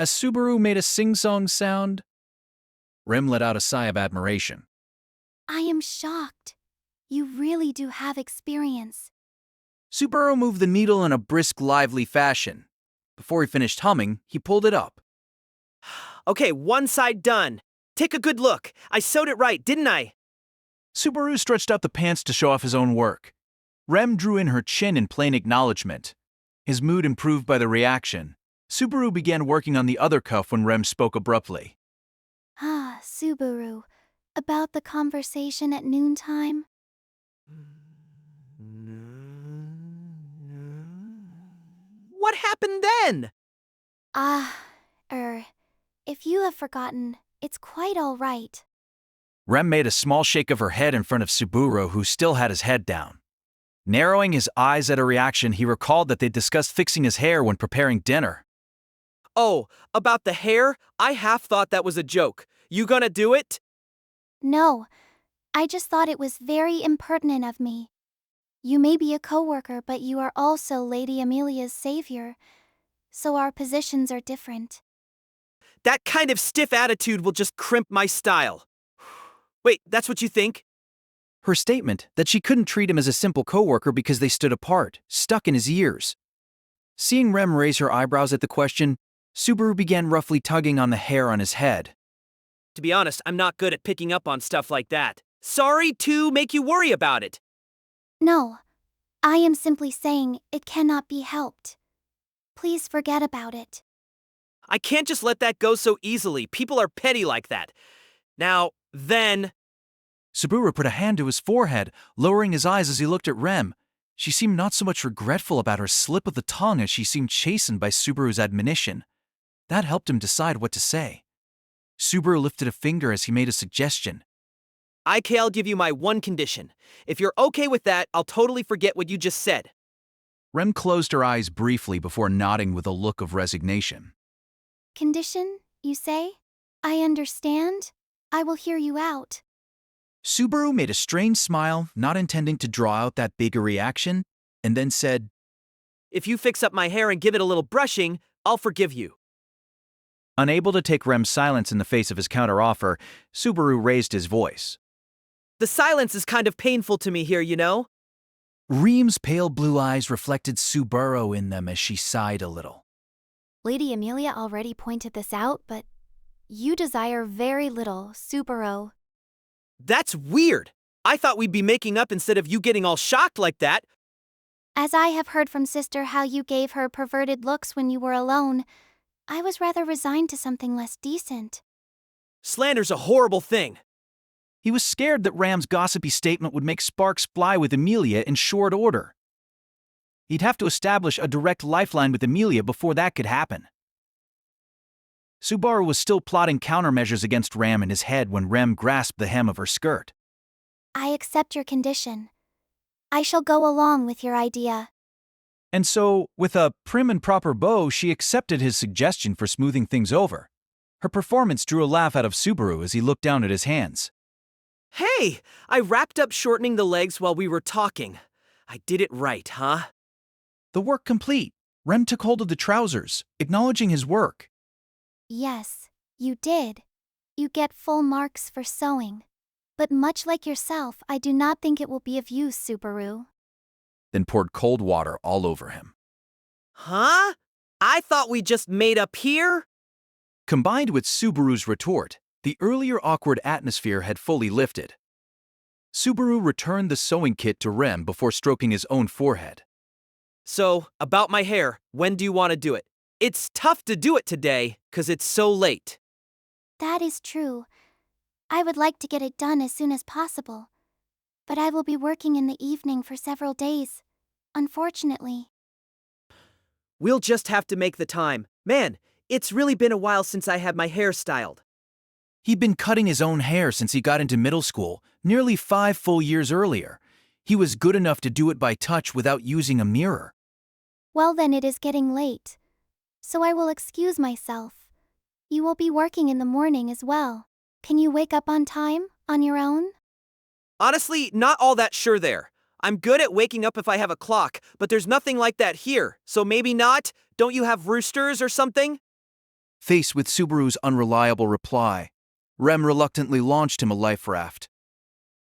As Subaru made a sing-song sound, Rem let out a sigh of admiration. I am shocked. You really do have experience. Subaru moved the needle in a brisk, lively fashion. Before he finished humming, he pulled it up. Okay, one side done. Take a good look. I sewed it right, didn't I? Subaru stretched out the pants to show off his own work. Rem drew in her chin in plain acknowledgement. His mood improved by the reaction. Subaru began working on the other cuff when Rem spoke abruptly. Ah, Subaru. About the conversation at noontime? What happened then? If you have forgotten, it's quite all right. Rem made a small shake of her head in front of Subaru, who still had his head down. Narrowing his eyes at her reaction, he recalled that they'd discussed fixing his hair when preparing dinner. Oh, about the hair? I half thought that was a joke. You gonna do it? No, I just thought it was very impertinent of me. You may be a coworker, but you are also Lady Emilia's savior, so our positions are different. That kind of stiff attitude will just crimp my style. Wait, that's what you think? Her statement that she couldn't treat him as a simple coworker because they stood apart stuck in his ears. Seeing Rem raise her eyebrows at the question, Subaru began roughly tugging on the hair on his head. To be honest, I'm not good at picking up on stuff like that. Sorry to make you worry about it. No, I am simply saying it cannot be helped. Please forget about it. I can't just let that go so easily. People are petty like that. Now, then... Subaru put a hand to his forehead, lowering his eyes as he looked at Rem. She seemed not so much regretful about her slip of the tongue as she seemed chastened by Subaru's admonition. That helped him decide what to say. Subaru lifted a finger as he made a suggestion. I'll give you my one condition. If you're okay with that, I'll totally forget what you just said. Rem closed her eyes briefly before nodding with a look of resignation. Condition, you say? I understand. I will hear you out. Subaru made a strange smile, not intending to draw out that big a reaction, and then said, If you fix up my hair and give it a little brushing, I'll forgive you. Unable to take Rem's silence in the face of his counteroffer, Subaru raised his voice. The silence is kind of painful to me here, you know? Reem's pale blue eyes reflected Subaru in them as she sighed a little. Lady Emilia already pointed this out, but you desire very little, Subaru. That's weird. I thought we'd be making up instead of you getting all shocked like that. As I have heard from Sister how you gave her perverted looks when you were alone, I was rather resigned to something less decent. Slander's a horrible thing. He was scared that Ram's gossipy statement would make sparks fly with Emilia in short order. He'd have to establish a direct lifeline with Emilia before that could happen. Subaru was still plotting countermeasures against Ram in his head when Rem grasped the hem of her skirt. I accept your condition. I shall go along with your idea. And so, with a prim and proper bow, she accepted his suggestion for smoothing things over. Her performance drew a laugh out of Subaru as he looked down at his hands. Hey, I wrapped up shortening the legs while we were talking. I did it right, huh? The work complete, Rem took hold of the trousers, acknowledging his work. Yes, you did. You get full marks for sewing. But much like yourself, I do not think it will be of use, Subaru. Then poured cold water all over him. Huh? I thought we just made up here? Combined with Subaru's retort, the earlier awkward atmosphere had fully lifted. Subaru returned the sewing kit to Rem before stroking his own forehead. So, about my hair, when do you want to do it? It's tough to do it today, 'cause it's so late. That is true. I would like to get it done as soon as possible. But I will be working in the evening for several days, unfortunately. We'll just have to make the time. Man, it's really been a while since I had my hair styled. He'd been cutting his own hair since he got into middle school, nearly 5 full years earlier. He was good enough to do it by touch without using a mirror. Well then, it is getting late. So I will excuse myself. You will be working in the morning as well. Can you wake up on time, on your own? Honestly, not all that sure there. I'm good at waking up if I have a clock, but there's nothing like that here, so maybe not? Don't you have roosters or something? Faced with Subaru's unreliable reply, Rem reluctantly launched him a life raft.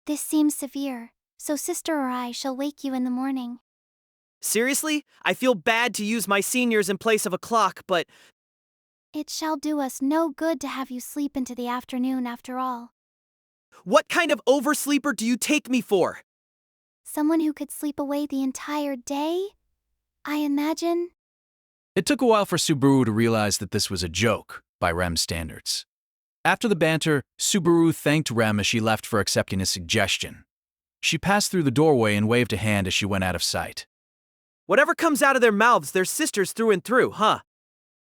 This seems severe, so sister or I shall wake you in the morning. Seriously? I feel bad to use my seniors in place of a clock, but It shall do us no good to have you sleep into the afternoon after all. what kind of oversleeper do you take me for? Someone who could sleep away the entire day? I imagine. It took a while for Subaru to realize that this was a joke by Rem's standards. After the banter, Subaru thanked Rem as she left for accepting his suggestion. She passed through the doorway and waved a hand as she went out of sight. Whatever comes out of their mouths, they're sisters through and through, huh?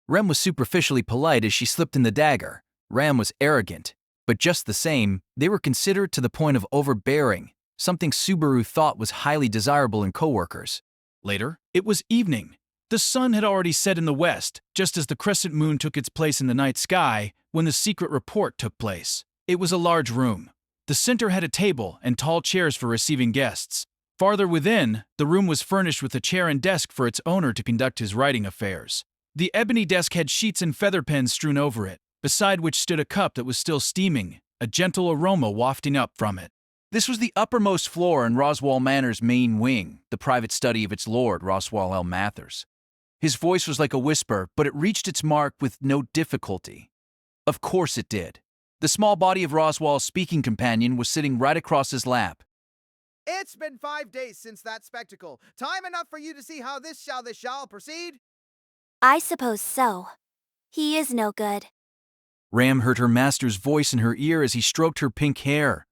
Rem was superficially polite as she slipped in the dagger. Ram was arrogant, but just the same, they were considerate to the point of overbearing, something Subaru thought was highly desirable in coworkers. Later, it was evening. The sun had already set in the west, just as the crescent moon took its place in the night sky when the secret report took place. It was a large room. The center had a table and tall chairs for receiving guests. Farther within, the room was furnished with a chair and desk for its owner to conduct his writing affairs. The ebony desk had sheets and feather pens strewn over it, beside which stood a cup that was still steaming, a gentle aroma wafting up from it. This was the uppermost floor in Roswaal Manor's main wing, the private study of its lord, Roswaal L. Mathers. His voice was like a whisper, but it reached its mark with no difficulty. Of course it did. The small body of Roswaal's speaking companion was sitting right across his lap. It's been 5 days since that spectacle. Time enough for you to see how this shall proceed? I suppose so. He is no good. Ram heard her master's voice in her ear as he stroked her pink hair.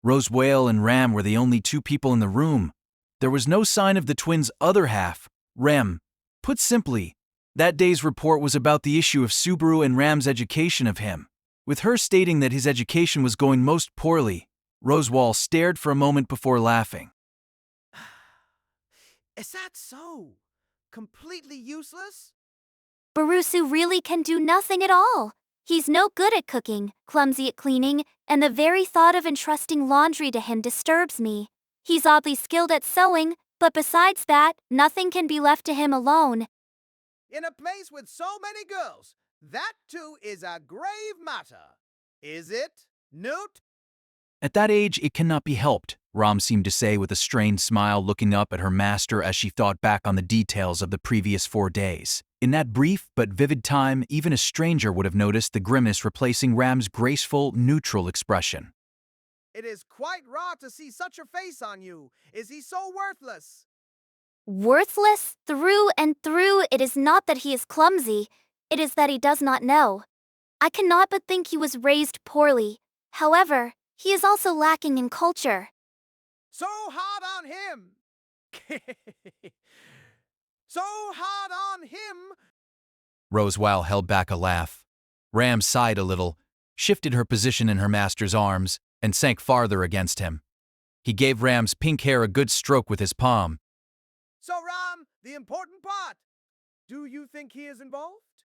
Roswaal and Ram were the only two people in the room. There was no sign of the twins' other half, Rem. Put simply, that day's report was about the issue of Subaru and Ram's education of him. With her stating that his education was going most poorly, Roswaal stared for a moment before laughing. Is that so? Completely useless? Barusu really can do nothing at all. He's no good at cooking, clumsy at cleaning, and the very thought of entrusting laundry to him disturbs me. He's oddly skilled at sewing, but besides that, nothing can be left to him alone. In a place with so many girls, that too is a grave matter. Is it, Newt? At that age, it cannot be helped, Ram seemed to say with a strained smile, looking up at her master as she thought back on the details of the previous 4 days. In that brief but vivid time, even a stranger would have noticed the grimace replacing Ram's graceful, neutral expression. It is quite raw to see such a face on you. Is he so worthless? Worthless? Through and through, it is not that he is clumsy. It is that he does not know. I cannot but think he was raised poorly. However, he is also lacking in culture. So hard on him! So hard on him! Roswaal held back a laugh. Ram sighed a little, shifted her position in her master's arms, and sank farther against him. He gave Ram's pink hair a good stroke with his palm. So, Ram, the important part. Do you think he is involved?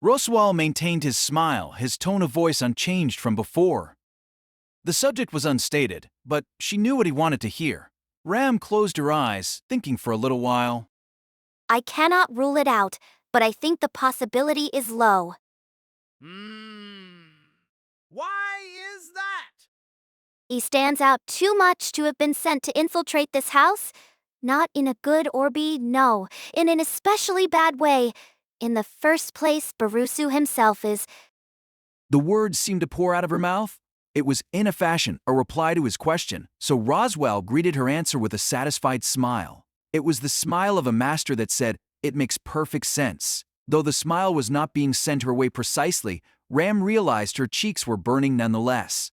Roswaal maintained his smile, his tone of voice unchanged from before. The subject was unstated, but she knew what he wanted to hear. Ram closed her eyes, thinking for a little while. I cannot rule it out, but I think the possibility is low. Why is that? He stands out too much to have been sent to infiltrate this house. Not in a good or no, in an especially bad way. In the first place, Barusu himself is. The words seemed to pour out of her mouth. It was in a fashion, a reply to his question, so Roswaal greeted her answer with a satisfied smile. It was the smile of a master that said, "It makes perfect sense." Though the smile was not being sent her way precisely, Ram realized her cheeks were burning nonetheless.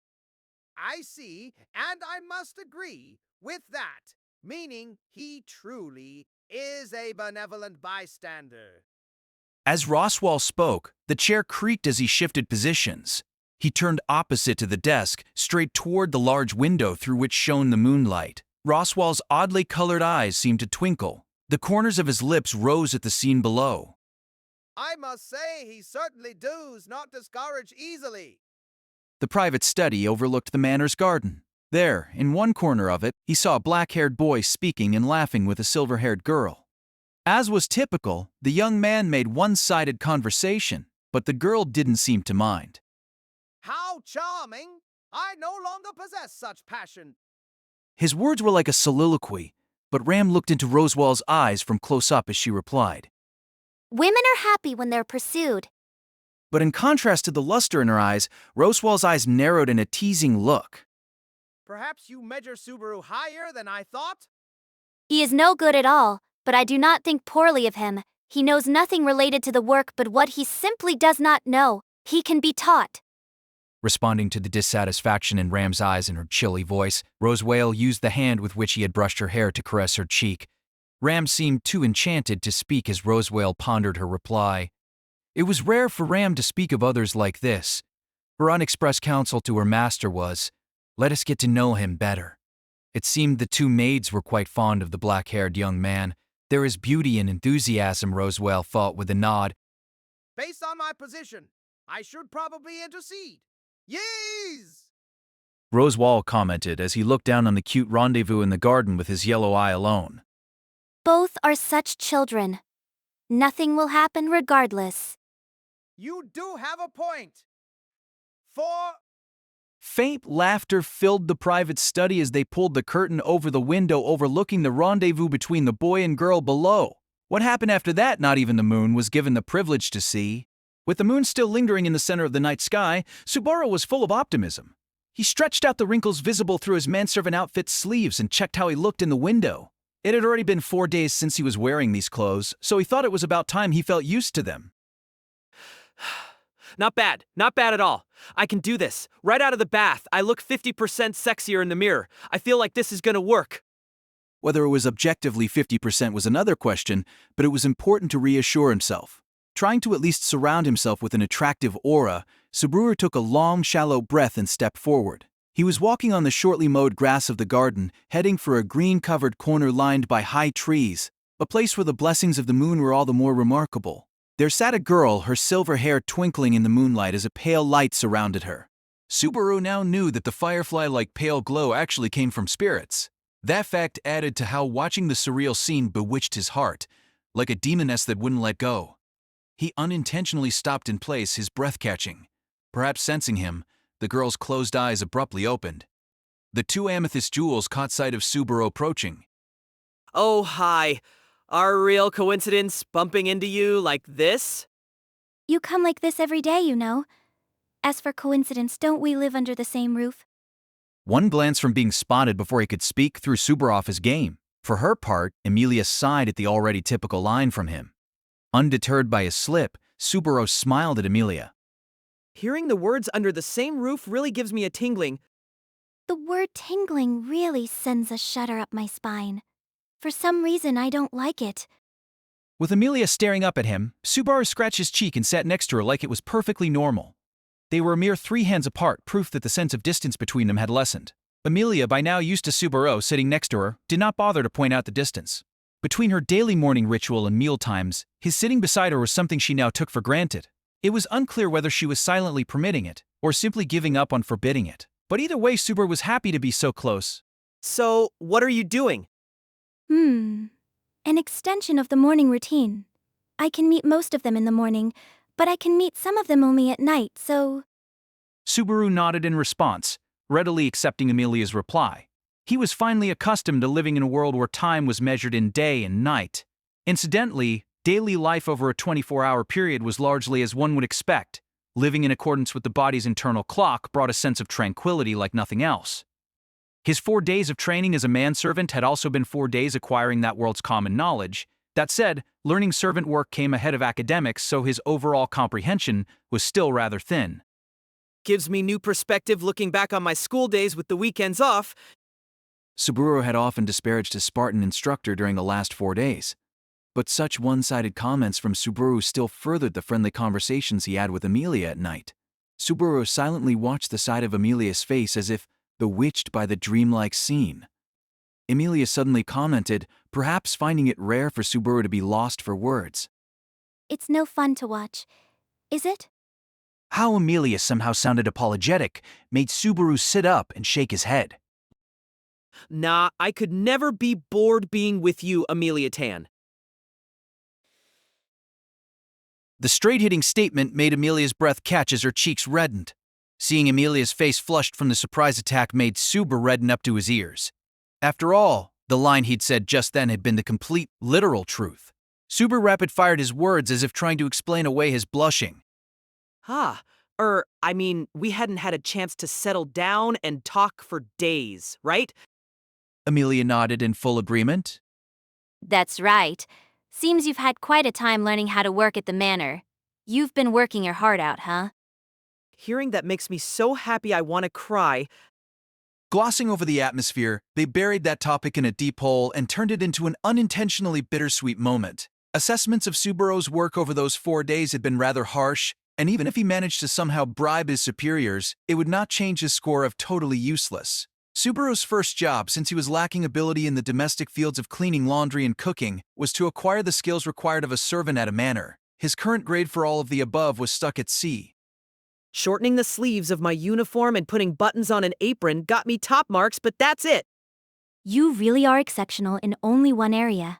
I see, and I must agree with that, meaning he truly is a benevolent bystander. As Roswaal spoke, the chair creaked as he shifted positions. He turned opposite to the desk, straight toward the large window through which shone the moonlight. Roswaal's oddly colored eyes seemed to twinkle. The corners of his lips rose at the scene below. I must say he certainly does not discourage easily. The private study overlooked the manor's garden. There, in one corner of it, he saw a black-haired boy speaking and laughing with a silver-haired girl. As was typical, the young man made one-sided conversation. but the girl didn't seem to mind. How charming! I no longer possess such passion. His words were like a soliloquy, but Ram looked into Roswaal's eyes from close up as she replied. Women are happy when they're pursued. But in contrast to the luster in her eyes, Roswaal's eyes narrowed in a teasing look. Perhaps you measure Subaru higher than I thought? He is no good at all, but I do not think poorly of him. He knows nothing related to the work but what he simply does not know. He can be taught. Responding to the dissatisfaction in Ram's eyes in her chilly voice, Roswaal used the hand with which he had brushed her hair to caress her cheek. Ram seemed too enchanted to speak as Roswaal pondered her reply. It was rare for Ram to speak of others like this. Her unexpressed counsel to her master was, "Let us get to know him better." It seemed the two maids were quite fond of the black-haired young man. There is beauty and enthusiasm, Roswaal thought with a nod. Based on my position, I should probably intercede. Yes! Roswaal commented as he looked down on the cute rendezvous in the garden with his yellow eye alone. Both are such children. Nothing will happen regardless. You do have a point. For Faint laughter filled the private study as they pulled the curtain over the window overlooking the rendezvous between the boy and girl below. What happened after that, not even the moon was given the privilege to see. With the moon still lingering in the center of the night sky, Subaru was full of optimism. He stretched out the wrinkles visible through his manservant outfit's sleeves and checked how he looked in the window. It had already been 4 days since he was wearing these clothes, so he thought it was about time he felt used to them. Not bad. Not bad at all. I can do this. Right out of the bath, I look 50% sexier in the mirror. I feel like this is gonna work. Whether it was objectively 50% was another question, but it was important to reassure himself. Trying to at least surround himself with an attractive aura, Subaru took a long, shallow breath and stepped forward. He was walking on the shortly mowed grass of the garden, heading for a green-covered corner lined by high trees, a place where the blessings of the moon were all the more remarkable. There sat a girl, her silver hair twinkling in the moonlight as a pale light surrounded her. Subaru now knew that the firefly-like pale glow actually came from spirits. That fact added to how watching the surreal scene bewitched his heart, like a demoness that wouldn't let go. He unintentionally stopped in place, his breath catching. Perhaps sensing him, the girl's closed eyes abruptly opened. The two amethyst jewels caught sight of Subaru approaching. Oh, hi. Our real coincidence bumping into you like this? You come like this every day, you know. As for coincidence, don't we live under the same roof? One glance from being spotted before he could speak threw Subaru off his game. For her part, Emilia sighed at the already typical line from him. Undeterred by his slip, Subaru smiled at Emilia. Hearing the words under the same roof really gives me a tingling. The word tingling really sends a shudder up my spine. For some reason, I don't like it. With Emilia staring up at him, Subaru scratched his cheek and sat next to her like it was perfectly normal. They were a mere 3 hands apart, proof that the sense of distance between them had lessened. Emilia, by now used to Subaru sitting next to her, did not bother to point out the distance. Between her daily morning ritual and meal times, his sitting beside her was something she now took for granted. It was unclear whether she was silently permitting it, or simply giving up on forbidding it. But either way, Subaru was happy to be so close. So, what are you doing? An extension of the morning routine. I can meet most of them in the morning, but I can meet some of them only at night, so... Subaru nodded in response, readily accepting Emilia's reply. He was finally accustomed to living in a world where time was measured in day and night. Incidentally, daily life over a 24-hour period was largely as one would expect. Living in accordance with the body's internal clock brought a sense of tranquility like nothing else. His 4 days of training as a manservant had also been 4 days acquiring that world's common knowledge. That said, learning servant work came ahead of academics, so his overall comprehension was still rather thin. Gives me new perspective looking back on my school days with the weekends off. Subaru had often disparaged his Spartan instructor during the last 4 days. But such one-sided comments from Subaru still furthered the friendly conversations he had with Emilia at night. Subaru silently watched the side of Emilia's face as if bewitched by the dreamlike scene. Emilia suddenly commented, perhaps finding it rare for Subaru to be lost for words. It's no fun to watch, is it? How Emilia somehow sounded apologetic made Subaru sit up and shake his head. Nah, I could never be bored being with you, Emilia Tan. The straight-hitting statement made Emilia's breath catch as her cheeks reddened. Seeing Emilia's face flushed from the surprise attack made Subaru redden up to his ears. After all, the line he'd said just then had been the complete, literal truth. Subaru rapid-fired his words as if trying to explain away his blushing. We hadn't had a chance to settle down and talk for days, right? Emilia nodded in full agreement. That's right. Seems you've had quite a time learning how to work at the manor. You've been working your heart out, huh? Hearing that makes me so happy I want to cry. Glossing over the atmosphere, they buried that topic in a deep hole and turned it into an unintentionally bittersweet moment. Assessments of Subaru's work over those 4 days had been rather harsh, and even if he managed to somehow bribe his superiors, it would not change his score of totally useless. Subaru's first job, since he was lacking ability in the domestic fields of cleaning laundry and cooking, was to acquire the skills required of a servant at a manor. His current grade for all of the above was stuck at C. Shortening the sleeves of my uniform and putting buttons on an apron got me top marks, but that's it. You really are exceptional in only one area.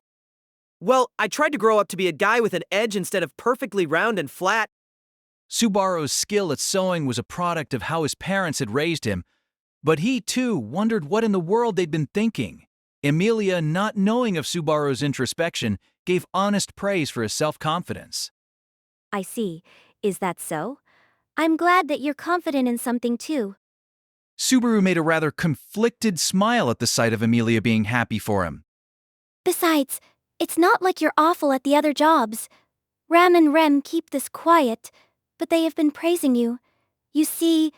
Well, I tried to grow up to be a guy with an edge instead of perfectly round and flat. Subaru's skill at sewing was a product of how his parents had raised him, but he, too, wondered what in the world they'd been thinking. Emilia, not knowing of Subaru's introspection, gave honest praise for his self-confidence. I see. Is that so? I'm glad that you're confident in something too. Subaru made a rather conflicted smile at the sight of Emilia being happy for him. Besides, it's not like you're awful at the other jobs. Ram and Rem keep this quiet, but they have been praising you. You see...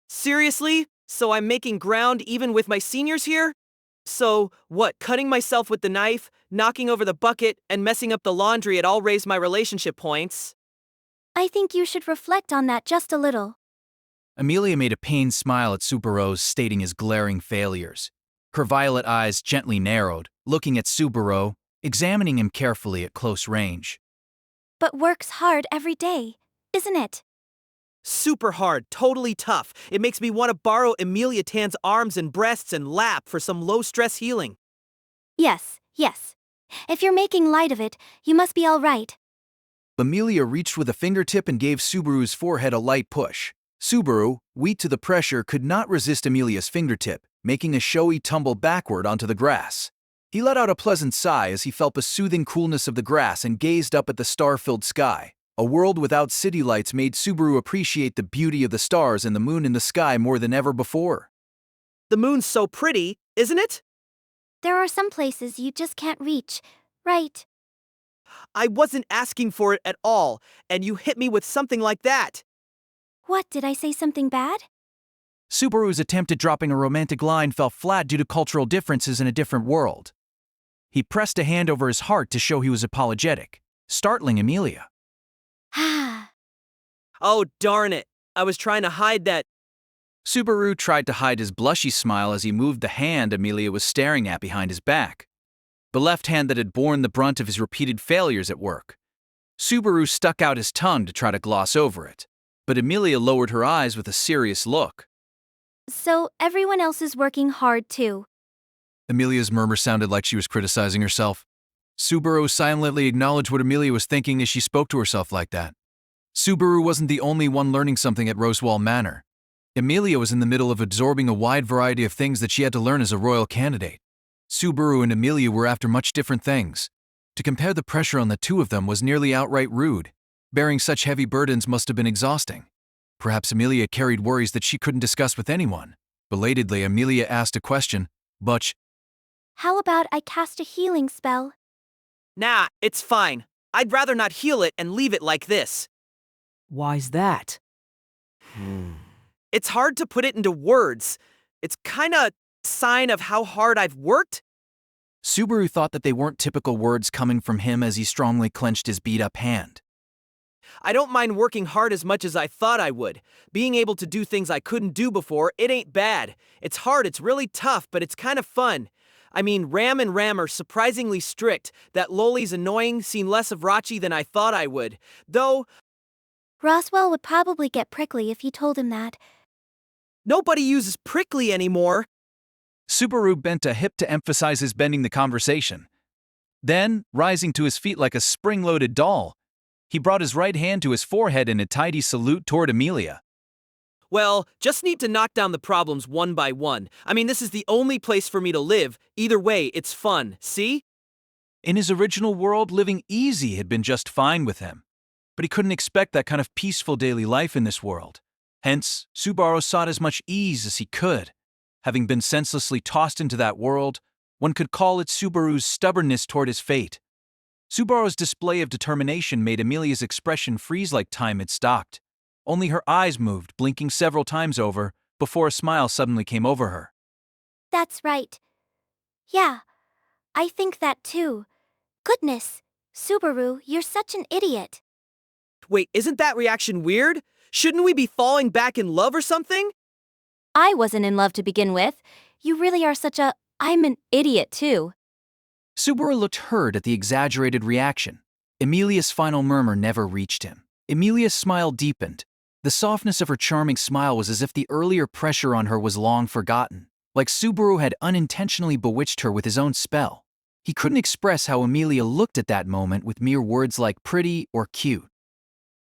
Seriously? So I'm making ground even with my seniors here? So, what, cutting myself with the knife, knocking over the bucket, and messing up the laundry, it all raised my relationship points? I think you should reflect on that just a little. Emilia made a pained smile at Subaru, stating his glaring failures. Her violet eyes gently narrowed, looking at Subaru, examining him carefully at close range. But work's hard every day, isn't it? Super hard, totally tough. It makes me want to borrow Emilia Tan's arms and breasts and lap for some low-stress healing. Yes. If you're making light of it, you must be all right. Emilia reached with a fingertip and gave Subaru's forehead a light push. Subaru, weak to the pressure, could not resist Emilia's fingertip, making a showy tumble backward onto the grass. He let out a pleasant sigh as he felt the soothing coolness of the grass and gazed up at the star-filled sky. A world without city lights made Subaru appreciate the beauty of the stars and the moon in the sky more than ever before. The moon's so pretty, isn't it? There are some places you just can't reach, right? I wasn't asking for it at all, and you hit me with something like that. What, did I say something bad? Subaru's attempt at dropping a romantic line fell flat due to cultural differences in a different world. He pressed a hand over his heart to show he was apologetic, startling Emilia. Oh, darn it. I was trying to hide that. Subaru tried to hide his blushy smile as he moved the hand Emilia was staring at behind his back, the left hand that had borne the brunt of his repeated failures at work. Subaru stuck out his tongue to try to gloss over it, but Emilia lowered her eyes with a serious look. So everyone else is working hard too. Emilia's murmur sounded like she was criticizing herself. Subaru silently acknowledged what Emilia was thinking as she spoke to herself like that. Subaru wasn't the only one learning something at Roswaal Manor. Emilia was in the middle of absorbing a wide variety of things that she had to learn as a royal candidate. Subaru and Emilia were after much different things. To compare the pressure on the two of them was nearly outright rude. Bearing such heavy burdens must have been exhausting. Perhaps Emilia carried worries that she couldn't discuss with anyone. Belatedly, Emilia asked a question, "Butch, How about I cast a healing spell? Nah, it's fine. I'd rather not heal it and leave it like this. Why's that? It's hard to put it into words. It's kinda sign of how hard I've worked. Subaru thought that they weren't typical words coming from him as he strongly clenched his beat-up hand. I don't mind working hard as much as I thought I would. Being able to do things I couldn't do before, it ain't bad. It's hard, it's really tough, but it's kind of fun. I mean, Ram and Ram are surprisingly strict. That Loli's annoying, seen less of Rachi than I thought I would. Though, Roswaal would probably get prickly if you told him that. nobody uses prickly anymore. Subaru bent a hip to emphasize his bending the conversation. Then, rising to his feet like a spring-loaded doll, He brought his right hand to his forehead in a tidy salute toward Emilia. Well, just need to knock down the problems one by one. I mean, this is the only place for me to live. Either way, it's fun, see? In his original world, living easy had been just fine with him. But he couldn't expect that kind of peaceful daily life in this world. Hence, Subaru sought as much ease as he could. Having been senselessly tossed into that world, one could call it Subaru's stubbornness toward his fate. Subaru's display of determination made Emilia's expression freeze like time had stopped. Only her eyes moved, blinking several times over, before a smile suddenly came over her. That's right. Yeah, I think that too. Goodness, Subaru, you're such an idiot. Wait, isn't that reaction weird? Shouldn't we be falling back in love or something? I wasn't in love to begin with. You really are I'm an idiot too. Subaru looked hurt at the exaggerated reaction. Emilia's final murmur never reached him. Emilia's smile deepened. The softness of her charming smile was as if the earlier pressure on her was long forgotten, like Subaru had unintentionally bewitched her with his own spell. He couldn't express how Emilia looked at that moment with mere words like pretty or cute.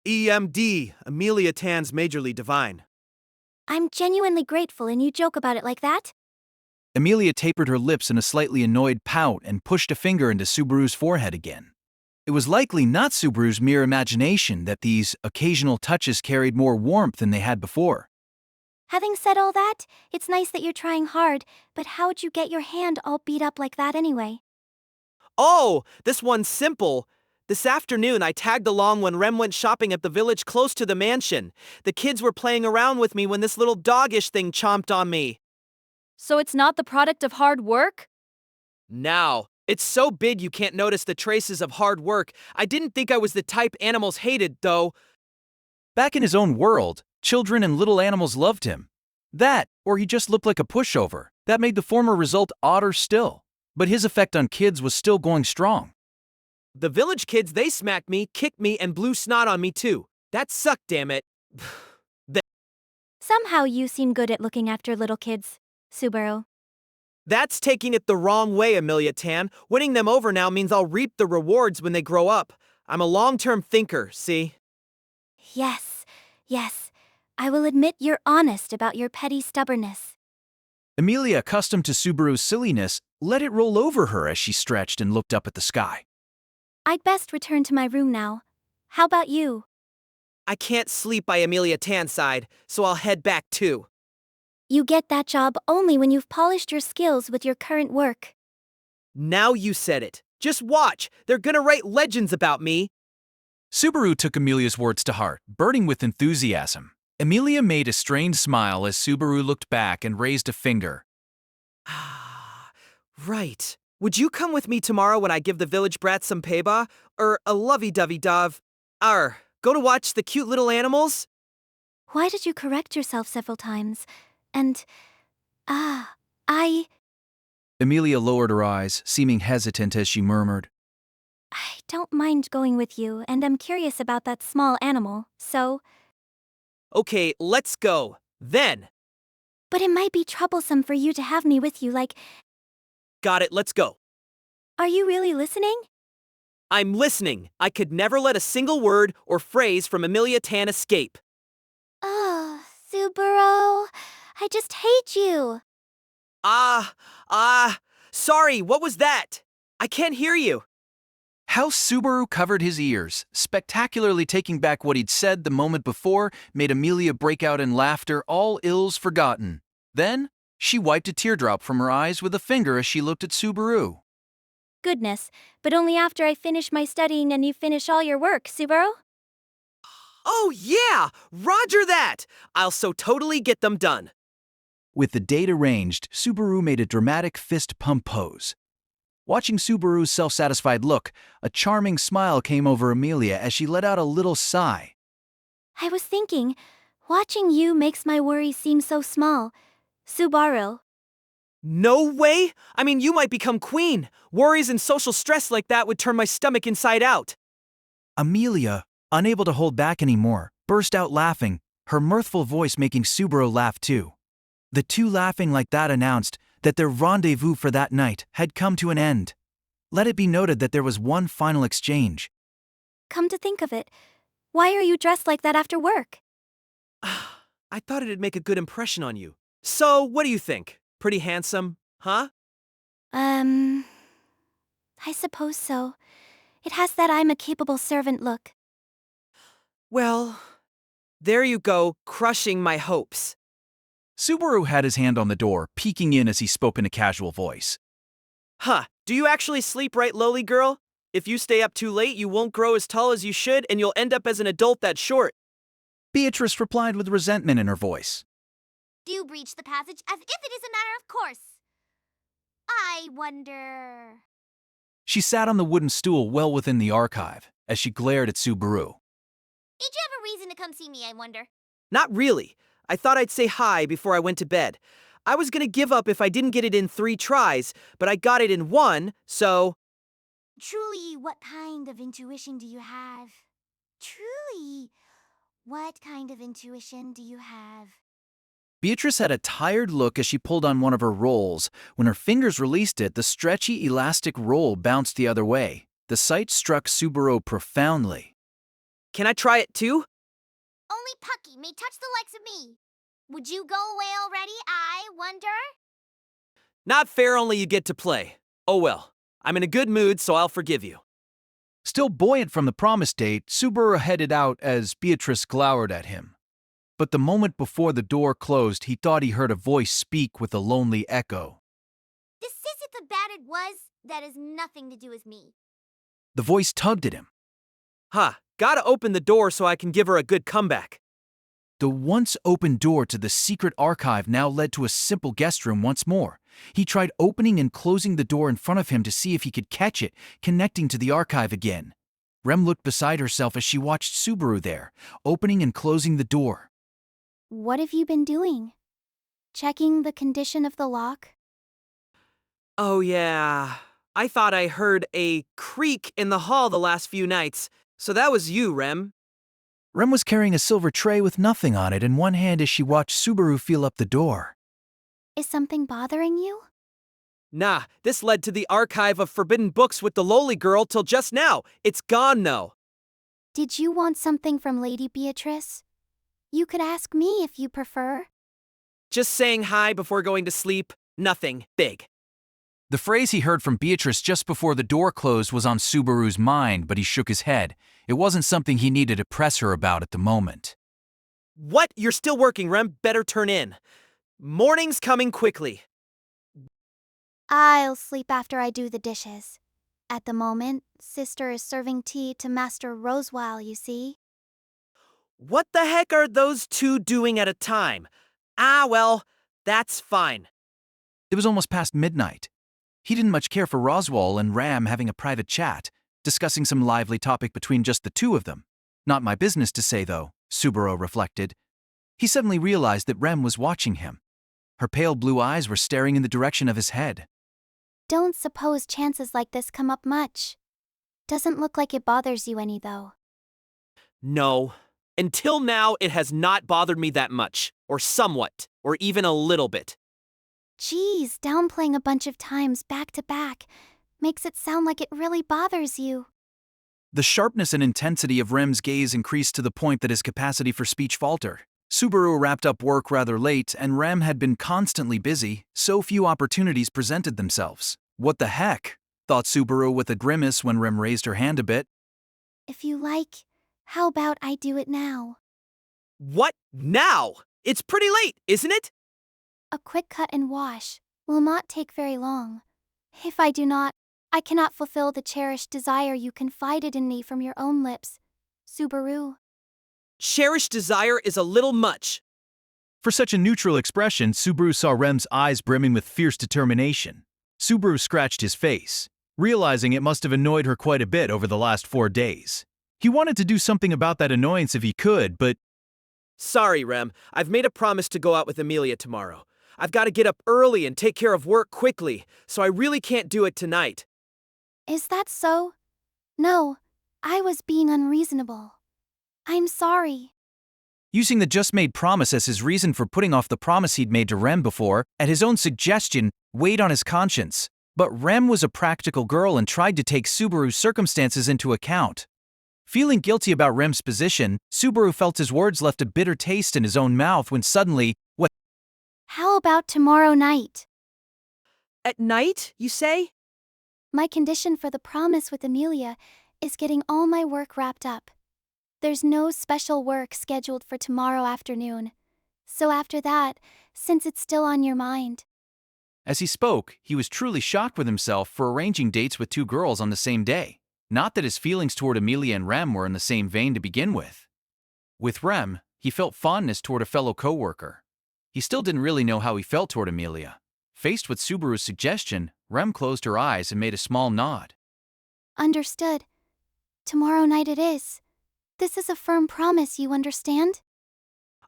EMD, Emilia Tan's majorly divine. I'm genuinely grateful and you joke about it like that? Emilia tapered her lips in a slightly annoyed pout and pushed a finger into Subaru's forehead again. It was likely not Subaru's mere imagination that these occasional touches carried more warmth than they had before. Having said all that, it's nice that you're trying hard, but how'd you get your hand all beat up like that anyway? Oh, this one's simple. This afternoon, I tagged along when Rem went shopping at the village close to the mansion. The kids were playing around with me when this little doggish thing chomped on me. So it's not the product of hard work? Now, it's so big you can't notice the traces of hard work. I didn't think I was the type animals hated, though. Back in his own world, children and little animals loved him. That, or he just looked like a pushover. That made the former result odder still. But his effect on kids was still going strong. The village kids, they smacked me, kicked me, and blew snot on me too. That sucked, damn it. Somehow you seem good at looking after little kids, Subaru. That's taking it the wrong way, Emilia Tan. Winning them over now means I'll reap the rewards when they grow up. I'm a long-term thinker, see? Yes, yes. I will admit you're honest about your petty stubbornness. Emilia, accustomed to Subaru's silliness, let it roll over her as she stretched and looked up at the sky. I'd best return to my room now. How about you? I can't sleep by Emilia Tan's side, so I'll head back too. You get that job only when you've polished your skills with your current work. Now you said it. Just watch. They're gonna write legends about me. Subaru took Emilia's words to heart, burning with enthusiasm. Emilia made a strained smile as Subaru looked back and raised a finger. Right. Would you come with me tomorrow when I give the village brats some payba? Or a lovey-dovey dove? Go to watch the cute little animals? Why did you correct yourself several times? And, Emilia lowered her eyes, seeming hesitant as she murmured. I don't mind going with you, and I'm curious about that small animal, so... Okay, let's go. Then. But it might be troublesome for you to have me with you, like... Got it, let's go. Are you really listening? I'm listening. I could never let a single word or phrase from Emilia Tan escape. Oh, Subaru, I just hate you. Sorry, what was that? I can't hear you. How Subaru covered his ears, spectacularly taking back what he'd said the moment before, made Emilia break out in laughter, all ills forgotten. Then, she wiped a teardrop from her eyes with a finger as she looked at Subaru. Goodness, but only after I finish my studying and you finish all your work, Subaru. Oh yeah! Roger that! I'll so totally get them done. With the date arranged, Subaru made a dramatic fist pump pose. Watching Subaru's self-satisfied look, a charming smile came over Emilia as she let out a little sigh. I was thinking, watching you makes my worries seem so small. Subaru. No way! I mean, you might become queen. Worries and social stress like that would turn my stomach inside out. Emilia, unable to hold back anymore, burst out laughing, her mirthful voice making Subaru laugh too. The two laughing like that announced that their rendezvous for that night had come to an end. Let it be noted that there was one final exchange. come to think of it, why are you dressed like that after work? I thought it'd make a good impression on you. So, what do you think? Pretty handsome, huh? I suppose so. It has that I'm a capable servant look. Well, there you go, crushing my hopes. Subaru had his hand on the door, peeking in as he spoke in a casual voice. Huh, do you actually sleep right, lowly girl? If you stay up too late, you won't grow as tall as you should, and you'll end up as an adult that's short. Beatrice replied with resentment in her voice. Do breach the passage as if it is a matter of course. I wonder... She sat on the wooden stool well within the archive as she glared at Subaru. Did you have a reason to come see me, I wonder? Not really. I thought I'd say hi before I went to bed. I was gonna give up if I didn't get it in 3 tries, but I got it in 1, so... Truly, what kind of intuition do you have? Truly, what kind of intuition do you have? Beatrice had a tired look as she pulled on one of her rolls. When her fingers released it, the stretchy, elastic roll bounced the other way. The sight struck Subaru profoundly. Can I try it too? Only Pucky may touch the likes of me. Would you go away already, I wonder? Not fair, only you get to play. Oh well, I'm in a good mood, so I'll forgive you. Still buoyant from the promised date, Subaru headed out as Beatrice glowered at him. But the moment before the door closed, he thought he heard a voice speak with a lonely echo. This is it the bad it was, that has nothing to do with me. The voice tugged at him. Huh, gotta open the door so I can give her a good comeback. The once open door to the secret archive now led to a simple guest room once more. He tried opening and closing the door in front of him to see if he could catch it, connecting to the archive again. Rem looked beside herself as she watched Subaru there, opening and closing the door. What have you been doing? Checking the condition of the lock? Oh yeah, I thought I heard a creak in the hall the last few nights, so that was you, Rem. Rem was carrying a silver tray with nothing on it in one hand as she watched Subaru feel up the door. Is something bothering you? Nah, this led to the archive of forbidden books with the lowly girl till just now. It's gone now. Did you want something from Lady Beatrice? You could ask me if you prefer. Just saying hi before going to sleep, nothing big. The phrase he heard from Beatrice just before the door closed was on Subaru's mind, but he shook his head. It wasn't something he needed to press her about at the moment. What? You're still working, Rem? Better turn in. Morning's coming quickly. I'll sleep after I do the dishes. At the moment, Sister is serving tea to Master Roswaal, you see. What the heck are those two doing at a time? Ah, well, that's fine. It was almost past midnight. He didn't much care for Roswaal and Ram having a private chat, discussing some lively topic between just the two of them. Not my business to say, though, Subaru reflected. He suddenly realized that Rem was watching him. Her pale blue eyes were staring in the direction of his head. Don't suppose chances like this come up much. Doesn't look like it bothers you any, though. No. Until now, it has not bothered me that much, or somewhat, or even a little bit. Geez, downplaying a bunch of times back to back makes it sound like it really bothers you. The sharpness and intensity of Rem's gaze increased to the point that his capacity for speech faltered. Subaru wrapped up work rather late, and Rem had been constantly busy, so few opportunities presented themselves. What the heck? Thought Subaru with a grimace when Rem raised her hand a bit. If you like, how about I do it now? What? Now? It's pretty late, isn't it? A quick cut and wash will not take very long. If I do not, I cannot fulfill the cherished desire you confided in me from your own lips, Subaru. Cherished desire is a little much. For such a neutral expression, Subaru saw Rem's eyes brimming with fierce determination. Subaru scratched his face, realizing it must have annoyed her quite a bit over the last 4 days. He wanted to do something about that annoyance if he could, but... Sorry, Rem. I've made a promise to go out with Emilia tomorrow. I've got to get up early and take care of work quickly, so I really can't do it tonight. Is that so? No, I was being unreasonable. I'm sorry. Using the just-made promise as his reason for putting off the promise he'd made to Rem before, at his own suggestion, weighed on his conscience. But Rem was a practical girl and tried to take Subaru's circumstances into account. Feeling guilty about Rem's position, Subaru felt his words left a bitter taste in his own mouth when suddenly, what? How about tomorrow night? At night, you say? My condition for the promise with Emilia is getting all my work wrapped up. There's no special work scheduled for tomorrow afternoon. So after that, since it's still on your mind. As he spoke, he was truly shocked with himself for arranging dates with two girls on the same day. Not that his feelings toward Emilia and Rem were in the same vein to begin with. With Rem, he felt fondness toward a fellow co-worker. He still didn't really know how he felt toward Emilia. Faced with Subaru's suggestion, Rem closed her eyes and made a small nod. Understood. Tomorrow night it is. This is a firm promise, you understand?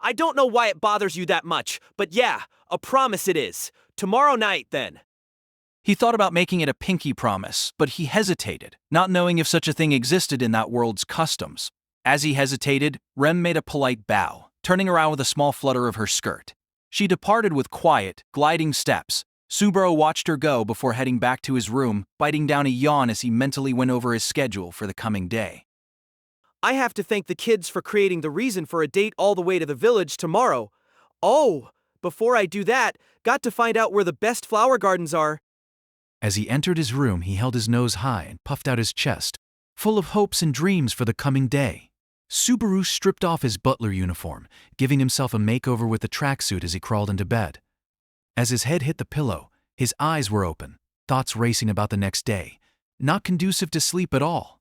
I don't know why it bothers you that much, but yeah, a promise it is. Tomorrow night, then. He thought about making it a pinky promise, but he hesitated, not knowing if such a thing existed in that world's customs. As he hesitated, Rem made a polite bow, turning around with a small flutter of her skirt. She departed with quiet, gliding steps. Subaru watched her go before heading back to his room, biting down a yawn as he mentally went over his schedule for the coming day. I have to thank the kids for creating the reason for a date all the way to the village tomorrow. Oh, before I do that, got to find out where the best flower gardens are. As he entered his room, he held his nose high and puffed out his chest, full of hopes and dreams for the coming day. Subaru stripped off his butler uniform, giving himself a makeover with the tracksuit as he crawled into bed. As his head hit the pillow, his eyes were open, thoughts racing about the next day, not conducive to sleep at all.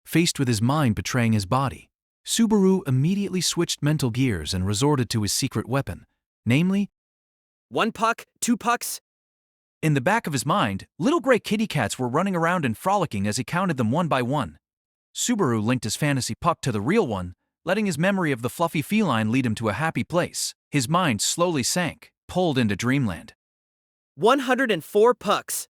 Faced with his mind betraying his body, Subaru immediately switched mental gears and resorted to his secret weapon, namely, 1 puck, 2 pucks. in the back of his mind, little gray kitty cats were running around and frolicking as he counted them one by one. Subaru linked his fantasy puck to the real one, letting his memory of the fluffy feline lead him to a happy place. His mind slowly sank, pulled into dreamland. 104 pucks.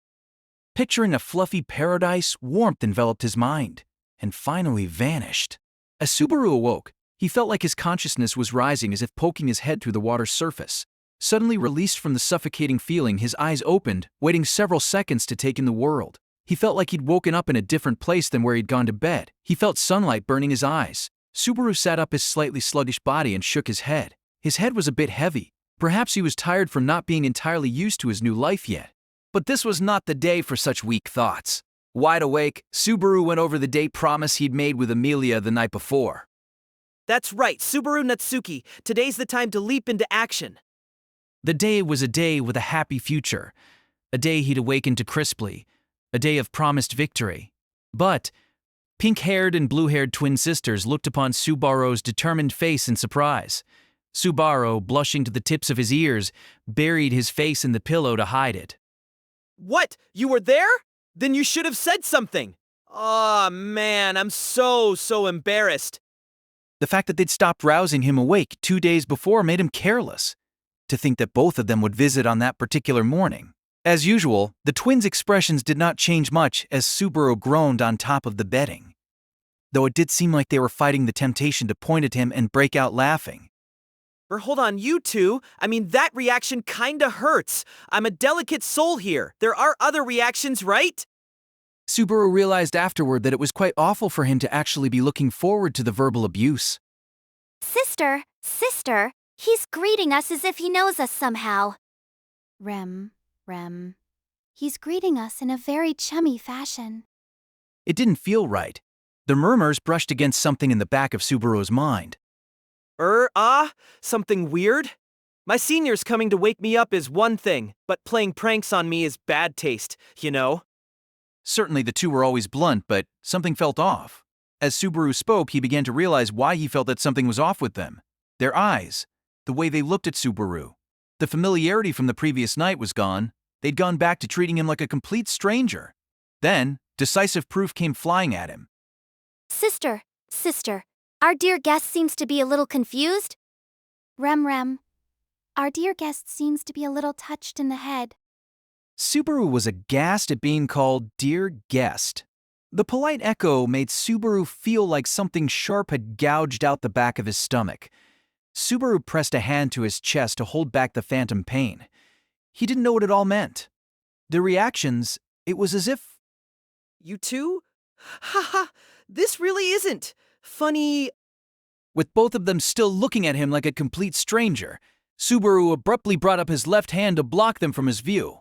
Picturing a fluffy paradise, warmth enveloped his mind, and finally vanished. As Subaru awoke, he felt like his consciousness was rising as if poking his head through the water's surface. Suddenly released from the suffocating feeling, his eyes opened, waiting several seconds to take in the world. He felt like he'd woken up in a different place than where he'd gone to bed. He felt sunlight burning his eyes. Subaru sat up his slightly sluggish body and shook his head. His head was a bit heavy. Perhaps he was tired from not being entirely used to his new life yet. But this was not the day for such weak thoughts. Wide awake, Subaru went over the date promise he'd made with Emilia the night before. That's right, Subaru Natsuki. Today's the time to leap into action. The day was a day with a happy future, a day he'd awakened to crisply, a day of promised victory. But pink-haired and blue-haired twin sisters looked upon Subaru's determined face in surprise. Subaru, blushing to the tips of his ears, buried his face in the pillow to hide it. What? You were there? Then you should have said something. Aw, man, I'm so embarrassed. The fact that they'd stopped rousing him awake 2 days before made him careless. To think that both of them would visit on that particular morning. As usual, the twins' expressions did not change much as Subaru groaned on top of the bedding. Though it did seem like they were fighting the temptation to point at him and break out laughing. Hold on, you two. I mean, that reaction kinda hurts. I'm a delicate soul here. There are other reactions, right? Subaru realized afterward that it was quite awful for him to actually be looking forward to the verbal abuse. Sister, he's greeting us as if he knows us somehow. Rem. He's greeting us in a very chummy fashion. It didn't feel right. The murmurs brushed against something in the back of Subaru's mind. Something weird? My seniors coming to wake me up is one thing, but playing pranks on me is bad taste, you know? Certainly the two were always blunt, but something felt off. As Subaru spoke, he began to realize why he felt that something was off with them. Their eyes, the way they looked at Subaru. The familiarity from the previous night was gone. They'd gone back to treating him like a complete stranger. Then, decisive proof came flying at him. Sister, our dear guest seems to be a little confused. Rem. Our dear guest seems to be a little touched in the head. Subaru was aghast at being called dear guest. The polite echo made Subaru feel like something sharp had gouged out the back of his stomach. Subaru pressed a hand to his chest to hold back the phantom pain. He didn't know what it all meant. The reactions, it was as if... You two? Haha, This really isn't funny. With both of them still looking at him like a complete stranger, Subaru abruptly brought up his left hand to block them from his view.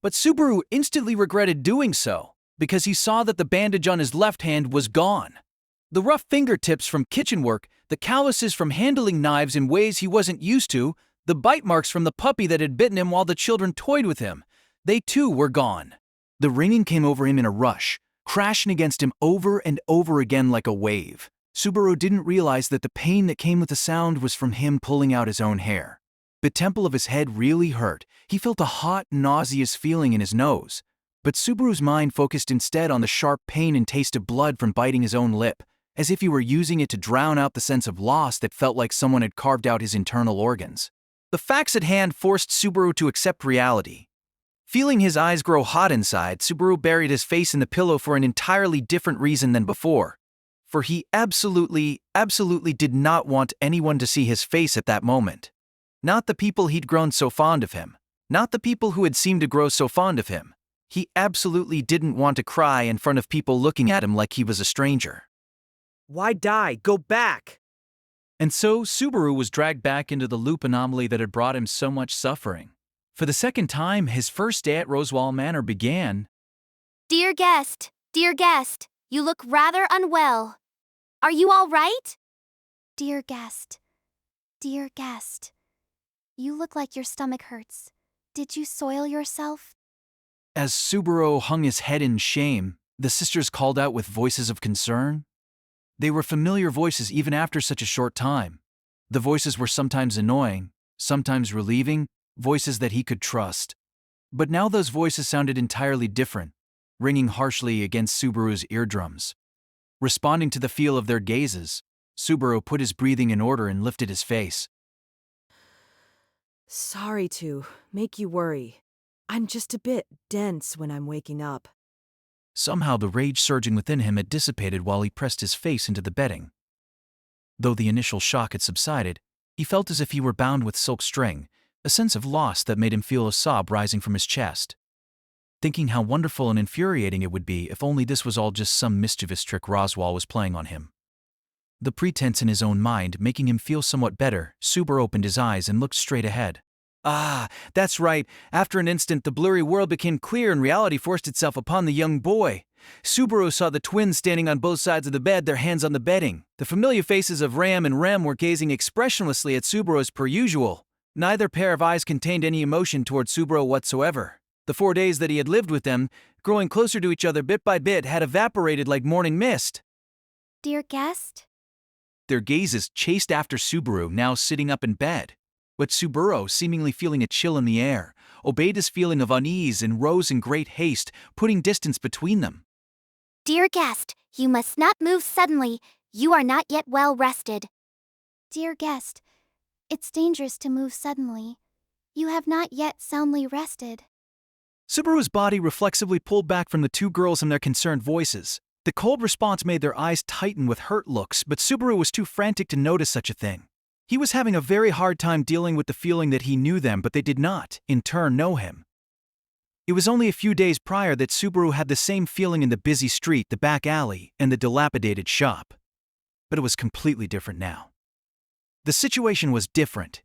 But Subaru instantly regretted doing so, because he saw that the bandage on his left hand was gone. The rough fingertips from kitchen work, the calluses from handling knives in ways he wasn't used to, the bite marks from the puppy that had bitten him while the children toyed with him, they too were gone. The ringing came over him in a rush, crashing against him over and over again like a wave. Subaru didn't realize that the pain that came with the sound was from him pulling out his own hair. The temple of his head really hurt. He felt a hot, nauseous feeling in his nose. But Subaru's mind focused instead on the sharp pain and taste of blood from biting his own lip, as if he were using it to drown out the sense of loss that felt like someone had carved out his internal organs. The facts at hand forced Subaru to accept reality. Feeling his eyes grow hot inside, Subaru buried his face in the pillow for an entirely different reason than before. For he absolutely did not want anyone to see his face at that moment. Not the people he'd grown so fond of him. Not the people who had seemed to grow so fond of him. He absolutely didn't want to cry in front of people looking at him like he was a stranger. Why die? Go back! And so Subaru was dragged back into the loop anomaly that had brought him so much suffering. For the second time, his first day at Roswaal Manor began. Dear guest, you look rather unwell. Are you all right? Dear guest, you look like your stomach hurts. Did you soil yourself? As Subaru hung his head in shame, the sisters called out with voices of concern. They were familiar voices even after such a short time. The voices were sometimes annoying, sometimes relieving, voices that he could trust. But now those voices sounded entirely different, ringing harshly against Subaru's eardrums. Responding to the feel of their gazes, Subaru put his breathing in order and lifted his face. Sorry to make you worry. I'm just a bit dense when I'm waking up. Somehow the rage surging within him had dissipated while he pressed his face into the bedding. Though the initial shock had subsided, he felt as if he were bound with silk string, a sense of loss that made him feel a sob rising from his chest. Thinking how wonderful and infuriating it would be if only this was all just some mischievous trick Roswaal was playing on him. The pretense in his own mind making him feel somewhat better, Subaru opened his eyes and looked straight ahead. Ah, that's right. After an instant, the blurry world became clear and reality forced itself upon the young boy. Subaru saw the twins standing on both sides of the bed, their hands on the bedding. The familiar faces of Ram and Rem were gazing expressionlessly at Subaru as per usual. Neither pair of eyes contained any emotion toward Subaru whatsoever. The 4 days that he had lived with them, growing closer to each other bit by bit, had evaporated like morning mist. Dear guest? Their gazes chased after Subaru, now sitting up in bed. But Subaru, seemingly feeling a chill in the air, obeyed his feeling of unease and rose in great haste, putting distance between them. Dear guest, you must not move suddenly. You are not yet well rested. Dear guest, it's dangerous to move suddenly. You have not yet soundly rested. Subaru's body reflexively pulled back from the two girls and their concerned voices. The cold response made their eyes tighten with hurt looks, but Subaru was too frantic to notice such a thing. He was having a very hard time dealing with the feeling that he knew them, but they did not, in turn, know him. It was only a few days prior that Subaru had the same feeling in the busy street, the back alley, and the dilapidated shop. But it was completely different now. The situation was different.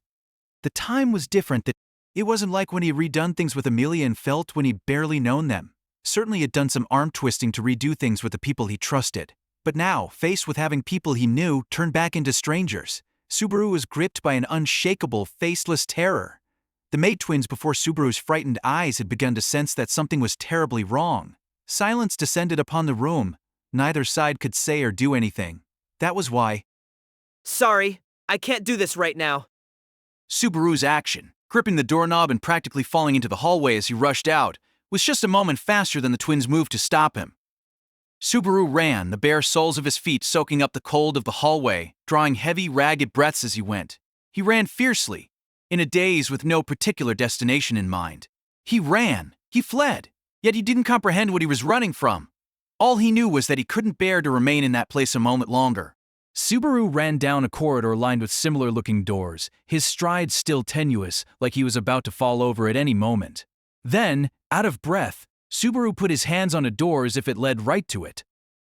The time was different. That it wasn't like when he redone things with Emilia and felt when he'd barely known them. Certainly had done some arm twisting to redo things with the people he trusted. But now, faced with having people he knew turn back into strangers, Subaru was gripped by an unshakable, faceless terror. The maid twins before Subaru's frightened eyes had begun to sense that something was terribly wrong. Silence descended upon the room. Neither side could say or do anything. That was why. Sorry, I can't do this right now. Subaru's action, gripping the doorknob and practically falling into the hallway as he rushed out, was just a moment faster than the twins moved to stop him. Subaru ran, the bare soles of his feet soaking up the cold of the hallway, drawing heavy, ragged breaths as he went. He ran fiercely, in a daze with no particular destination in mind. He ran, he fled, yet he didn't comprehend what he was running from. All he knew was that he couldn't bear to remain in that place a moment longer. Subaru ran down a corridor lined with similar-looking doors, his stride still tenuous, like he was about to fall over at any moment. Then, out of breath, Subaru put his hands on a door as if it led right to it.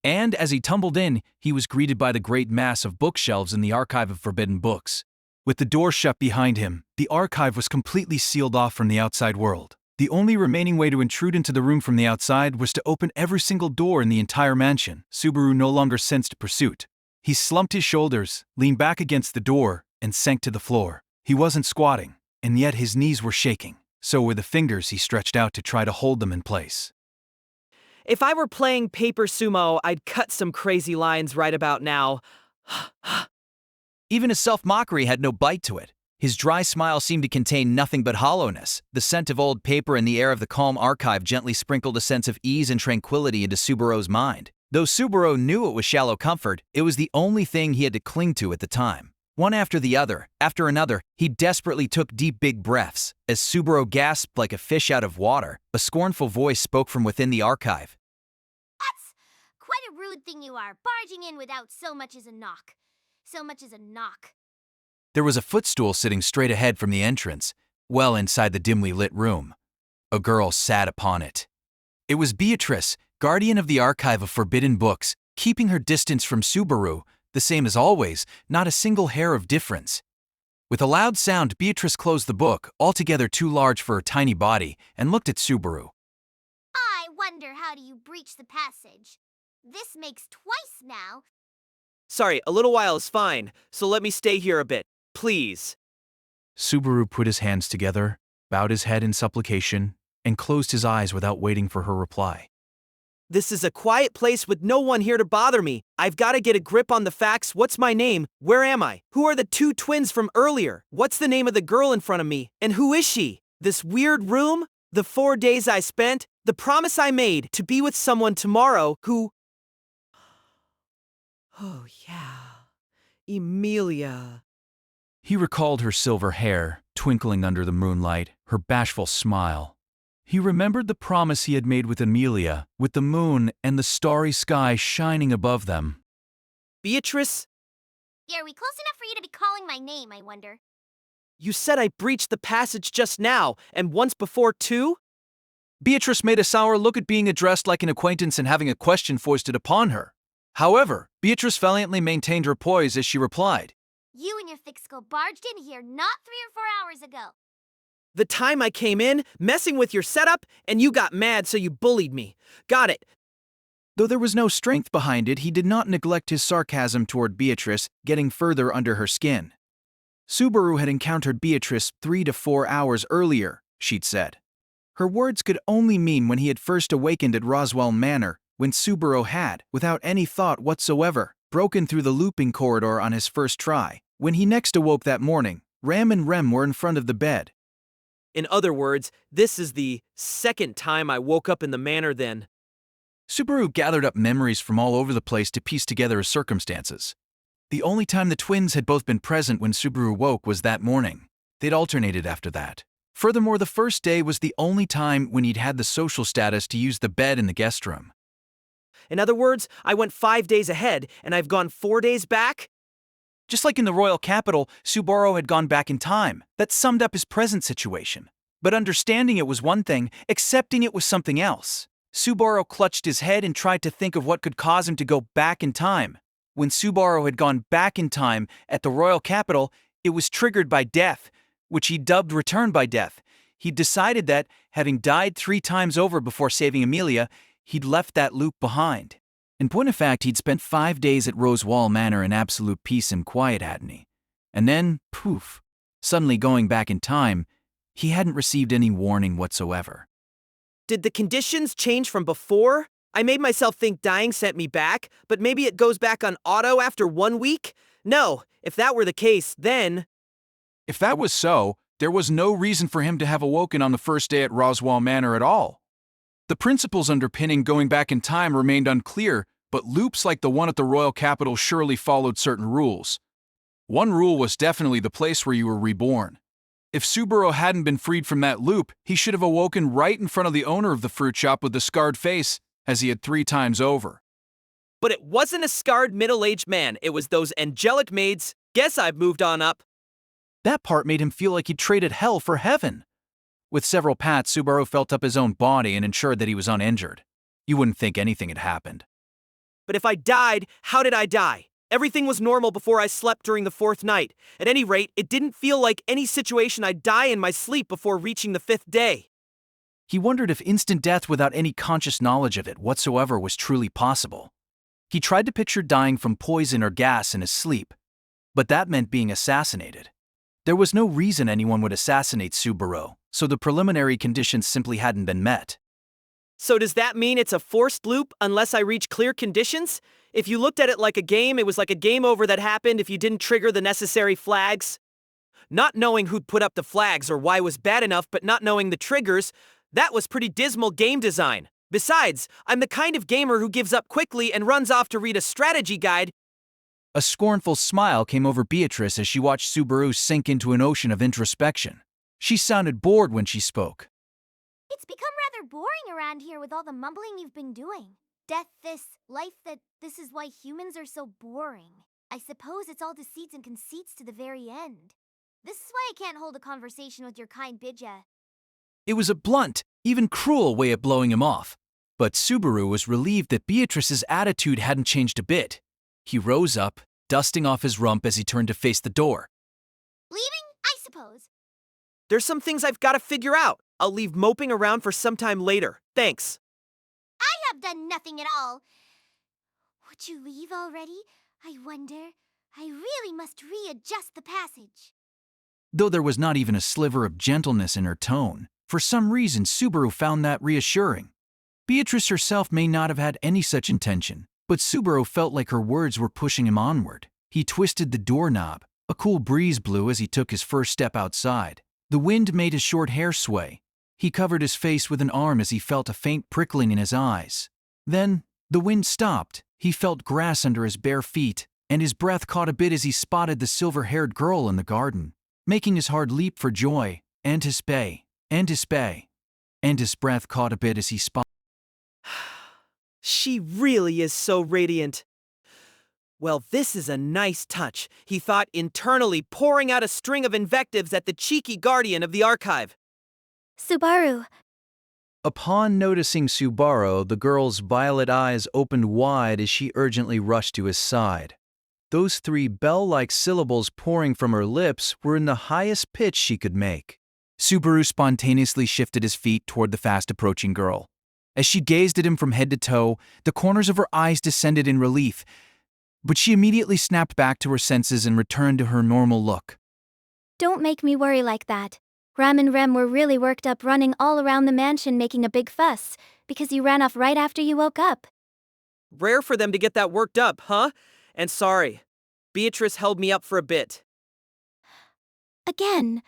And as he tumbled in, he was greeted by the great mass of bookshelves in the archive of forbidden books. With the door shut behind him, the archive was completely sealed off from the outside world. The only remaining way to intrude into the room from the outside was to open every single door in the entire mansion. Subaru no longer sensed pursuit. He slumped his shoulders, leaned back against the door, and sank to the floor. He wasn't squatting, and yet his knees were shaking. So were the fingers he stretched out to try to hold them in place. If I were playing paper sumo, I'd cut some crazy lines right about now. Even his self-mockery had no bite to it. His dry smile seemed to contain nothing but hollowness. The scent of old paper and the air of the calm archive gently sprinkled a sense of ease and tranquility into Subaru's mind. Though Subaru knew it was shallow comfort, it was the only thing he had to cling to at the time. One after the other, after another, he desperately took deep big breaths. As Subaru gasped like a fish out of water, a scornful voice spoke from within the archive. That's quite a rude thing you are, barging in without so much as a knock. So much as a knock. There was a footstool sitting straight ahead from the entrance, well inside the dimly lit room. A girl sat upon it. It was Beatrice, guardian of the archive of forbidden books, keeping her distance from Subaru, the same as always, not a single hair of difference. With a loud sound, Beatrice closed the book, altogether too large for her tiny body, and looked at Subaru. I wonder how do you breach the passage? This makes twice now. Sorry, a little while is fine, so let me stay here a bit, please. Subaru put his hands together, bowed his head in supplication, and closed his eyes without waiting for her reply. This is a quiet place with no one here to bother me. I've got to get a grip on the facts. What's my name? Where am I? Who are the two twins from earlier? What's the name of the girl in front of me? And who is she? This weird room? The 4 days I spent? The promise I made to be with someone tomorrow who... Oh yeah, Emilia. He recalled her silver hair, twinkling under the moonlight, her bashful smile. He remembered the promise he had made with Emilia, with the moon and the starry sky shining above them. Are Beatrice, we close enough for you to be calling my name, I wonder? you said I breached the passage just now, and once before too? Beatrice made a sour look at being addressed like an acquaintance and having a question foisted upon her. However, Beatrice valiantly maintained her poise as she replied. You and your thick skull barged in here not 3 or 4 hours ago. The time I came in, messing with your setup, and you got mad so you bullied me. Got it. Though there was no strength behind it, he did not neglect his sarcasm toward Beatrice, getting further under her skin. Subaru had encountered Beatrice 3 to 4 hours earlier, she'd said. Her words could only mean when he had first awakened at Roswaal Manor, when Subaru had, without any thought whatsoever, broken through the looping corridor on his first try. When he next awoke that morning, Ram and Rem were in front of the bed. In other words, this is the second time I woke up in the manor then. Subaru gathered up memories from all over the place to piece together his circumstances. The only time the twins had both been present when Subaru woke was that morning. They'd alternated after that. Furthermore, the first day was the only time when he'd had the social status to use the bed in the guest room. In other words, I went 5 days ahead, and I've gone 4 days back? Just like in the royal capital, Subaru had gone back in time. That summed up his present situation. But understanding it was one thing, accepting it was something else. Subaru clutched his head and tried to think of what could cause him to go back in time. When Subaru had gone back in time at the royal capital, it was triggered by death, which he dubbed return by death. He'd decided that, having died 3 times over before saving Emilia, he'd left that loop behind. In point of fact, he'd spent 5 days at Roswaal Manor in absolute peace and quiet, hadn't he? And then, poof, suddenly going back in time, he hadn't received any warning whatsoever. Did the conditions change from before? I made myself think dying sent me back, but maybe it goes back on auto after 1 week? No, if that were the case, then... If that was so, there was no reason for him to have awoken on the first day at Roswaal Manor at all. The principles underpinning going back in time remained unclear, but loops like the one at the royal capital surely followed certain rules. One rule was definitely the place where you were reborn. If Subaru hadn't been freed from that loop, he should have awoken right in front of the owner of the fruit shop with the scarred face, as he had 3 times over. But it wasn't a scarred middle-aged man, it was those angelic maids. Guess I've moved on up. That part made him feel like he'd traded hell for heaven. With several pats, Subaru felt up his own body and ensured that he was uninjured. You wouldn't think anything had happened. But if I died, how did I die? Everything was normal before I slept during the 4th night. At any rate, it didn't feel like any situation I'd die in my sleep before reaching the 5th day. He wondered if instant death without any conscious knowledge of it whatsoever was truly possible. He tried to picture dying from poison or gas in his sleep, but that meant being assassinated. There was no reason anyone would assassinate Subaru, so the preliminary conditions simply hadn't been met. So does that mean it's a forced loop unless I reach clear conditions? If you looked at it like a game, it was like a game over that happened if you didn't trigger the necessary flags? Not knowing who'd put up the flags or why it was bad enough but not knowing the triggers, that was pretty dismal game design. Besides, I'm the kind of gamer who gives up quickly and runs off to read a strategy guide. A scornful smile came over Beatrice as she watched Subaru sink into an ocean of introspection. She sounded bored when she spoke. It's become rather boring around here with all the mumbling you've been doing. Death this, life that, this is why humans are so boring. I suppose it's all deceits and conceits to the very end. This is why I can't hold a conversation with your kind Bidja. It was a blunt, even cruel way of blowing him off. But Subaru was relieved that Beatrice's attitude hadn't changed a bit. He rose up, dusting off his rump as he turned to face the door. Leaving, I suppose. There's some things I've got to figure out. I'll leave moping around for some time later. Thanks. I have done nothing at all. Would you leave already? I wonder. I really must readjust the passage. Though there was not even a sliver of gentleness in her tone, for some reason Subaru found that reassuring. Beatrice herself may not have had any such intention, but Subaru felt like her words were pushing him onward. He twisted the doorknob. A cool breeze blew as he took his first step outside. The wind made his short hair sway. He covered his face with an arm as he felt a faint prickling in his eyes. Then, the wind stopped. He felt grass under his bare feet, and his breath caught a bit as he spotted the silver-haired girl in the garden, making his heart leap for joy, and his breath caught a bit as he spotted. She really is so radiant. Well, this is a nice touch, he thought internally, pouring out a string of invectives at the cheeky guardian of the archive. Subaru, Upon noticing Subaru, the girl's violet eyes opened wide as she urgently rushed to his side. Those 3 bell-like syllables pouring from her lips were in the highest pitch she could make. Subaru spontaneously shifted his feet toward the fast-approaching girl. As she gazed at him from head to toe, the corners of her eyes descended in relief, but she immediately snapped back to her senses and returned to her normal look. don't make me worry like that. Ram and Rem were really worked up running all around the mansion making a big fuss, because you ran off right after you woke up. Rare for them to get that worked up, huh? And sorry. Beatrice held me up for a bit. Again,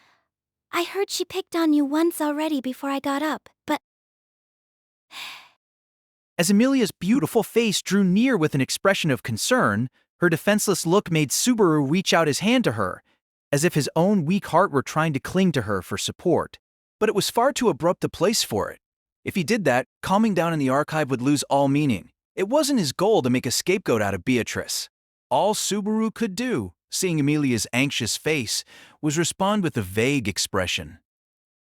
I heard she picked on you once already before I got up, but As Emilia's beautiful face drew near with an expression of concern, her defenseless look made Subaru reach out his hand to her, as if his own weak heart were trying to cling to her for support. But it was far too abrupt a place for it. If he did that, calming down in the archive would lose all meaning. It wasn't his goal to make a scapegoat out of Beatrice. All Subaru could do, seeing Emilia's anxious face, was respond with a vague expression.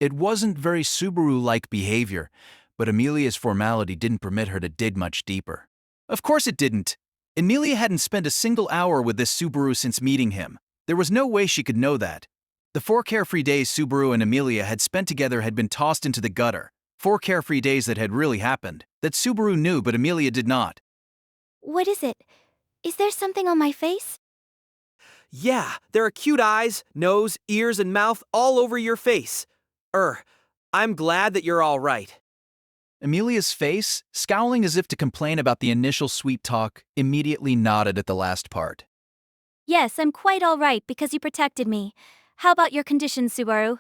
It wasn't very Subaru-like behavior, but Emilia's formality didn't permit her to dig much deeper. Of course it didn't. Emilia hadn't spent a single hour with this Subaru since meeting him. There was no way she could know that. The 4 carefree days Subaru and Emilia had spent together had been tossed into the gutter. 4 carefree days that had really happened, that Subaru knew but Emilia did not. what is it? Is there something on my face? Yeah, there are cute eyes, nose, ears, and mouth all over your face. I'm glad that you're all right. Emilia's face, scowling as if to complain about the initial sweet talk, immediately nodded at the last part. Yes, I'm quite all right because you protected me. How about your condition, Subaru?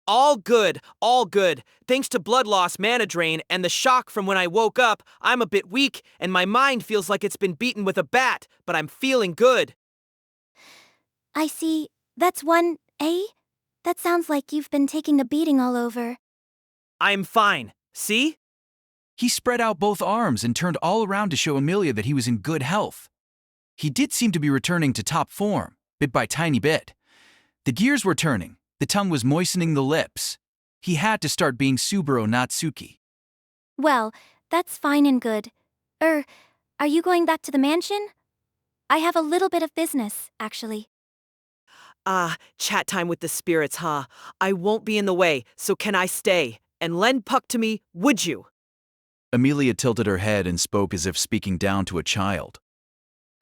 All good, all good. Thanks to blood loss, mana drain, and the shock from when I woke up, I'm a bit weak, and my mind feels like it's been beaten with a bat, but I'm feeling good. I see. That's 1A? That sounds like you've been taking a beating all over. I'm fine. See? He spread out both arms and turned all around to show Emilia that he was in good health. He did seem to be returning to top form, bit by tiny bit. The gears were turning, the tongue was moistening the lips. He had to start being Subaru, not Suki. Well, that's fine and good. Are you going back to the mansion? I have a little bit of business, actually. Chat time with the spirits, huh? I won't be in the way, so can I stay? And lend Puck to me, would you? Emilia tilted her head and spoke as if speaking down to a child.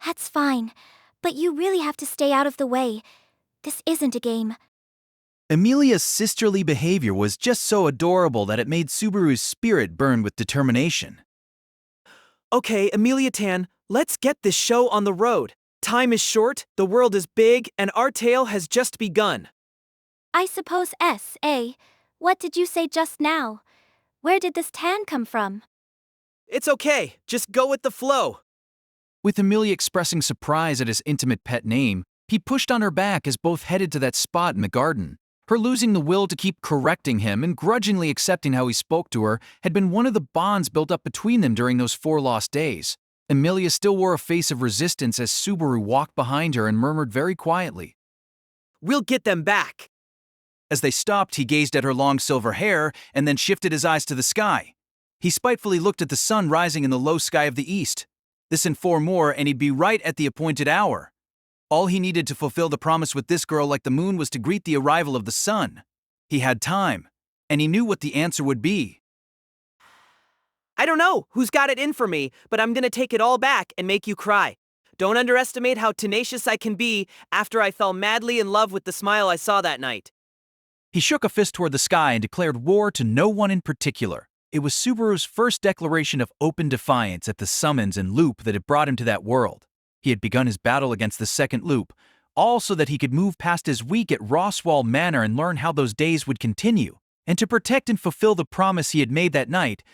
That's fine, but you really have to stay out of the way. This isn't a game. Emilia's sisterly behavior was just so adorable that it made Subaru's spirit burn with determination. Okay, Emilia Tan, let's get this show on the road. Time is short, the world is big, and our tale has just begun. I suppose S.A. What did you say just now? Where did this tan come from? It's okay, just go with the flow. With Emilia expressing surprise at his intimate pet name, he pushed on her back as both headed to that spot in the garden. Her losing the will to keep correcting him and grudgingly accepting how he spoke to her had been one of the bonds built up between them during those 4 lost days. Emilia still wore a face of resistance as Subaru walked behind her and murmured very quietly. We'll get them back. As they stopped, he gazed at her long silver hair and then shifted his eyes to the sky. He spitefully looked at the sun rising in the low sky of the east. This and 4 more, and he'd be right at the appointed hour. All he needed to fulfill the promise with this girl like the moon was to greet the arrival of the sun. He had time, and he knew what the answer would be. I don't know who's got it in for me, but I'm gonna take it all back and make you cry. Don't underestimate how tenacious I can be after I fell madly in love with the smile I saw that night. He shook a fist toward the sky and declared war to no one in particular. It was Subaru's first declaration of open defiance at the summons and loop that had brought him to that world. He had begun his battle against the second loop, all so that he could move past his week at Roswaal Manor and learn how those days would continue. And to protect and fulfill the promise he had made that night,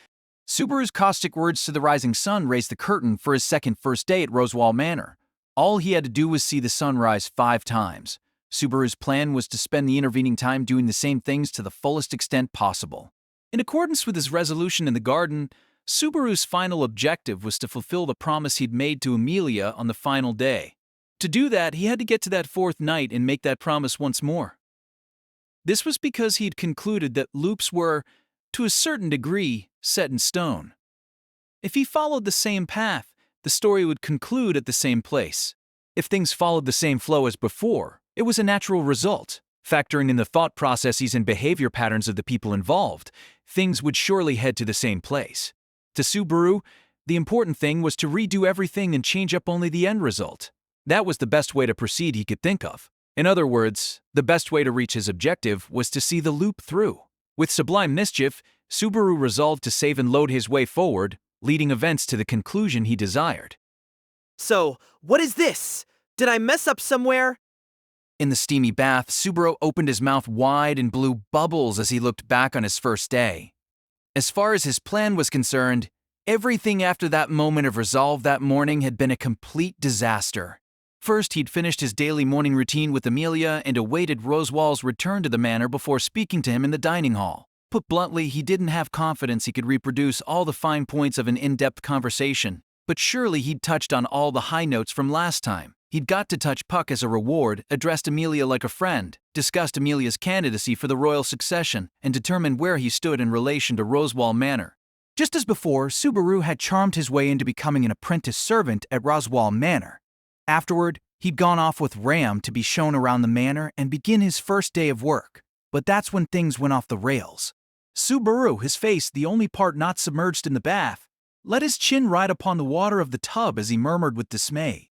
Subaru's caustic words to the rising sun raised the curtain for his second first day at Roswaal Manor. All he had to do was see the sun rise 5 times. Subaru's plan was to spend the intervening time doing the same things to the fullest extent possible. In accordance with his resolution in the garden, Subaru's final objective was to fulfill the promise he'd made to Emilia on the final day. To do that, he had to get to that 4th night and make that promise once more. This was because he'd concluded that loops were, to a certain degree, set in stone. If he followed the same path, the story would conclude at the same place. If things followed the same flow as before, it was a natural result. Factoring in the thought processes and behavior patterns of the people involved, things would surely head to the same place. To Subaru, the important thing was to redo everything and change up only the end result. That was the best way to proceed he could think of. In other words, the best way to reach his objective was to see the loop through. With sublime mischief, Subaru resolved to save and load his way forward, leading events to the conclusion he desired. So, what is this? Did I mess up somewhere? In the steamy bath, Subaru opened his mouth wide and blew bubbles as he looked back on his first day. As far as his plan was concerned, everything after that moment of resolve that morning had been a complete disaster. First, he'd finished his daily morning routine with Emilia and awaited Roswaal's return to the manor before speaking to him in the dining hall. Put bluntly, he didn't have confidence he could reproduce all the fine points of an in-depth conversation, but surely he'd touched on all the high notes from last time. He'd got to touch Puck as a reward, addressed Emilia like a friend, discussed Emilia's candidacy for the royal succession, and determined where he stood in relation to Roswaal Manor. Just as before, Subaru had charmed his way into becoming an apprentice servant at Roswaal Manor. Afterward, he'd gone off with Ram to be shown around the manor and begin his first day of work. But that's when things went off the rails. Subaru, his face the only part not submerged in the bath, let his chin ride upon the water of the tub as he murmured with dismay.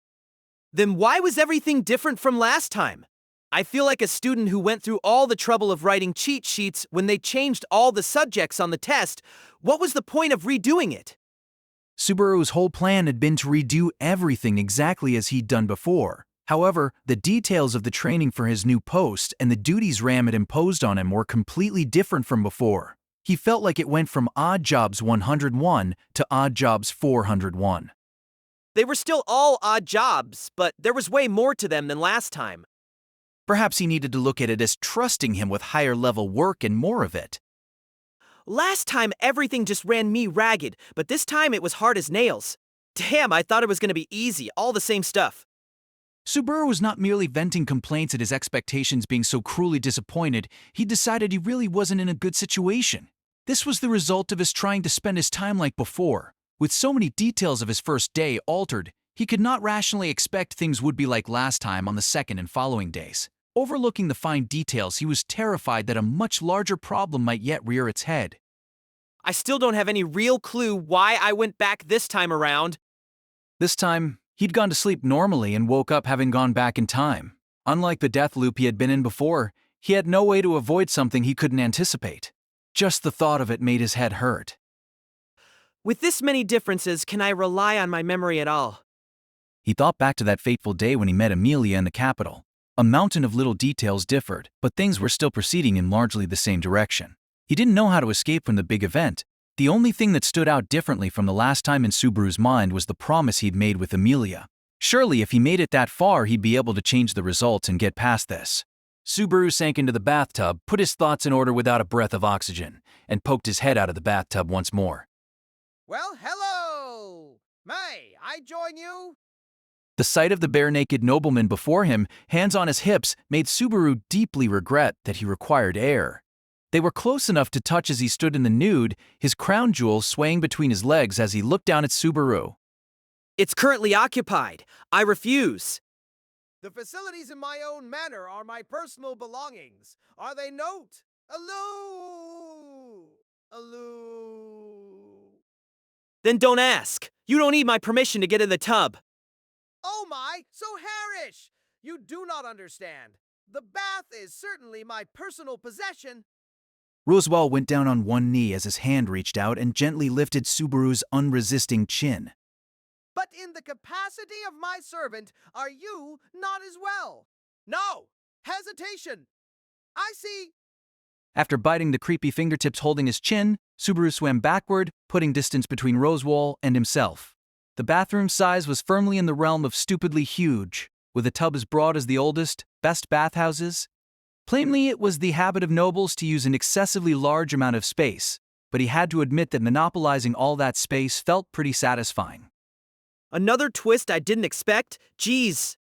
Then why was everything different from last time? I feel like a student who went through all the trouble of writing cheat sheets when they changed all the subjects on the test. What was the point of redoing it? Subaru's whole plan had been to redo everything exactly as he'd done before. However, the details of the training for his new post and the duties Ram had imposed on him were completely different from before. He felt like it went from odd jobs 101 to odd jobs 401. They were still all odd jobs, but there was way more to them than last time. Perhaps he needed to look at it as trusting him with higher-level work and more of it. Last time everything just ran me ragged, but this time it was hard as nails. Damn, I thought it was gonna be easy, all the same stuff. Subaru was not merely venting complaints at his expectations being so cruelly disappointed, he decided he really wasn't in a good situation. This was the result of his trying to spend his time like before, With so many details of his first day altered, he could not rationally expect things would be like last time on the second and following days. Overlooking the fine details, he was terrified that a much larger problem might yet rear its head. I still don't have any real clue why I went back this time around. This time, he'd gone to sleep normally and woke up having gone back in time. Unlike the death loop he had been in before, he had no way to avoid something he couldn't anticipate. Just the thought of it made his head hurt. With this many differences, can I rely on my memory at all? He thought back to that fateful day when he met Emilia in the capital. A mountain of little details differed, but things were still proceeding in largely the same direction. He didn't know how to escape from the big event. The only thing that stood out differently from the last time in Subaru's mind was the promise he'd made with Emilia. Surely if he made it that far, he'd be able to change the results and get past this. Subaru sank into the bathtub, put his thoughts in order without a breath of oxygen, and poked his head out of the bathtub once more. Well, hello! May I join you? The sight of the bare-naked nobleman before him, hands on his hips, made Subaru deeply regret that he required air. They were close enough to touch as he stood in the nude, his crown jewels swaying between his legs as he looked down at Subaru. It's currently occupied. I refuse. The facilities in my own manor are my personal belongings. Are they not? Aloo! Aloo! Then don't ask. You don't need my permission to get in the tub. Oh my, so hairish! You do not understand. The bath is certainly my personal possession. Roswaal went down on one knee as his hand reached out and gently lifted Subaru's unresisting chin. But in the capacity of my servant, are you not as well? No! Hesitation! I see! After biting the creepy fingertips holding his chin, Subaru swam backward, putting distance between Roswaal and himself. The bathroom size was firmly in the realm of stupidly huge, with a tub as broad as the oldest, best bathhouses. Plainly, it was the habit of nobles to use an excessively large amount of space, but he had to admit that monopolizing all that space felt pretty satisfying. Another twist I didn't expect? Geez.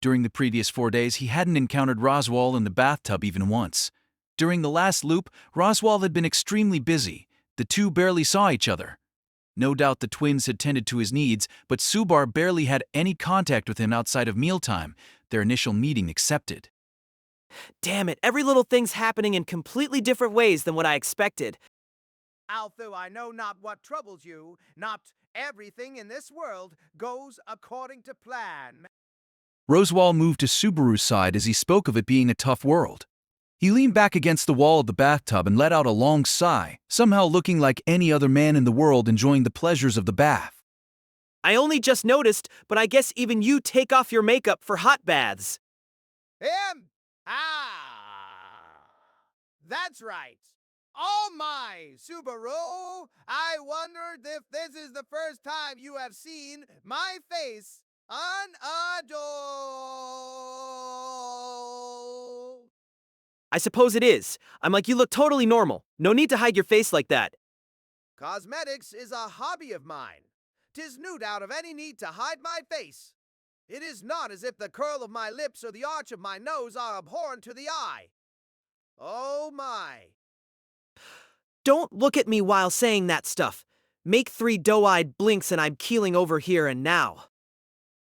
During the previous 4 days, he hadn't encountered Roswaal in the bathtub even once. During the last loop, Roswaal had been extremely busy. The two barely saw each other. No doubt the twins had tended to his needs, but Subar barely had any contact with him outside of mealtime, their initial meeting accepted. Damn it, every little thing's happening in completely different ways than what I expected. Although I know not what troubles you, not everything in this world goes according to plan. Roswaal moved to Subaru's side as he spoke of it being a tough world. He leaned back against the wall of the bathtub and let out a long sigh, somehow looking like any other man in the world enjoying the pleasures of the bath. I only just noticed, but I guess even you take off your makeup for hot baths. Him! That's right. Oh my, Subaru! I wondered if this is the first time you have seen my face unadorned. I suppose it is. I'm like, you look totally normal. No need to hide your face like that. Cosmetics is a hobby of mine. 'Tis nude out of any need to hide my face. It is not as if the curl of my lips or the arch of my nose are abhorrent to the eye. Oh my. Don't look at me while saying that stuff. Make 3 doe-eyed blinks and I'm keeling over here and now.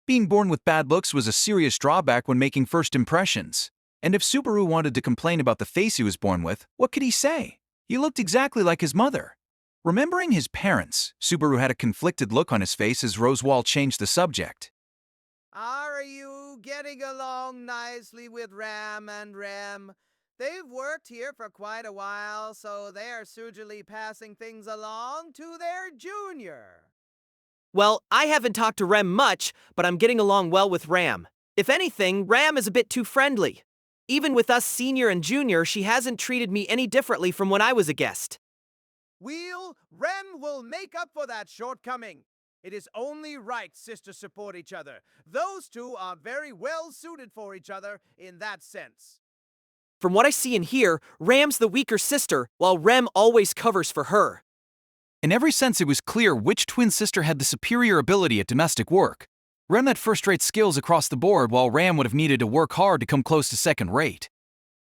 Being born with bad looks was a serious drawback when making first impressions. And if Subaru wanted to complain about the face he was born with, what could he say? He looked exactly like his mother. Remembering his parents, Subaru had a conflicted look on his face as Roswaal changed the subject. Are you getting along nicely with Ram and Rem? They've worked here for quite a while, so they're sugily passing things along to their junior. Well, I haven't talked to Rem much, but I'm getting along well with Ram. If anything, Ram is a bit too friendly. Even with us senior and junior, she hasn't treated me any differently from when I was a guest. Rem will make up for that shortcoming. It is only right sisters support each other. Those two are very well suited for each other in that sense. From what I see and hear, Ram's the weaker sister, while Rem always covers for her. In every sense, it was clear which twin sister had the superior ability at domestic work. Rem had first-rate skills across the board, while Ram would have needed to work hard to come close to second-rate.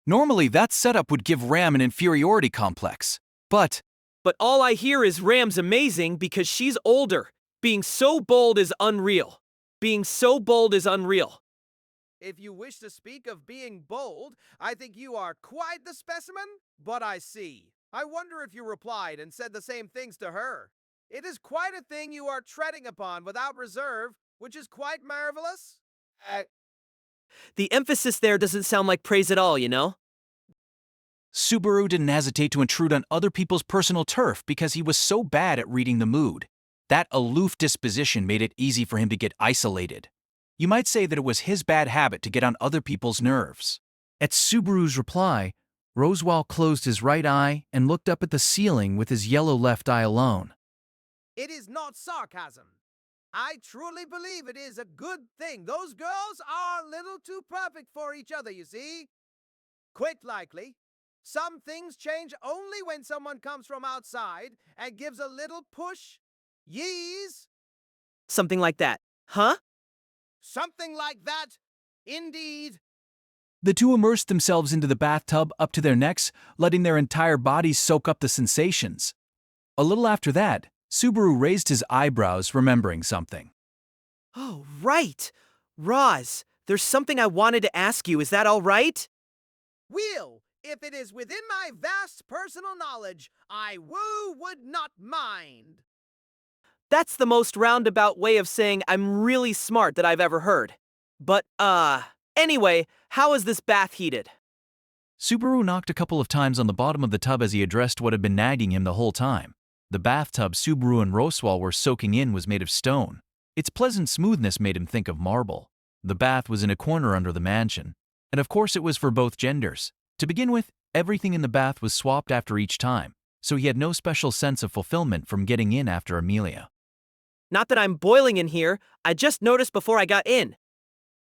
Normally, that setup would give Ram an inferiority complex. But But all I hear is Ram's amazing because she's older. Being so bold is unreal. Being so bold is unreal. If you wish to speak of being bold, I think you are quite the specimen. But I see. I wonder if you replied and said the same things to her. It is quite a thing you are treading upon without reserve, which is quite marvelous. The emphasis there doesn't sound like praise at all, you know? Subaru didn't hesitate to intrude on other people's personal turf because he was so bad at reading the mood. That aloof disposition made it easy for him to get isolated. You might say that it was his bad habit to get on other people's nerves. At Subaru's reply, Roswaal closed his right eye and looked up at the ceiling with his yellow left eye alone. It is not sarcasm. I truly believe it is a good thing. Those girls are a little too perfect for each other, you see. Quite likely. Some things change only when someone comes from outside and gives a little push. Yees. Something like that. Huh? Something like that. Indeed. The two immersed themselves into the bathtub up to their necks, letting their entire bodies soak up the sensations. A little after that, Subaru raised his eyebrows, remembering something. Oh, right. Roz, there's something I wanted to ask you. Is that all right? Will, if it is within my vast personal knowledge, I would not mind. That's the most roundabout way of saying I'm really smart that I've ever heard. But, anyway, how is this bath heated? Subaru knocked a couple of times on the bottom of the tub as he addressed what had been nagging him the whole time. The bathtub Subaru and Roswaal were soaking in was made of stone. Its pleasant smoothness made him think of marble. The bath was in a corner under the mansion, and of course it was for both genders. To begin with, everything in the bath was swapped after each time, so he had no special sense of fulfillment from getting in after Emilia. Not that I'm boiling in here, I just noticed before I got in.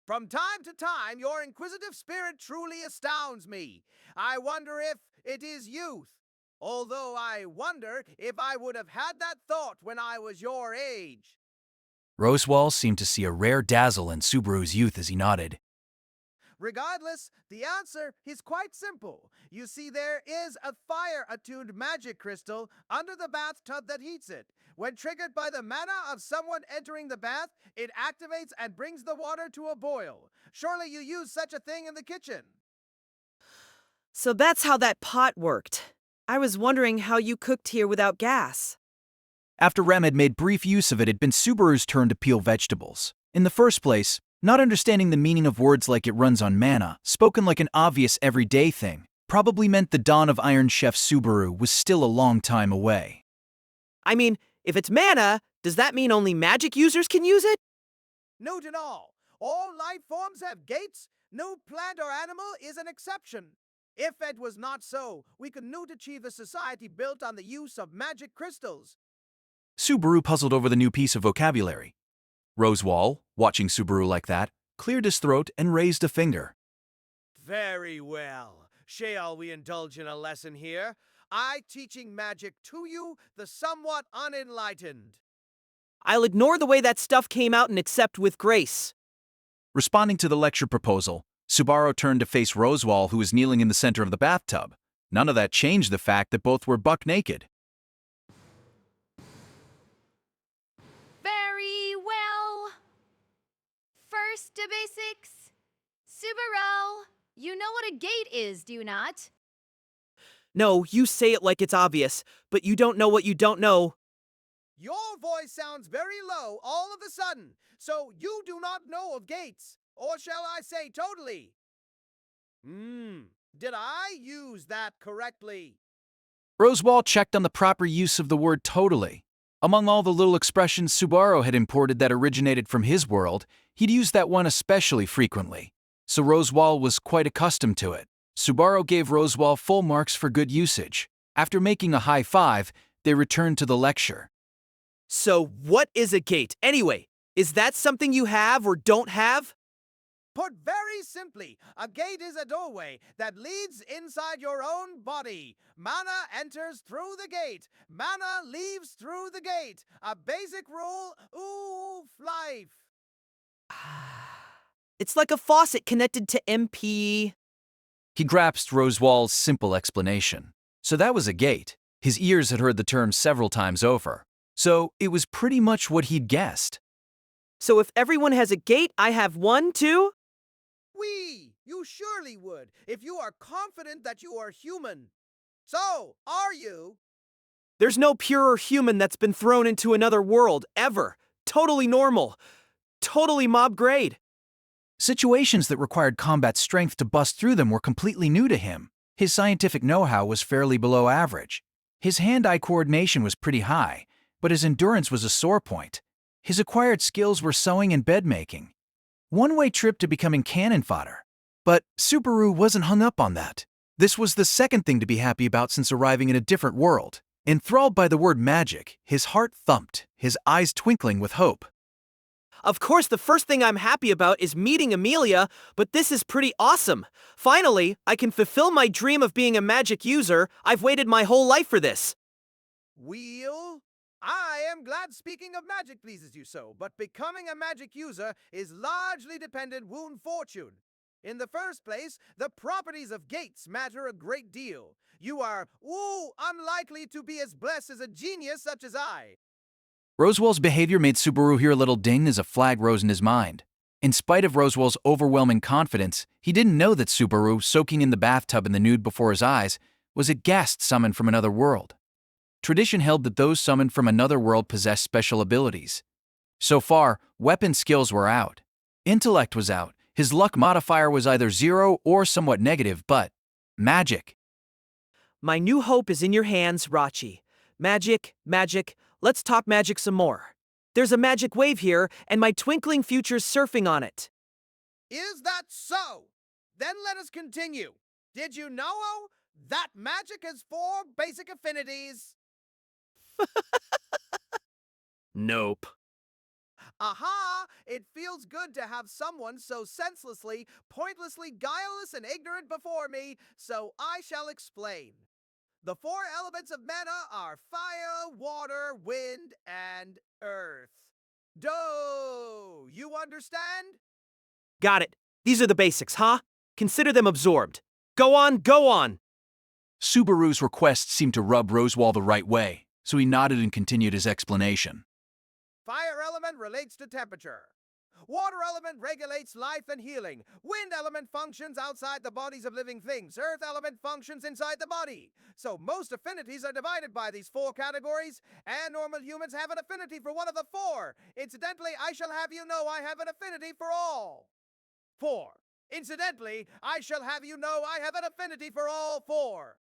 From time to time, your inquisitive spirit truly astounds me. I wonder if it is youth. Although I wonder if I would have had that thought when I was your age. Roswaal seemed to see a rare dazzle in Subaru's youth as he nodded. Regardless, the answer is quite simple. You see, there is a fire-attuned magic crystal under the bathtub that heats it. When triggered by the mana of someone entering the bath, it activates and brings the water to a boil. Surely you use such a thing in the kitchen. So that's how that pot worked. I was wondering how you cooked here without gas. After Rem had made brief use of it, it'd been Subaru's turn to peel vegetables. In the first place, not understanding the meaning of words like it runs on mana, spoken like an obvious everyday thing, probably meant the dawn of Iron Chef Subaru was still a long time away. I mean, if it's mana, does that mean only magic users can use it? Note in all life forms have gates. No plant or animal is an exception. If it was not so, we could not achieve a society built on the use of magic crystals. Subaru puzzled over the new piece of vocabulary. Roswaal, watching Subaru like that, cleared his throat and raised a finger. Very well. Shall we indulge in a lesson here? I teaching magic to you, the somewhat unenlightened. I'll ignore the way that stuff came out and accept with grace. Responding to the lecture proposal, Subaru turned to face Roswaal, who was kneeling in the center of the bathtub. None of that changed the fact that both were buck naked. Very well. First to basics. Subaru, you know what a gate is, do you not? No, you say it like it's obvious, but you don't know what you don't know. Your voice sounds very low all of a sudden, so you do not know of gates. Or shall I say totally? Did I use that correctly? Roswaal checked on the proper use of the word totally. Among all the little expressions Subaru had imported that originated from his world, he'd used that one especially frequently. So Roswaal was quite accustomed to it. Subaru gave Roswaal full marks for good usage. After making a high five, they returned to the lecture. So, what is a gate, anyway? Is that something you have or don't have? Put very simply, a gate is a doorway that leads inside your own body. Mana enters through the gate. Mana leaves through the gate. A basic rule of life. It's like a faucet connected to MP. He grasped Roswaal's simple explanation. So that was a gate. His ears had heard the term several times over, so it was pretty much what he'd guessed. So if everyone has a gate, I have one too? You surely would, if you are confident that you are human. So, are you? There's no purer human that's been thrown into another world, ever. Totally normal. Totally mob grade. Situations that required combat strength to bust through them were completely new to him. His scientific know-how was fairly below average. His hand-eye coordination was pretty high, but his endurance was a sore point. His acquired skills were sewing and bed-making. One-way trip to becoming cannon fodder. But Subaru wasn't hung up on that. This was the second thing to be happy about since arriving in a different world. Enthralled by the word magic, his heart thumped, his eyes twinkling with hope. Of course, the first thing I'm happy about is meeting Emilia, but this is pretty awesome. Finally, I can fulfill my dream of being a magic user. I've waited my whole life for this. Wheel? I am glad speaking of magic pleases you so, but becoming a magic user is largely dependent on fortune. In the first place, the properties of gates matter a great deal. You are, unlikely to be as blessed as a genius such as I. Roswaal's behavior made Subaru hear a little ding as a flag rose in his mind. In spite of Roswaal's overwhelming confidence, he didn't know that Subaru, soaking in the bathtub in the nude before his eyes, was a guest summoned from another world. Tradition held that those summoned from another world possessed special abilities. So far, weapon skills were out. Intellect was out. His luck modifier was either 0 or somewhat negative, but magic. My new hope is in your hands, Rachi. Magic, magic, let's talk magic some more. There's a magic wave here, and my twinkling future's surfing on it. Is that so? Then let us continue. Did you know that magic has 4 basic affinities? Nope. Aha! It feels good to have someone so senselessly, pointlessly guileless and ignorant before me, so I shall explain. The 4 elements of mana are fire, water, wind, and earth. Do you understand? Got it. These are the basics, huh? Consider them absorbed. Go on, go on! Subaru's request seemed to rub Roswaal the right way, so he nodded and continued his explanation. Fire element relates to temperature. Water element regulates life and healing. Wind element functions outside the bodies of living things. Earth element functions inside the body. So most affinities are divided by these 4 categories, and normal humans have an affinity for one of the 4. Incidentally, I shall have you know I have an affinity for all 4. Incidentally, I shall have you know I have an affinity for all 4.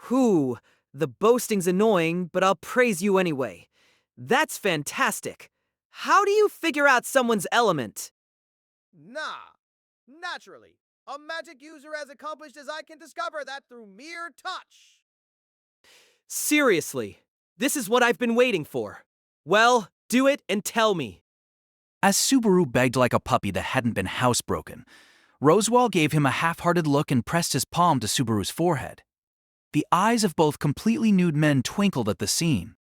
Whew, the boasting's annoying, but I'll praise you anyway. That's fantastic. How do you figure out someone's element? Nah, naturally. A magic user as accomplished as I can discover that through mere touch. Seriously, this is what I've been waiting for. Well, do it and tell me. As Subaru begged like a puppy that hadn't been housebroken, Roswaal gave him a half-hearted look and pressed his palm to Subaru's forehead. The eyes of both completely nude men twinkled at the scene.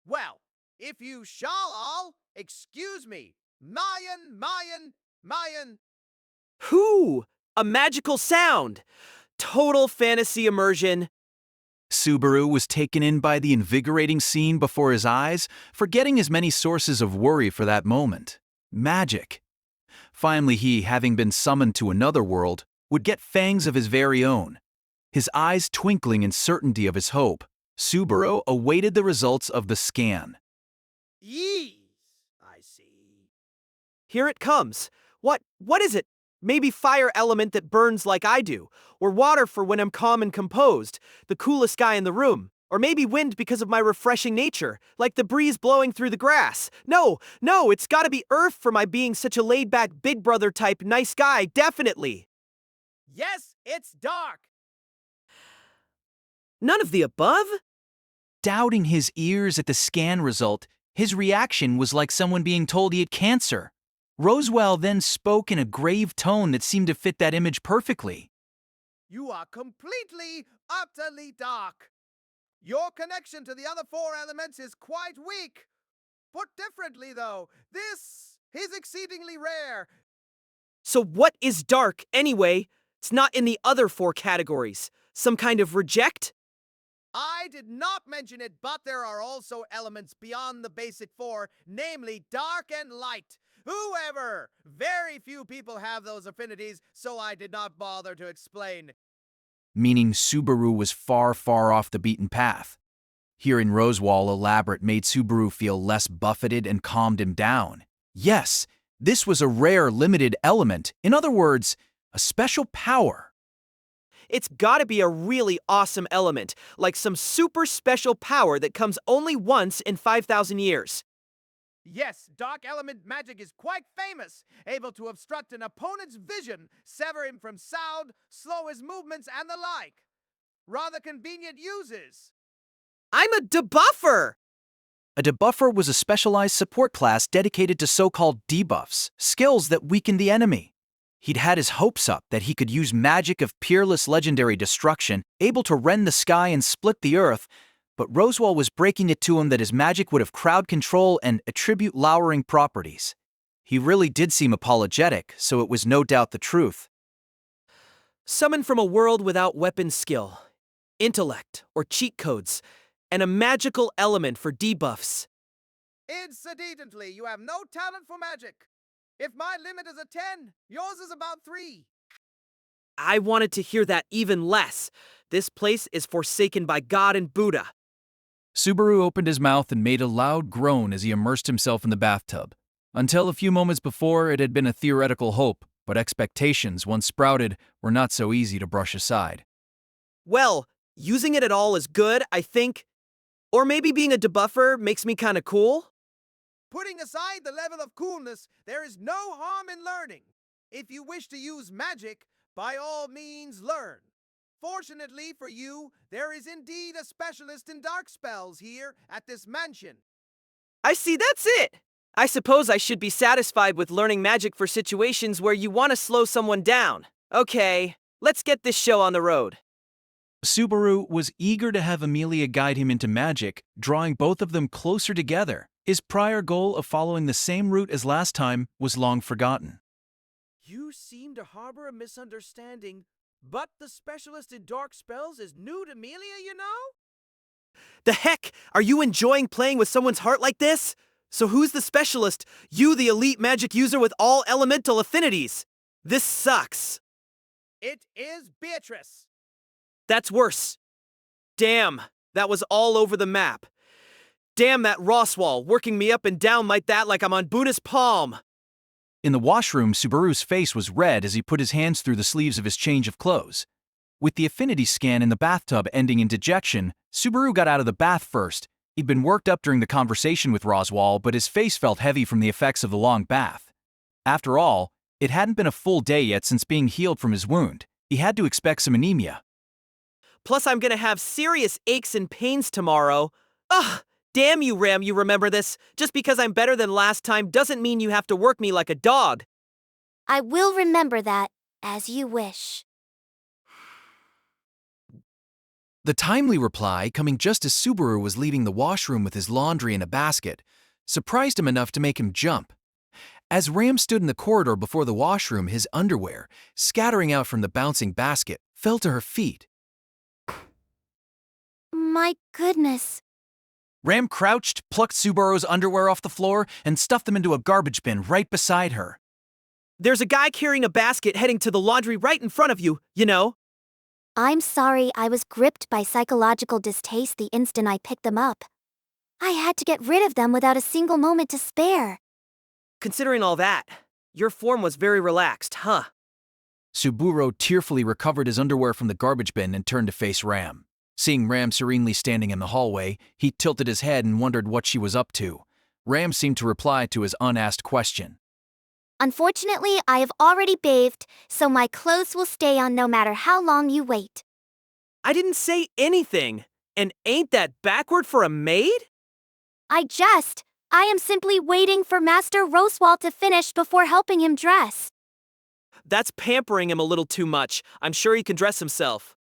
Well, if you shall all, excuse me, Mayan. Whew, a magical sound. Total fantasy immersion. Subaru was taken in by the invigorating scene before his eyes, forgetting his many sources of worry for that moment. Magic. Finally, he, having been summoned to another world, would get fangs of his very own. His eyes twinkling in certainty of his hope, Subaru awaited the results of the scan. Yeez, I see. Here it comes. What is it? Maybe fire element that burns like I do, or water for when I'm calm and composed, the coolest guy in the room, or maybe wind because of my refreshing nature, like the breeze blowing through the grass. No, it's gotta be earth for my being such a laid-back big brother type nice guy, definitely. Yes, it's dark. None of the above? Doubting his ears at the scan result, his reaction was like someone being told he had cancer. Roswaal then spoke in a grave tone that seemed to fit that image perfectly. You are completely, utterly dark. Your connection to the other 4 elements is quite weak. Put differently, though, this is exceedingly rare. So what is dark, anyway? It's not in the other 4 categories. Some kind of reject? I did not mention it, but there are also elements beyond the basic four, namely dark and light. Whoever! Very few people have those affinities, so I did not bother to explain. Meaning Subaru was far, far off the beaten path. Here in Roswaal, Elaborate made Subaru feel less buffeted and calmed him down. Yes, this was a rare, limited element. In other words, a special power. It's gotta be a really awesome element, like some super special power that comes only once in 5,000 years. Yes, dark element magic is quite famous, able to obstruct an opponent's vision, sever him from sound, slow his movements, and the like. Rather convenient uses. I'm a debuffer! A debuffer was a specialized support class dedicated to so-called debuffs, skills that weakened the enemy. He'd had his hopes up that he could use magic of peerless legendary destruction, able to rend the sky and split the earth, but Roswaal was breaking it to him that his magic would have crowd control and attribute lowering properties. He really did seem apologetic, so it was no doubt the truth. Summon from a world without weapon skill, intellect, or cheat codes, and a magical element for debuffs. Incidentally, you have no talent for magic. If my limit is a 10, yours is about 3. I wanted to hear that even less. This place is forsaken by God and Buddha. Subaru opened his mouth and made a loud groan as he immersed himself in the bathtub. Until a few moments before, it had been a theoretical hope, but expectations, once sprouted, were not so easy to brush aside. Well, using it at all is good, I think. Or maybe being a debuffer makes me kinda cool? Putting aside the level of coolness, there is no harm in learning. If you wish to use magic, by all means learn. Fortunately for you, there is indeed a specialist in dark spells here at this mansion. I see, that's it! I suppose I should be satisfied with learning magic for situations where you want to slow someone down. Okay, let's get this show on the road. Subaru was eager to have Emilia guide him into magic, drawing both of them closer together. His prior goal of following the same route as last time was long forgotten. You seem to harbor a misunderstanding, but the specialist in dark spells is new to Emilia, you know? The heck? Are you enjoying playing with someone's heart like this? So who's the specialist? You, the elite magic user with all elemental affinities. This sucks. It is Beatrice. That's worse. Damn, that was all over the map. Damn that Roswaal, working me up and down like that like I'm on Buddha's palm. In the washroom, Subaru's face was red as he put his hands through the sleeves of his change of clothes. With the affinity scan in the bathtub ending in dejection, Subaru got out of the bath first. He'd been worked up during the conversation with Roswaal, but his face felt heavy from the effects of the long bath. After all, it hadn't been a full day yet since being healed from his wound. He had to expect some anemia. Plus, I'm gonna have serious aches and pains tomorrow. Ugh! Damn you, Ram, you remember this? Just because I'm better than last time doesn't mean you have to work me like a dog. I will remember that, as you wish. The timely reply, coming just as Subaru was leaving the washroom with his laundry in a basket, surprised him enough to make him jump. As Ram stood in the corridor before the washroom, his underwear, scattering out from the bouncing basket, fell to her feet. My goodness. Ram crouched, plucked Subaru's underwear off the floor, and stuffed them into a garbage bin right beside her. There's a guy carrying a basket heading to the laundry right in front of you, you know. I'm sorry I was gripped by psychological distaste the instant I picked them up. I had to get rid of them without a single moment to spare. Considering all that, your form was very relaxed, huh? Subaru tearfully recovered his underwear from the garbage bin and turned to face Ram. Seeing Ram serenely standing in the hallway, he tilted his head and wondered what she was up to. Ram seemed to reply to his unasked question. Unfortunately, I have already bathed, so my clothes will stay on no matter how long you wait. I didn't say anything. And ain't that backward for a maid? I am simply waiting for Master Roswaal to finish before helping him dress. That's pampering him a little too much. I'm sure he can dress himself.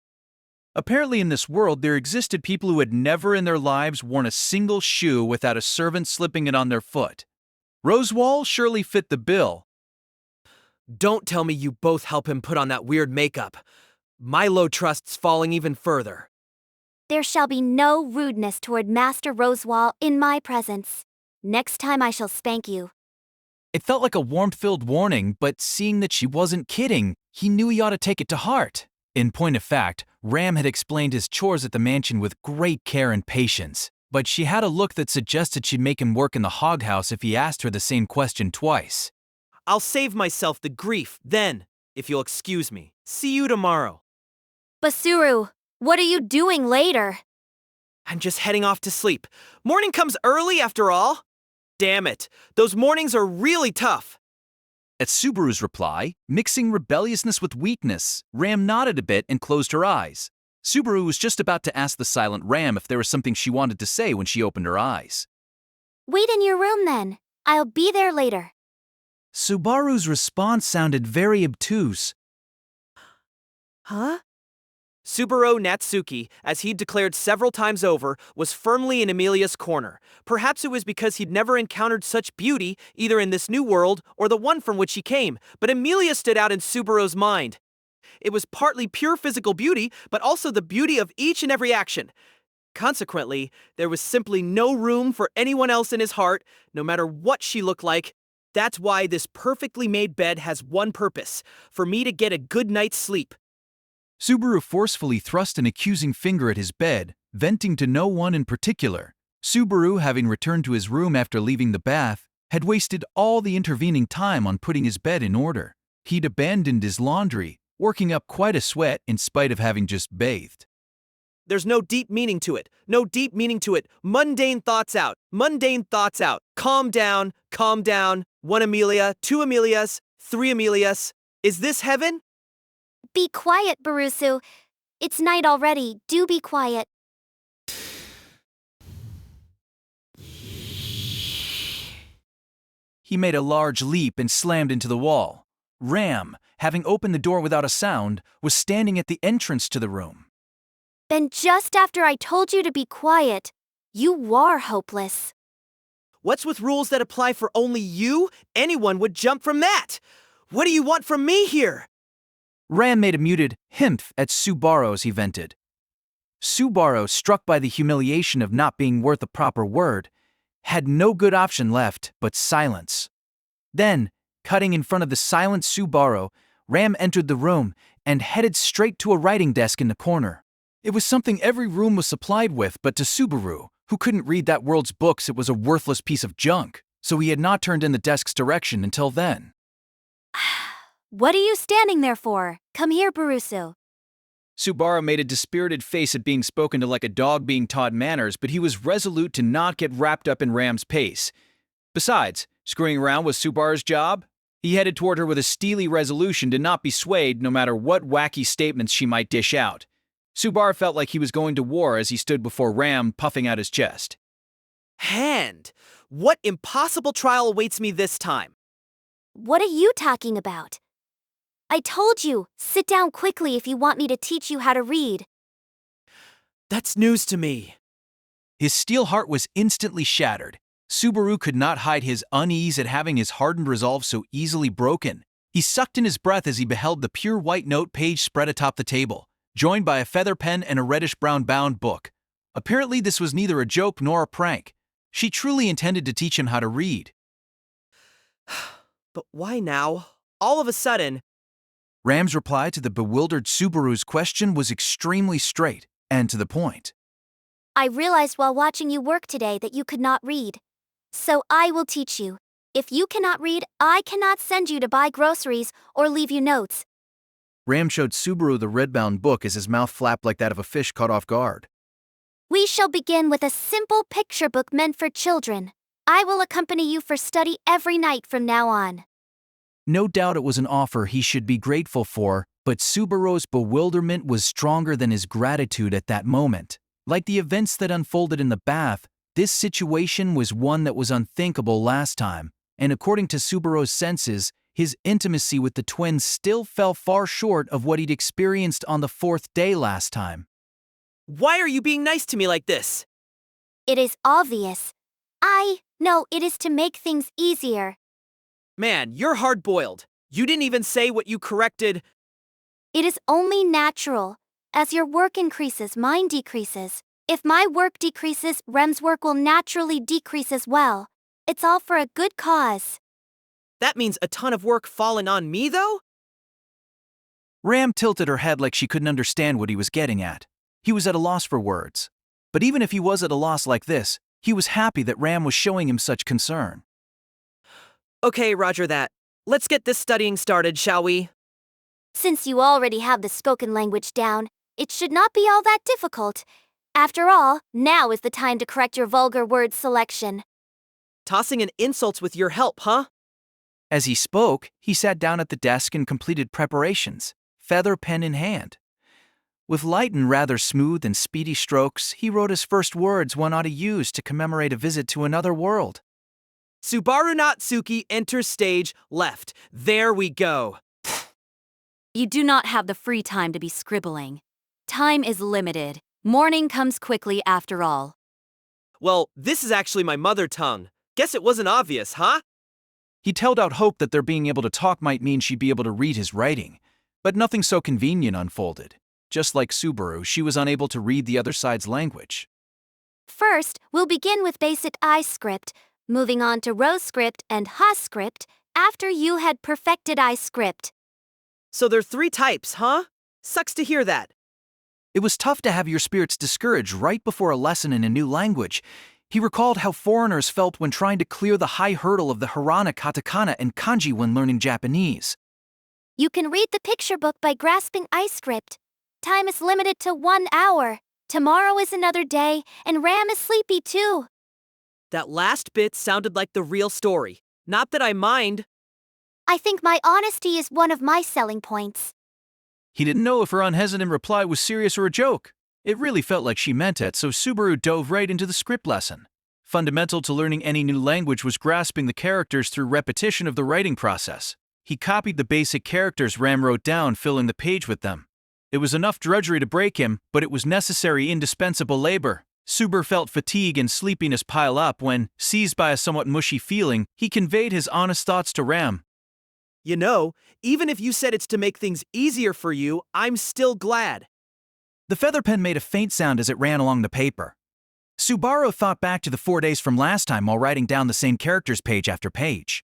Apparently in this world, there existed people who had never in their lives worn a single shoe without a servant slipping it on their foot. Roswaal surely fit the bill. Don't tell me you both help him put on that weird makeup. My low trust's falling even further. There shall be no rudeness toward Master Roswaal in my presence. Next time I shall spank you. It felt like a warmth-filled warning, but seeing that she wasn't kidding, he knew he ought to take it to heart. In point of fact, Ram had explained his chores at the mansion with great care and patience, but she had a look that suggested she'd make him work in the hog house if he asked her the same question twice. I'll save myself the grief then, if you'll excuse me. See you tomorrow. Basuru, what are you doing later? I'm just heading off to sleep. Morning comes early after all. Damn it, those mornings are really tough. At Subaru's reply, mixing rebelliousness with weakness, Ram nodded a bit and closed her eyes. Subaru was just about to ask the silent Ram if there was something she wanted to say when she opened her eyes. Wait in your room then. I'll be there later. Subaru's response sounded very obtuse. Huh? Subaru Natsuki, as he'd declared several times over, was firmly in Emilia's corner. Perhaps it was because he'd never encountered such beauty, either in this new world or the one from which he came, but Emilia stood out in Subaru's mind. It was partly pure physical beauty, but also the beauty of each and every action. Consequently, there was simply no room for anyone else in his heart, no matter what she looked like. That's why this perfectly made bed has one purpose: for me to get a good night's sleep. Subaru forcefully thrust an accusing finger at his bed, venting to no one in particular. Subaru, having returned to his room after leaving the bath, had wasted all the intervening time on putting his bed in order. He'd abandoned his laundry, working up quite a sweat in spite of having just bathed. There's no deep meaning to it. No deep meaning to it. Mundane thoughts out. Mundane thoughts out. Calm down. Calm down. 1 Emilia, 2 Emilias, 3 Emilias. Is this heaven? Be quiet, Barusu. It's night already. Do be quiet. He made a large leap and slammed into the wall. Ram, having opened the door without a sound, was standing at the entrance to the room. Then just after I told you to be quiet, you are hopeless. What's with rules that apply for only you? Anyone would jump from that. What do you want from me here? Ram made a muted "himph" at Subaru as he vented. Subaru, struck by the humiliation of not being worth a proper word, had no good option left but silence. Then, cutting in front of the silent Subaru, Ram entered the room and headed straight to a writing desk in the corner. It was something every room was supplied with, but to Subaru, who couldn't read that world's books, it was a worthless piece of junk, so he had not turned in the desk's direction until then. What are you standing there for? Come here, Barusu. Subaru made a dispirited face at being spoken to like a dog being taught manners, but he was resolute to not get wrapped up in Ram's pace. Besides, screwing around was Subaru's job. He headed toward her with a steely resolution to not be swayed no matter what wacky statements she might dish out. Subaru felt like he was going to war as he stood before Ram, puffing out his chest. Hand! What impossible trial awaits me this time? What are you talking about? I told you, sit down quickly if you want me to teach you how to read. That's news to me. His steel heart was instantly shattered. Subaru could not hide his unease at having his hardened resolve so easily broken. He sucked in his breath as he beheld the pure white note page spread atop the table, joined by a feather pen and a reddish-brown bound book. Apparently this was neither a joke nor a prank. She truly intended to teach him how to read. But why now? All of a sudden... Ram's reply to the bewildered Subaru's question was extremely straight and to the point. I realized while watching you work today that you could not read. So I will teach you. If you cannot read, I cannot send you to buy groceries or leave you notes. Ram showed Subaru the red-bound book as his mouth flapped like that of a fish caught off guard. We shall begin with a simple picture book meant for children. I will accompany you for study every night from now on. No doubt it was an offer he should be grateful for, but Subaru's bewilderment was stronger than his gratitude at that moment. Like the events that unfolded in the bath, this situation was one that was unthinkable last time, and according to Subaru's senses, his intimacy with the twins still fell far short of what he'd experienced on the 4th day last time. Why are you being nice to me like this? It is obvious. No, it is to make things easier. Man, you're hard-boiled. You didn't even say what you corrected. It is only natural. As your work increases, mine decreases. If my work decreases, Rem's work will naturally decrease as well. It's all for a good cause. That means a ton of work falling on me, though? Ram tilted her head like she couldn't understand what he was getting at. He was at a loss for words. But even if he was at a loss like this, he was happy that Ram was showing him such concern. Okay, roger that. Let's get this studying started, shall we? Since you already have the spoken language down, it should not be all that difficult. After all, now is the time to correct your vulgar word selection. Tossing in insults with your help, huh? As he spoke, he sat down at the desk and completed preparations, feather pen in hand. With light and rather smooth and speedy strokes, he wrote his first words one ought to use to commemorate a visit to another world. Subaru Natsuki enters stage left. There we go. You do not have the free time to be scribbling. Time is limited. Morning comes quickly after all. Well, this is actually my mother tongue. Guess it wasn't obvious, huh? He'd held out hope that their being able to talk might mean she'd be able to read his writing. But nothing so convenient unfolded. Just like Subaru, she was unable to read the other side's language. First, we'll begin with basic I script, moving on to Rho script and Ha script after you had perfected I script. So there are 3 types, huh? Sucks to hear that. It was tough to have your spirits discouraged right before a lesson in a new language. He recalled how foreigners felt when trying to clear the high hurdle of the hiragana, katakana, and kanji when learning Japanese. You can read the picture book by grasping I script. Time is limited to 1 hour. Tomorrow is another day, and Ram is sleepy too. That last bit sounded like the real story. Not that I mind. I think my honesty is one of my selling points. He didn't know if her unhesitant reply was serious or a joke. It really felt like she meant it, so Subaru dove right into the script lesson. Fundamental to learning any new language was grasping the characters through repetition of the writing process. He copied the basic characters Ram wrote down, filling the page with them. It was enough drudgery to break him, but it was necessary, indispensable labor. Subaru felt fatigue and sleepiness pile up when, seized by a somewhat mushy feeling, he conveyed his honest thoughts to Ram. You know, even if you said it's to make things easier for you, I'm still glad. The feather pen made a faint sound as it ran along the paper. Subaru thought back to the 4 days from last time while writing down the same characters page after page.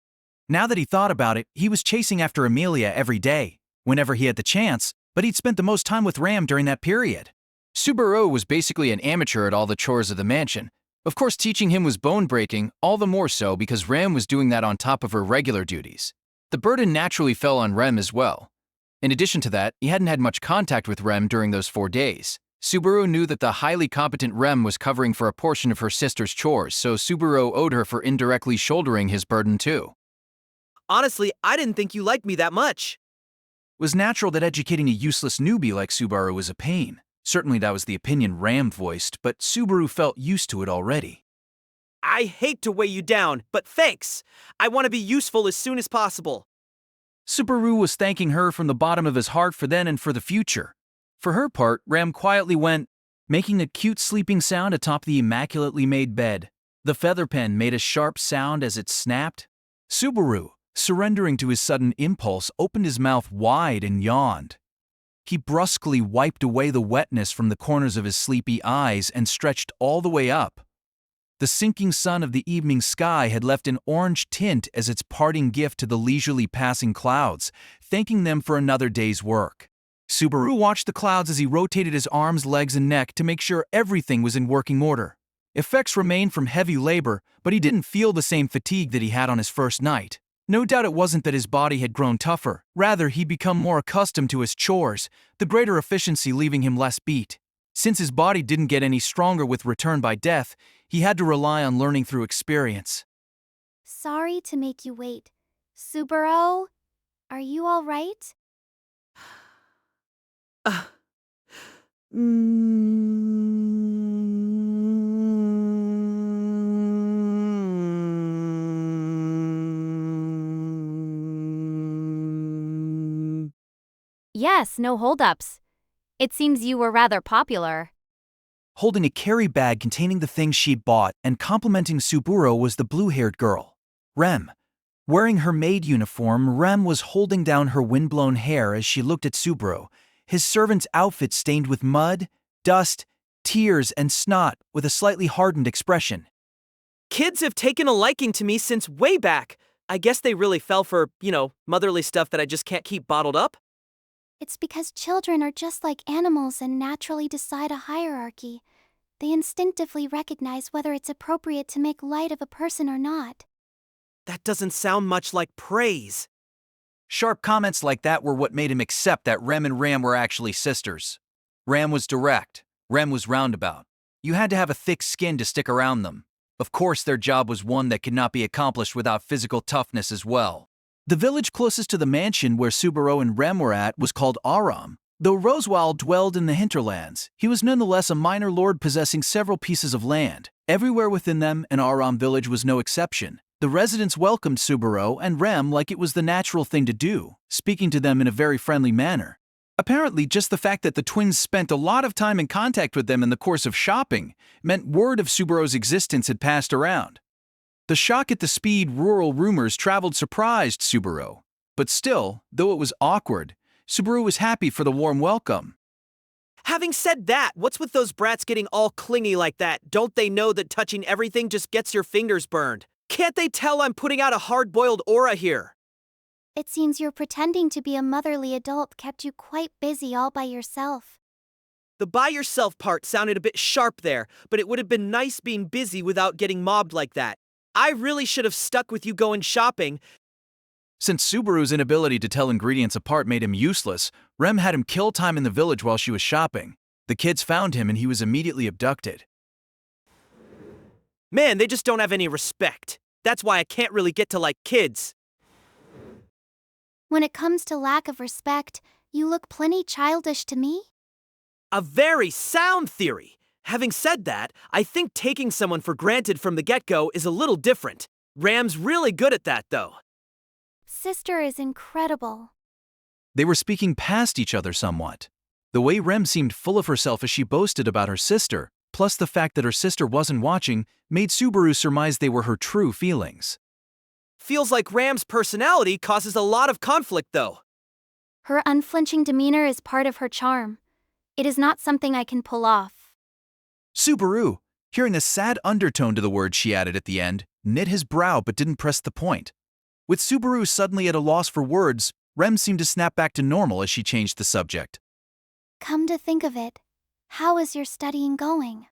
Now that he thought about it, he was chasing after Emilia every day, whenever he had the chance, but he'd spent the most time with Ram during that period. Subaru was basically an amateur at all the chores of the mansion. Of course, teaching him was bone-breaking, all the more so because Ram was doing that on top of her regular duties. The burden naturally fell on Rem as well. In addition to that, he hadn't had much contact with Rem during those 4 days. Subaru knew that the highly competent Rem was covering for a portion of her sister's chores, so Subaru owed her for indirectly shouldering his burden too. Honestly, I didn't think you liked me that much. It was natural that educating a useless newbie like Subaru was a pain. Certainly that was the opinion Ram voiced, but Subaru felt used to it already. I hate to weigh you down, but thanks. I want to be useful as soon as possible. Subaru was thanking her from the bottom of his heart for then and for the future. For her part, Ram quietly went, making a cute sleeping sound atop the immaculately made bed. The feather pen made a sharp sound as it snapped. Subaru, surrendering to his sudden impulse, opened his mouth wide and yawned. He brusquely wiped away the wetness from the corners of his sleepy eyes and stretched all the way up. The sinking sun of the evening sky had left an orange tint as its parting gift to the leisurely passing clouds, thanking them for another day's work. Subaru watched the clouds as he rotated his arms, legs, and neck to make sure everything was in working order. Effects remained from heavy labor, but he didn't feel the same fatigue that he had on his first night. No doubt it wasn't that his body had grown tougher. Rather, he'd become more accustomed to his chores, the greater efficiency leaving him less beat. Since his body didn't get any stronger with return by death, he had to rely on learning through experience. Sorry to make you wait. Subaru, are you all right? Yes, no holdups. It seems you were rather popular. Holding a carry bag containing the things she'd bought and complimenting Subaru was the blue-haired girl, Rem. Wearing her maid uniform, Rem was holding down her windblown hair as she looked at Subaru, his servant's outfit stained with mud, dust, tears, and snot, with a slightly hardened expression. Kids have taken a liking to me since way back. I guess they really fell for, motherly stuff that I just can't keep bottled up. It's because children are just like animals and naturally decide a hierarchy. They instinctively recognize whether it's appropriate to make light of a person or not. That doesn't sound much like praise. Sharp comments like that were what made him accept that Rem and Ram were actually sisters. Ram was direct. Rem was roundabout. You had to have a thick skin to stick around them. Of course, their job was one that could not be accomplished without physical toughness as well. The village closest to the mansion where Subaru and Rem were at was called Aram. Though Roswaal dwelled in the hinterlands, he was nonetheless a minor lord possessing several pieces of land. Everywhere within them, and Aram village was no exception. The residents welcomed Subaru and Rem like it was the natural thing to do, speaking to them in a very friendly manner. Apparently, just the fact that the twins spent a lot of time in contact with them in the course of shopping meant word of Subaru's existence had passed around. The shock at the speed rural rumors traveled surprised Subaru. But still, though it was awkward, Subaru was happy for the warm welcome. Having said that, what's with those brats getting all clingy like that? Don't they know that touching everything just gets your fingers burned? Can't they tell I'm putting out a hard-boiled aura here? It seems your pretending to be a motherly adult kept you quite busy all by yourself. The by yourself part sounded a bit sharp there, but it would have been nice being busy without getting mobbed like that. I really should have stuck with you going shopping. Since Subaru's inability to tell ingredients apart made him useless, Rem had him kill time in the village while she was shopping. The kids found him and he was immediately abducted. Man, they just don't have any respect. That's why I can't really get to like kids. When it comes to lack of respect, you look plenty childish to me. A very sound theory. Having said that, I think taking someone for granted from the get-go is a little different. Ram's really good at that, though. Sister is incredible. They were speaking past each other somewhat. The way Rem seemed full of herself as she boasted about her sister, plus the fact that her sister wasn't watching, made Subaru surmise they were her true feelings. Feels like Ram's personality causes a lot of conflict, though. Her unflinching demeanor is part of her charm. It is not something I can pull off. Subaru, hearing a sad undertone to the words she added at the end, knit his brow but didn't press the point. With Subaru suddenly at a loss for words, Rem seemed to snap back to normal as she changed the subject. Come to think of it, how is your studying going?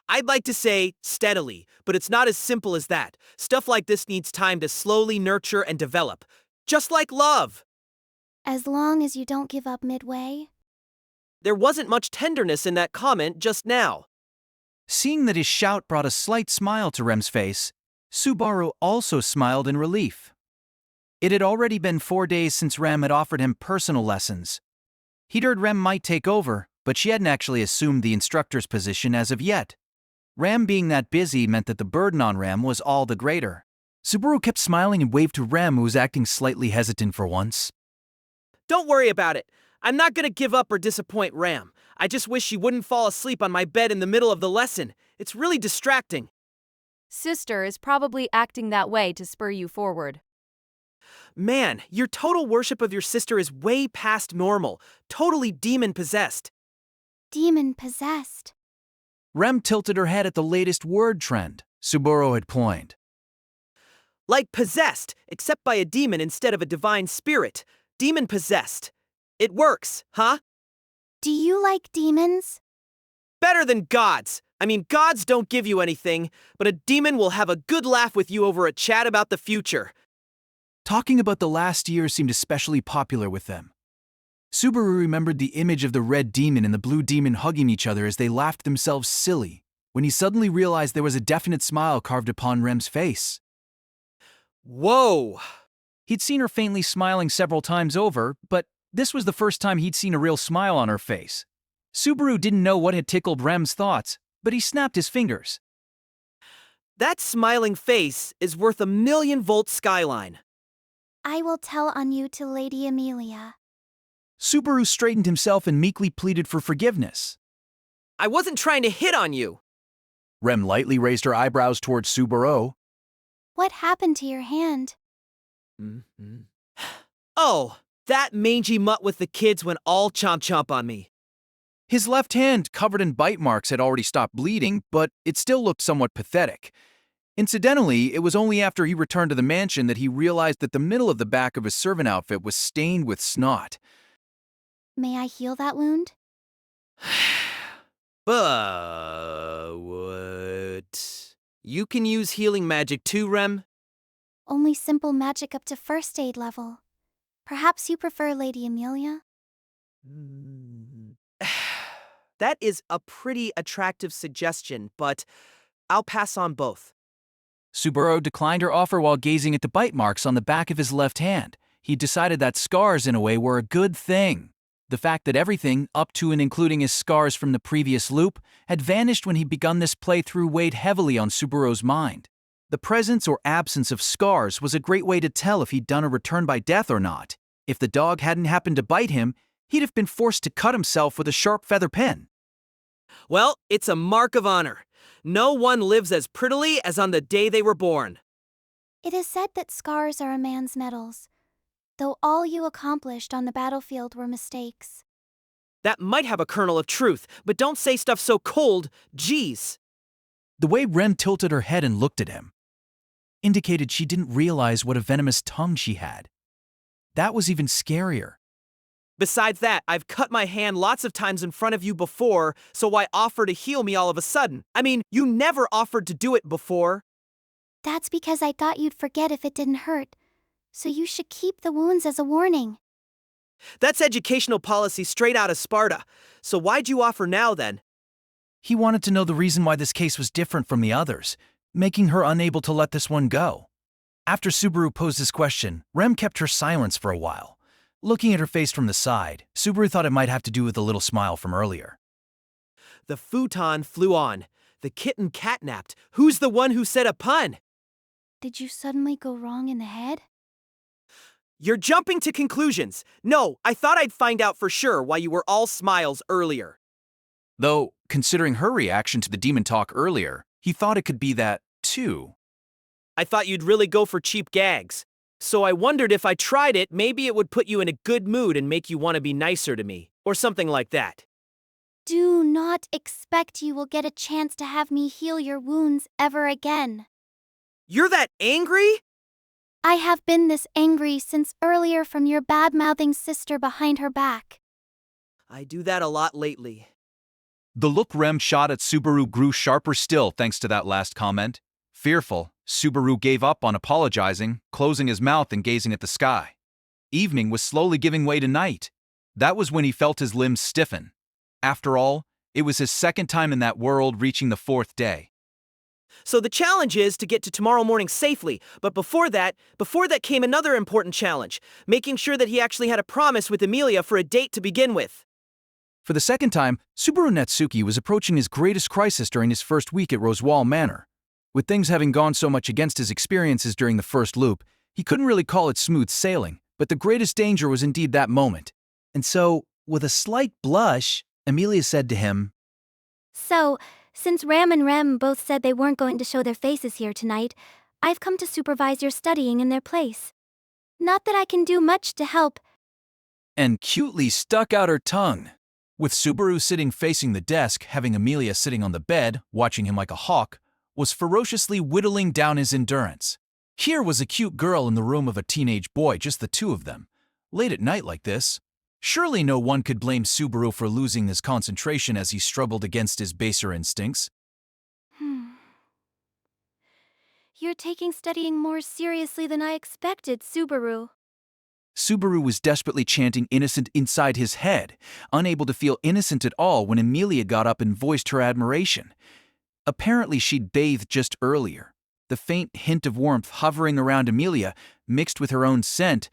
I'd like to say steadily, but it's not as simple as that. Stuff like this needs time to slowly nurture and develop. Just like love. As long as you don't give up midway. There wasn't much tenderness in that comment just now. Seeing that his shout brought a slight smile to Rem's face, Subaru also smiled in relief. It had already been 4 days since Rem had offered him personal lessons. He'd heard Rem might take over, but she hadn't actually assumed the instructor's position as of yet. Rem being that busy meant that the burden on Rem was all the greater. Subaru kept smiling and waved to Rem, who was acting slightly hesitant for once. Don't worry about it. I'm not gonna give up or disappoint Ram. I just wish she wouldn't fall asleep on my bed in the middle of the lesson. It's really distracting. Sister is probably acting that way to spur you forward. Man, your total worship of your sister is way past normal. Totally demon-possessed. Demon-possessed. Rem tilted her head at the latest word trend Subaru had coined. Like possessed, except by a demon instead of a divine spirit. Demon-possessed. It works, huh? Do you like demons? Better than gods. I mean, gods don't give you anything, but a demon will have a good laugh with you over a chat about the future. Talking about the last year seemed especially popular with them. Subaru remembered the image of the red demon and the blue demon hugging each other as they laughed themselves silly, when he suddenly realized there was a definite smile carved upon Rem's face. Whoa! He'd seen her faintly smiling several times over, but this was the first time he'd seen a real smile on her face. Subaru didn't know what had tickled Rem's thoughts, but he snapped his fingers. That smiling face is worth a 1,000,000-volt skyline. I will tell on you to Lady Emilia. Subaru straightened himself and meekly pleaded for forgiveness. I wasn't trying to hit on you. Rem lightly raised her eyebrows towards Subaru. What happened to your hand? Oh, That mangy mutt with the kids went all chomp chomp on me. His left hand, covered in bite marks, had already stopped bleeding, but it still looked somewhat pathetic. Incidentally, it was only after he returned to the mansion that he realized that the middle of the back of his servant outfit was stained with snot. May I heal that wound? What? You can use healing magic too, Rem? Only simple magic up to first aid level. Perhaps you prefer Lady Emilia? That is a pretty attractive suggestion, but I'll pass on both. Subaru declined her offer while gazing at the bite marks on the back of his left hand. He decided that scars, in a way, were a good thing. The fact that everything, up to and including his scars from the previous loop, had vanished when he begun this playthrough weighed heavily on Subaru's mind. The presence or absence of scars was a great way to tell if he'd done a return by death or not. If the dog hadn't happened to bite him, he'd have been forced to cut himself with a sharp feather pen. Well, it's a mark of honor. No one lives as prettily as on the day they were born. It is said that scars are a man's medals, though all you accomplished on the battlefield were mistakes. That might have a kernel of truth, but don't say stuff so cold, geez. The way Rem tilted her head and looked at him indicated she didn't realize what a venomous tongue she had. That was even scarier. Besides that, I've cut my hand lots of times in front of you before, so why offer to heal me all of a sudden? I mean, you never offered to do it before. That's because I thought you'd forget if it didn't hurt, so you should keep the wounds as a warning. That's educational policy straight out of Sparta. So why'd you offer now then? He wanted to know the reason why this case was different from the others, making her unable to let this one go. After Subaru posed his question, Rem kept her silence for a while. Looking at her face from the side, Subaru thought it might have to do with the little smile from earlier. The futon flew on. The kitten catnapped. Who's the one who said a pun? Did you suddenly go wrong in the head? You're jumping to conclusions. No, I thought I'd find out for sure why you were all smiles earlier. Though, considering her reaction to the demon talk earlier, he thought it could be that, too. I thought you'd really go for cheap gags. So I wondered if I tried it, maybe it would put you in a good mood and make you want to be nicer to me, or something like that. Do not expect you will get a chance to have me heal your wounds ever again. You're that angry? I have been this angry since earlier from your bad-mouthing sister behind her back. I do that a lot lately. The look Rem shot at Subaru grew sharper still thanks to that last comment. Fearful, Subaru gave up on apologizing, closing his mouth and gazing at the sky. Evening was slowly giving way to night. That was when he felt his limbs stiffen. After all, it was his second time in that world, reaching the fourth day. So the challenge is to get to tomorrow morning safely, but before that came another important challenge, making sure that he actually had a promise with Emilia for a date to begin with. For the second time, Subaru Natsuki was approaching his greatest crisis during his first week at Roswaal Manor. With things having gone so much against his experiences during the first loop, he couldn't really call it smooth sailing, but the greatest danger was indeed that moment. And so, with a slight blush, Emilia said to him, So, since Ram and Rem both said they weren't going to show their faces here tonight, I've come to supervise your studying in their place. Not that I can do much to help. and cutely stuck out her tongue. With Subaru sitting facing the desk, having Emilia sitting on the bed, watching him like a hawk, was ferociously whittling down his endurance. Here was a cute girl in the room of a teenage boy, just the two of them. Late at night like this, surely no one could blame Subaru for losing his concentration as he struggled against his baser instincts. You're taking studying more seriously than I expected, Subaru. Subaru was desperately chanting innocent inside his head, unable to feel innocent at all when Emilia got up and voiced her admiration. Apparently she'd bathed just earlier. The faint hint of warmth hovering around Emilia, mixed with her own scent,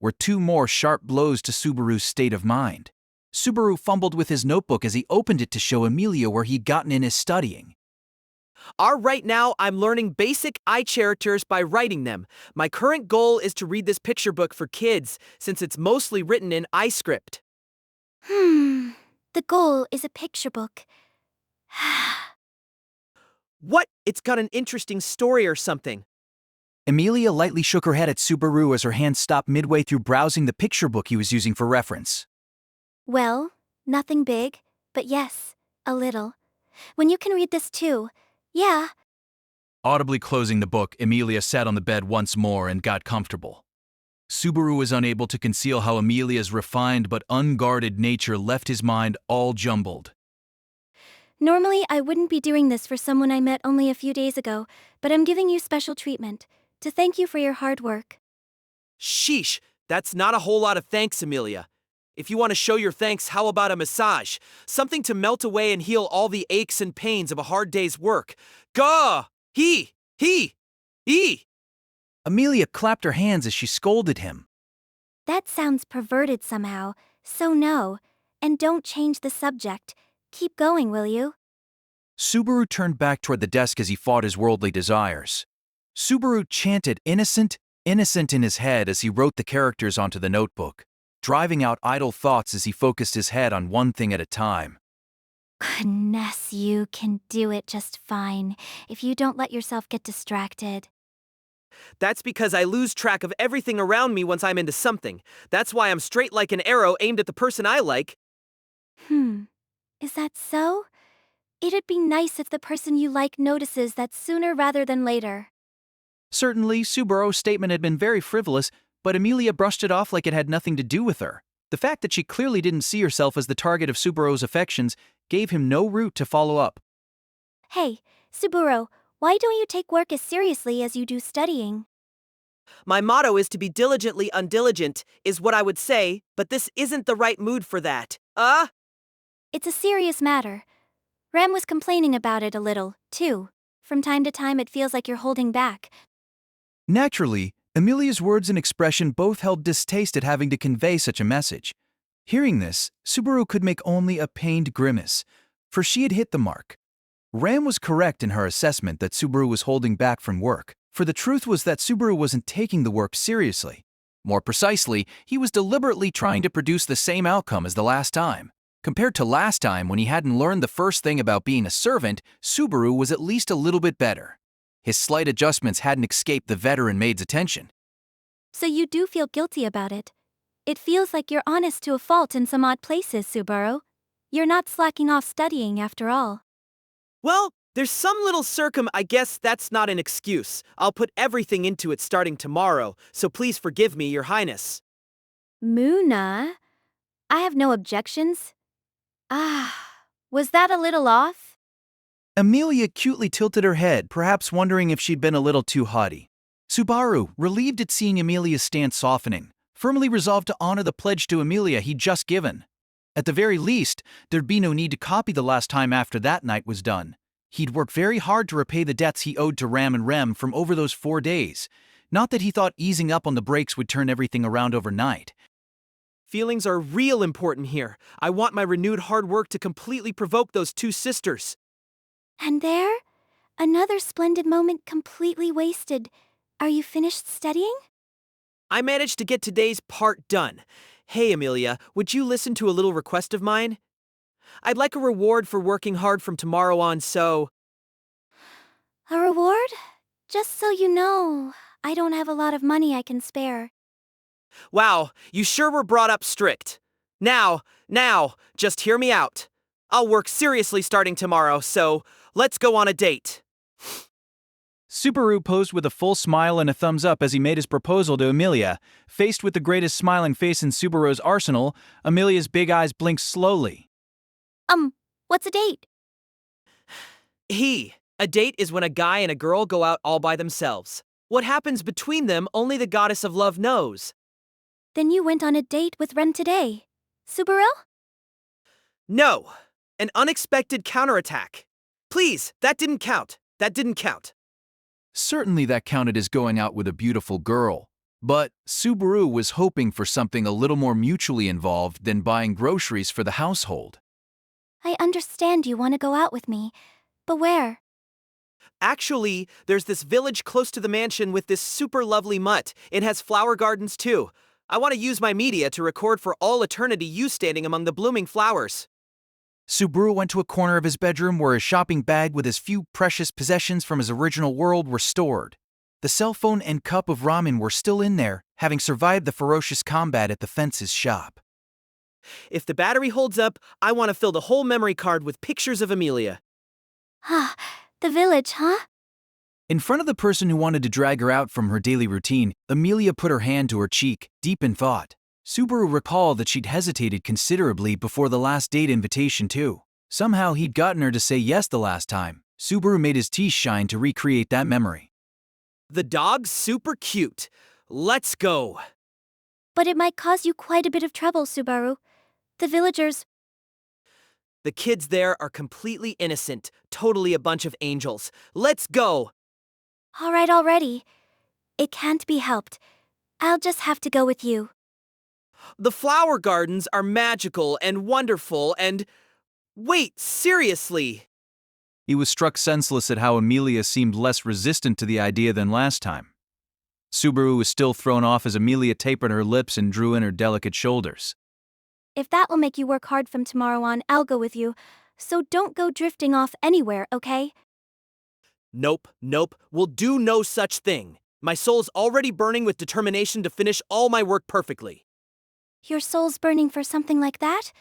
were two more sharp blows to Subaru's state of mind. Subaru fumbled with his notebook as he opened it to show Emilia where he'd gotten in his studying. Right now, I'm learning basic I characters by writing them. My current goal is to read this picture book for kids, since it's mostly written in iScript. The goal is a picture book. What? It's got an interesting story or something. Emilia lightly shook her head at Subaru as her hand stopped midway through browsing the picture book he was using for reference. Well, nothing big, but yes, a little. When you can read this too. Yeah. Audibly closing the book, Emilia sat on the bed once more and got comfortable. Subaru was unable to conceal how Emilia's refined but unguarded nature left his mind all jumbled. Normally, I wouldn't be doing this for someone I met only a few days ago, but I'm giving you special treatment to thank you for your hard work. Sheesh, that's not a whole lot of thanks, Emilia. If you want to show your thanks, how about a massage? Something to melt away and heal all the aches and pains of a hard day's work. Gah! He! Emilia clapped her hands as she scolded him. That sounds perverted somehow, so no. And don't change the subject. Keep going, will you? Subaru turned back toward the desk as he fought his worldly desires. Subaru chanted innocent, innocent in his head as he wrote the characters onto the notebook, driving out idle thoughts as he focused his head on one thing at a time. Goodness, you can do it just fine if you don't let yourself get distracted. That's because I lose track of everything around me once I'm into something. That's why I'm straight like an arrow aimed at the person I like. Is that so? It'd be nice if the person you like notices that sooner rather than later. Certainly, Subaru's statement had been very frivolous, but Emilia brushed it off like it had nothing to do with her. The fact that she clearly didn't see herself as the target of Subaru's affections gave him no route to follow up. Hey, Subaru, why don't you take work as seriously as you do studying? My motto is to be diligently undiligent, is what I would say, but this isn't the right mood for that. It's a serious matter. Ram was complaining about it a little, too. From time to time it feels like you're holding back. Naturally, Emilia's words and expression both held distaste at having to convey such a message. Hearing this, Subaru could make only a pained grimace, for she had hit the mark. Ram was correct in her assessment that Subaru was holding back from work, for the truth was that Subaru wasn't taking the work seriously. More precisely, he was deliberately trying to produce the same outcome as the last time. Compared to last time when he hadn't learned the first thing about being a servant, Subaru was at least a little bit better. His slight adjustments hadn't escaped the veteran maid's attention. So you do feel guilty about it. It feels like you're honest to a fault in some odd places, Subaru. You're not slacking off studying after all. Well, there's some little I guess that's not an excuse. I'll put everything into it starting tomorrow, so please forgive me, Your Highness. Muna? I have no objections. Was that a little off? Emilia cutely tilted her head, perhaps wondering if she'd been a little too haughty. Subaru, relieved at seeing Emilia's stance softening, firmly resolved to honor the pledge to Emilia he'd just given. At the very least, there'd be no need to copy the last time after that night was done. He'd worked very hard to repay the debts he owed to Ram and Rem from over those 4 days. Not that he thought easing up on the brakes would turn everything around overnight. Feelings are real important here. I want my renewed hard work to completely provoke those 2 sisters. And there? Another splendid moment completely wasted. Are you finished studying? I managed to get today's part done. Hey, Emilia, would you listen to a little request of mine? I'd like a reward for working hard from tomorrow on, so... A reward? Just so you know, I don't have a lot of money I can spare. Wow, you sure were brought up strict. Now, just hear me out. I'll work seriously starting tomorrow, so let's go on a date. Subaru posed with a full smile and a thumbs up as he made his proposal to Emilia. Faced with the greatest smiling face in Subaru's arsenal, Emilia's big eyes blinked slowly. What's a date? A date is when a guy and a girl go out all by themselves. What happens between them, only the goddess of love knows. Then you went on a date with Ren today. Subaru? No, an unexpected counterattack. Please, that didn't count. Certainly that counted as going out with a beautiful girl. But Subaru was hoping for something a little more mutually involved than buying groceries for the household. I understand you want to go out with me, but where? Actually, there's this village close to the mansion with this super lovely mutt. It has flower gardens too. I want to use my media to record for all eternity you standing among the blooming flowers. Subaru went to a corner of his bedroom where his shopping bag with his few precious possessions from his original world were stored. The cell phone and cup of ramen were still in there, having survived the ferocious combat at the fence's shop. If the battery holds up, I want to fill the whole memory card with pictures of Emilia. Ah, the village, huh? In front of the person who wanted to drag her out from her daily routine, Emilia put her hand to her cheek, deep in thought. Subaru recalled that she'd hesitated considerably before the last date invitation too. Somehow he'd gotten her to say yes the last time. Subaru made his teeth shine to recreate that memory. The dog's super cute. Let's go. But it might cause you quite a bit of trouble, Subaru. The villagers. The kids there are completely innocent, totally a bunch of angels. Let's go. All right already. It can't be helped. I'll just have to go with you. The flower gardens are magical and wonderful and... Wait, seriously? He was struck senseless at how Emilia seemed less resistant to the idea than last time. Subaru was still thrown off as Emilia tapered her lips and drew in her delicate shoulders. If that will make you work hard from tomorrow on, I'll go with you. So don't go drifting off anywhere, okay? Nope, we'll do no such thing. My soul's already burning with determination to finish all my work perfectly. Your soul's burning for something like that?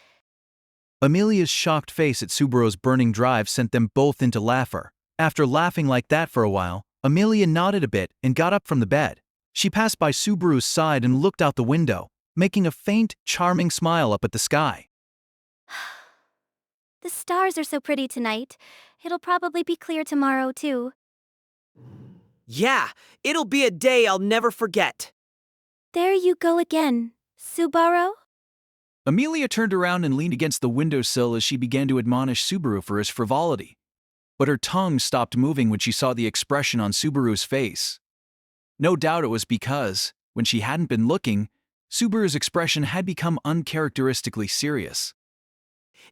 Emilia's shocked face at Subaru's burning drive sent them both into laughter. After laughing like that for a while, Emilia nodded a bit and got up from the bed. She passed by Subaru's side and looked out the window, making a faint, charming smile up at the sky. The stars are so pretty tonight. It'll probably be clear tomorrow, too. Yeah, it'll be a day I'll never forget. There you go again, Subaru? Emilia turned around and leaned against the windowsill as she began to admonish Subaru for his frivolity. But her tongue stopped moving when she saw the expression on Subaru's face. No doubt it was because, when she hadn't been looking, Subaru's expression had become uncharacteristically serious.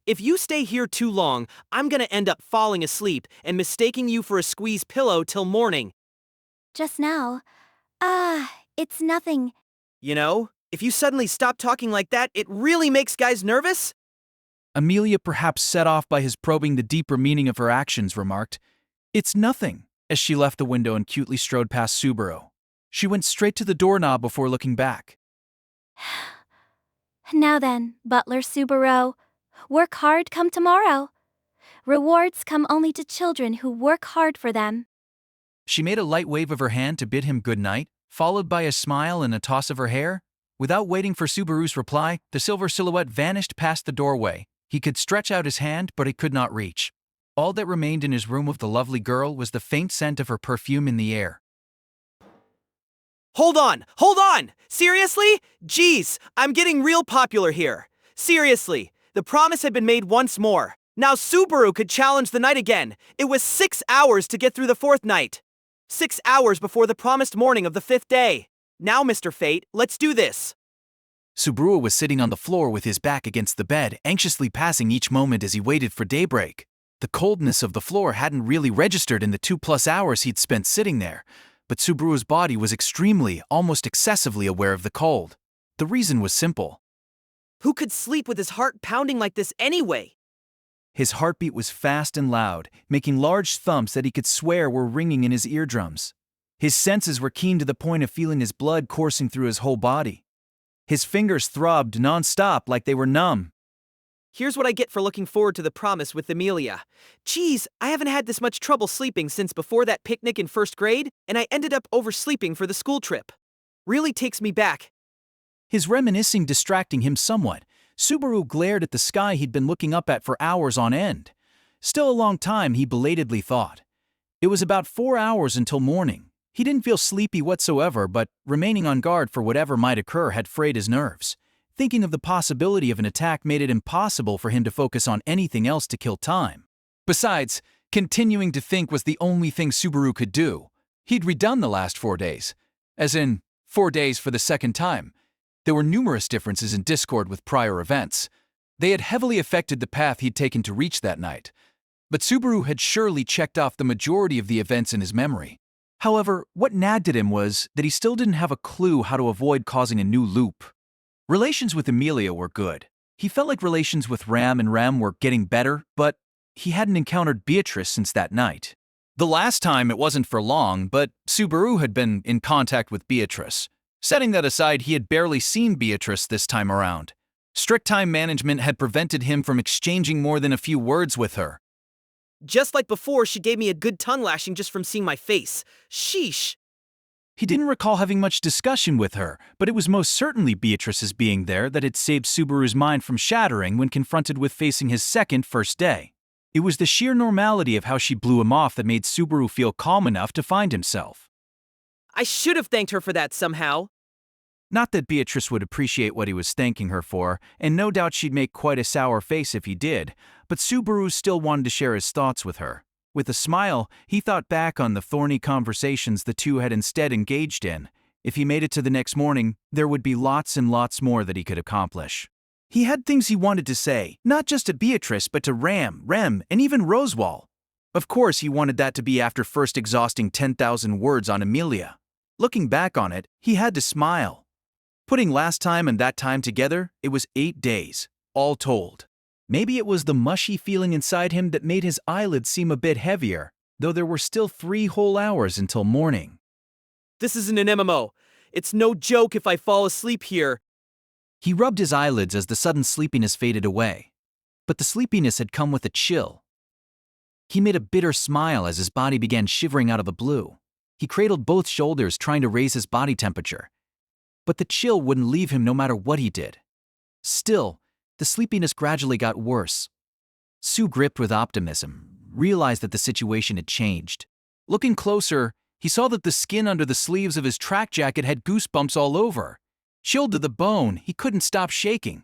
If you stay here too long, I'm gonna end up falling asleep and mistaking you for a squeeze pillow till morning. Just now. It's nothing. You know, if you suddenly stop talking like that, it really makes guys nervous. Emilia, perhaps set off by his probing the deeper meaning of her actions, remarked, "It's nothing," as she left the window and cutely strode past Subaru. She went straight to the doorknob before looking back. Now then, Butler Subaru. Work hard come tomorrow. Rewards come only to children who work hard for them. She made a light wave of her hand to bid him good night, followed by a smile and a toss of her hair. Without waiting for Subaru's reply, the silver silhouette vanished past the doorway. He could stretch out his hand, but he could not reach. All that remained in his room with the lovely girl was the faint scent of her perfume in the air. Hold on! Seriously? Jeez, I'm getting real popular here. Seriously, the promise had been made once more. Now Subaru could challenge the night again. It was 6 hours to get through the 4th night. 6 hours before the promised morning of the 5th day. Now, Mr. Fate, let's do this. Subaru was sitting on the floor with his back against the bed, anxiously passing each moment as he waited for daybreak. The coldness of the floor hadn't really registered in the 2+ hours he'd spent sitting there, but Subaru's body was extremely, almost excessively aware of the cold. The reason was simple. Who could sleep with his heart pounding like this anyway? His heartbeat was fast and loud, making large thumps that he could swear were ringing in his eardrums. His senses were keen to the point of feeling his blood coursing through his whole body. His fingers throbbed non-stop like they were numb. Here's what I get for looking forward to the promise with Emilia. Geez, I haven't had this much trouble sleeping since before that picnic in 1st grade, and I ended up oversleeping for the school trip. Really takes me back. His reminiscing distracting him somewhat, Subaru glared at the sky he'd been looking up at for hours on end. Still a long time, he belatedly thought. It was about 4 hours until morning. He didn't feel sleepy whatsoever, but remaining on guard for whatever might occur had frayed his nerves. Thinking of the possibility of an attack made it impossible for him to focus on anything else to kill time. Besides, continuing to think was the only thing Subaru could do. He'd redone the last 4 days. As in, 4 days for the second time. There were numerous differences in discord with prior events. They had heavily affected the path he'd taken to reach that night. But Subaru had surely checked off the majority of the events in his memory. However, what nagged at him was that he still didn't have a clue how to avoid causing a new loop. Relations with Emilia were good. He felt like relations with Ram and Rem were getting better, but he hadn't encountered Beatrice since that night. The last time it wasn't for long, but Subaru had been in contact with Beatrice. Setting that aside, he had barely seen Beatrice this time around. Strict time management had prevented him from exchanging more than a few words with her. Just like before, she gave me a good tongue lashing just from seeing my face. Sheesh. He didn't recall having much discussion with her, but it was most certainly Beatrice's being there that had saved Subaru's mind from shattering when confronted with facing his first day. It was the sheer normality of how she blew him off that made Subaru feel calm enough to find himself. I should have thanked her for that somehow. Not that Beatrice would appreciate what he was thanking her for, and no doubt she'd make quite a sour face if he did, but Subaru still wanted to share his thoughts with her. With a smile, he thought back on the thorny conversations the two had instead engaged in. If he made it to the next morning, there would be lots and lots more that he could accomplish. He had things he wanted to say, not just to Beatrice, but to Rem, and even Roswaal. Of course, he wanted that to be after first exhausting 10,000 words on Emilia. Looking back on it, he had to smile. Putting last time and that time together, it was 8 days, all told. Maybe it was the mushy feeling inside him that made his eyelids seem a bit heavier, though there were still 3 whole hours until morning. This isn't an MMO. It's no joke if I fall asleep here. He rubbed his eyelids as the sudden sleepiness faded away. But the sleepiness had come with a chill. He made a bitter smile as his body began shivering out of the blue. He cradled both shoulders, trying to raise his body temperature. But the chill wouldn't leave him no matter what he did. Still, the sleepiness gradually got worse. Sue, gripped with optimism, realized that the situation had changed. Looking closer, he saw that the skin under the sleeves of his track jacket had goosebumps all over. Chilled to the bone, he couldn't stop shaking.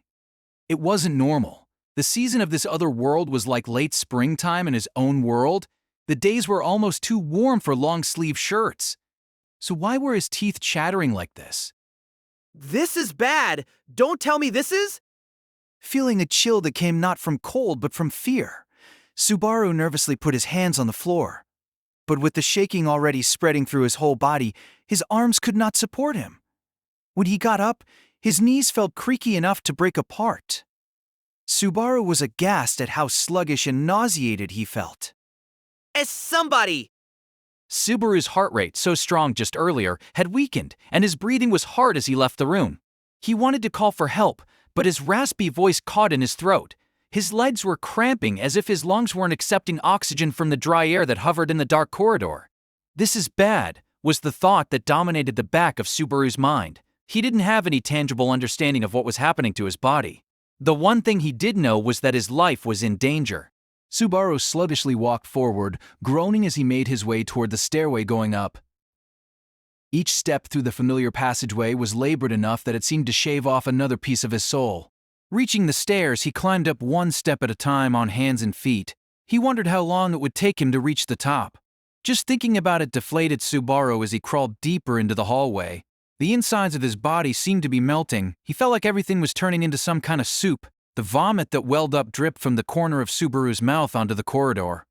It wasn't normal. The season of this other world was like late springtime in his own world. The days were almost too warm for long-sleeve shirts. So why were his teeth chattering like this? This is bad. Don't tell me this is? Feeling a chill that came not from cold but from fear, Subaru nervously put his hands on the floor. But with the shaking already spreading through his whole body, his arms could not support him. When he got up, his knees felt creaky enough to break apart. Subaru was aghast at how sluggish and nauseated he felt. As somebody! Subaru's heart rate, so strong just earlier, had weakened, and his breathing was hard as he left the room. He wanted to call for help, but his raspy voice caught in his throat. His legs were cramping as if his lungs weren't accepting oxygen from the dry air that hovered in the dark corridor. This is bad, was the thought that dominated the back of Subaru's mind. He didn't have any tangible understanding of what was happening to his body. The one thing he did know was that his life was in danger. Subaru sluggishly walked forward, groaning as he made his way toward the stairway going up. Each step through the familiar passageway was labored enough that it seemed to shave off another piece of his soul. Reaching the stairs, he climbed up one step at a time on hands and feet. He wondered how long it would take him to reach the top. Just thinking about it deflated Subaru as he crawled deeper into the hallway. The insides of his body seemed to be melting. He felt like everything was turning into some kind of soup. The vomit that welled up dripped from the corner of Subaru's mouth onto the corridor.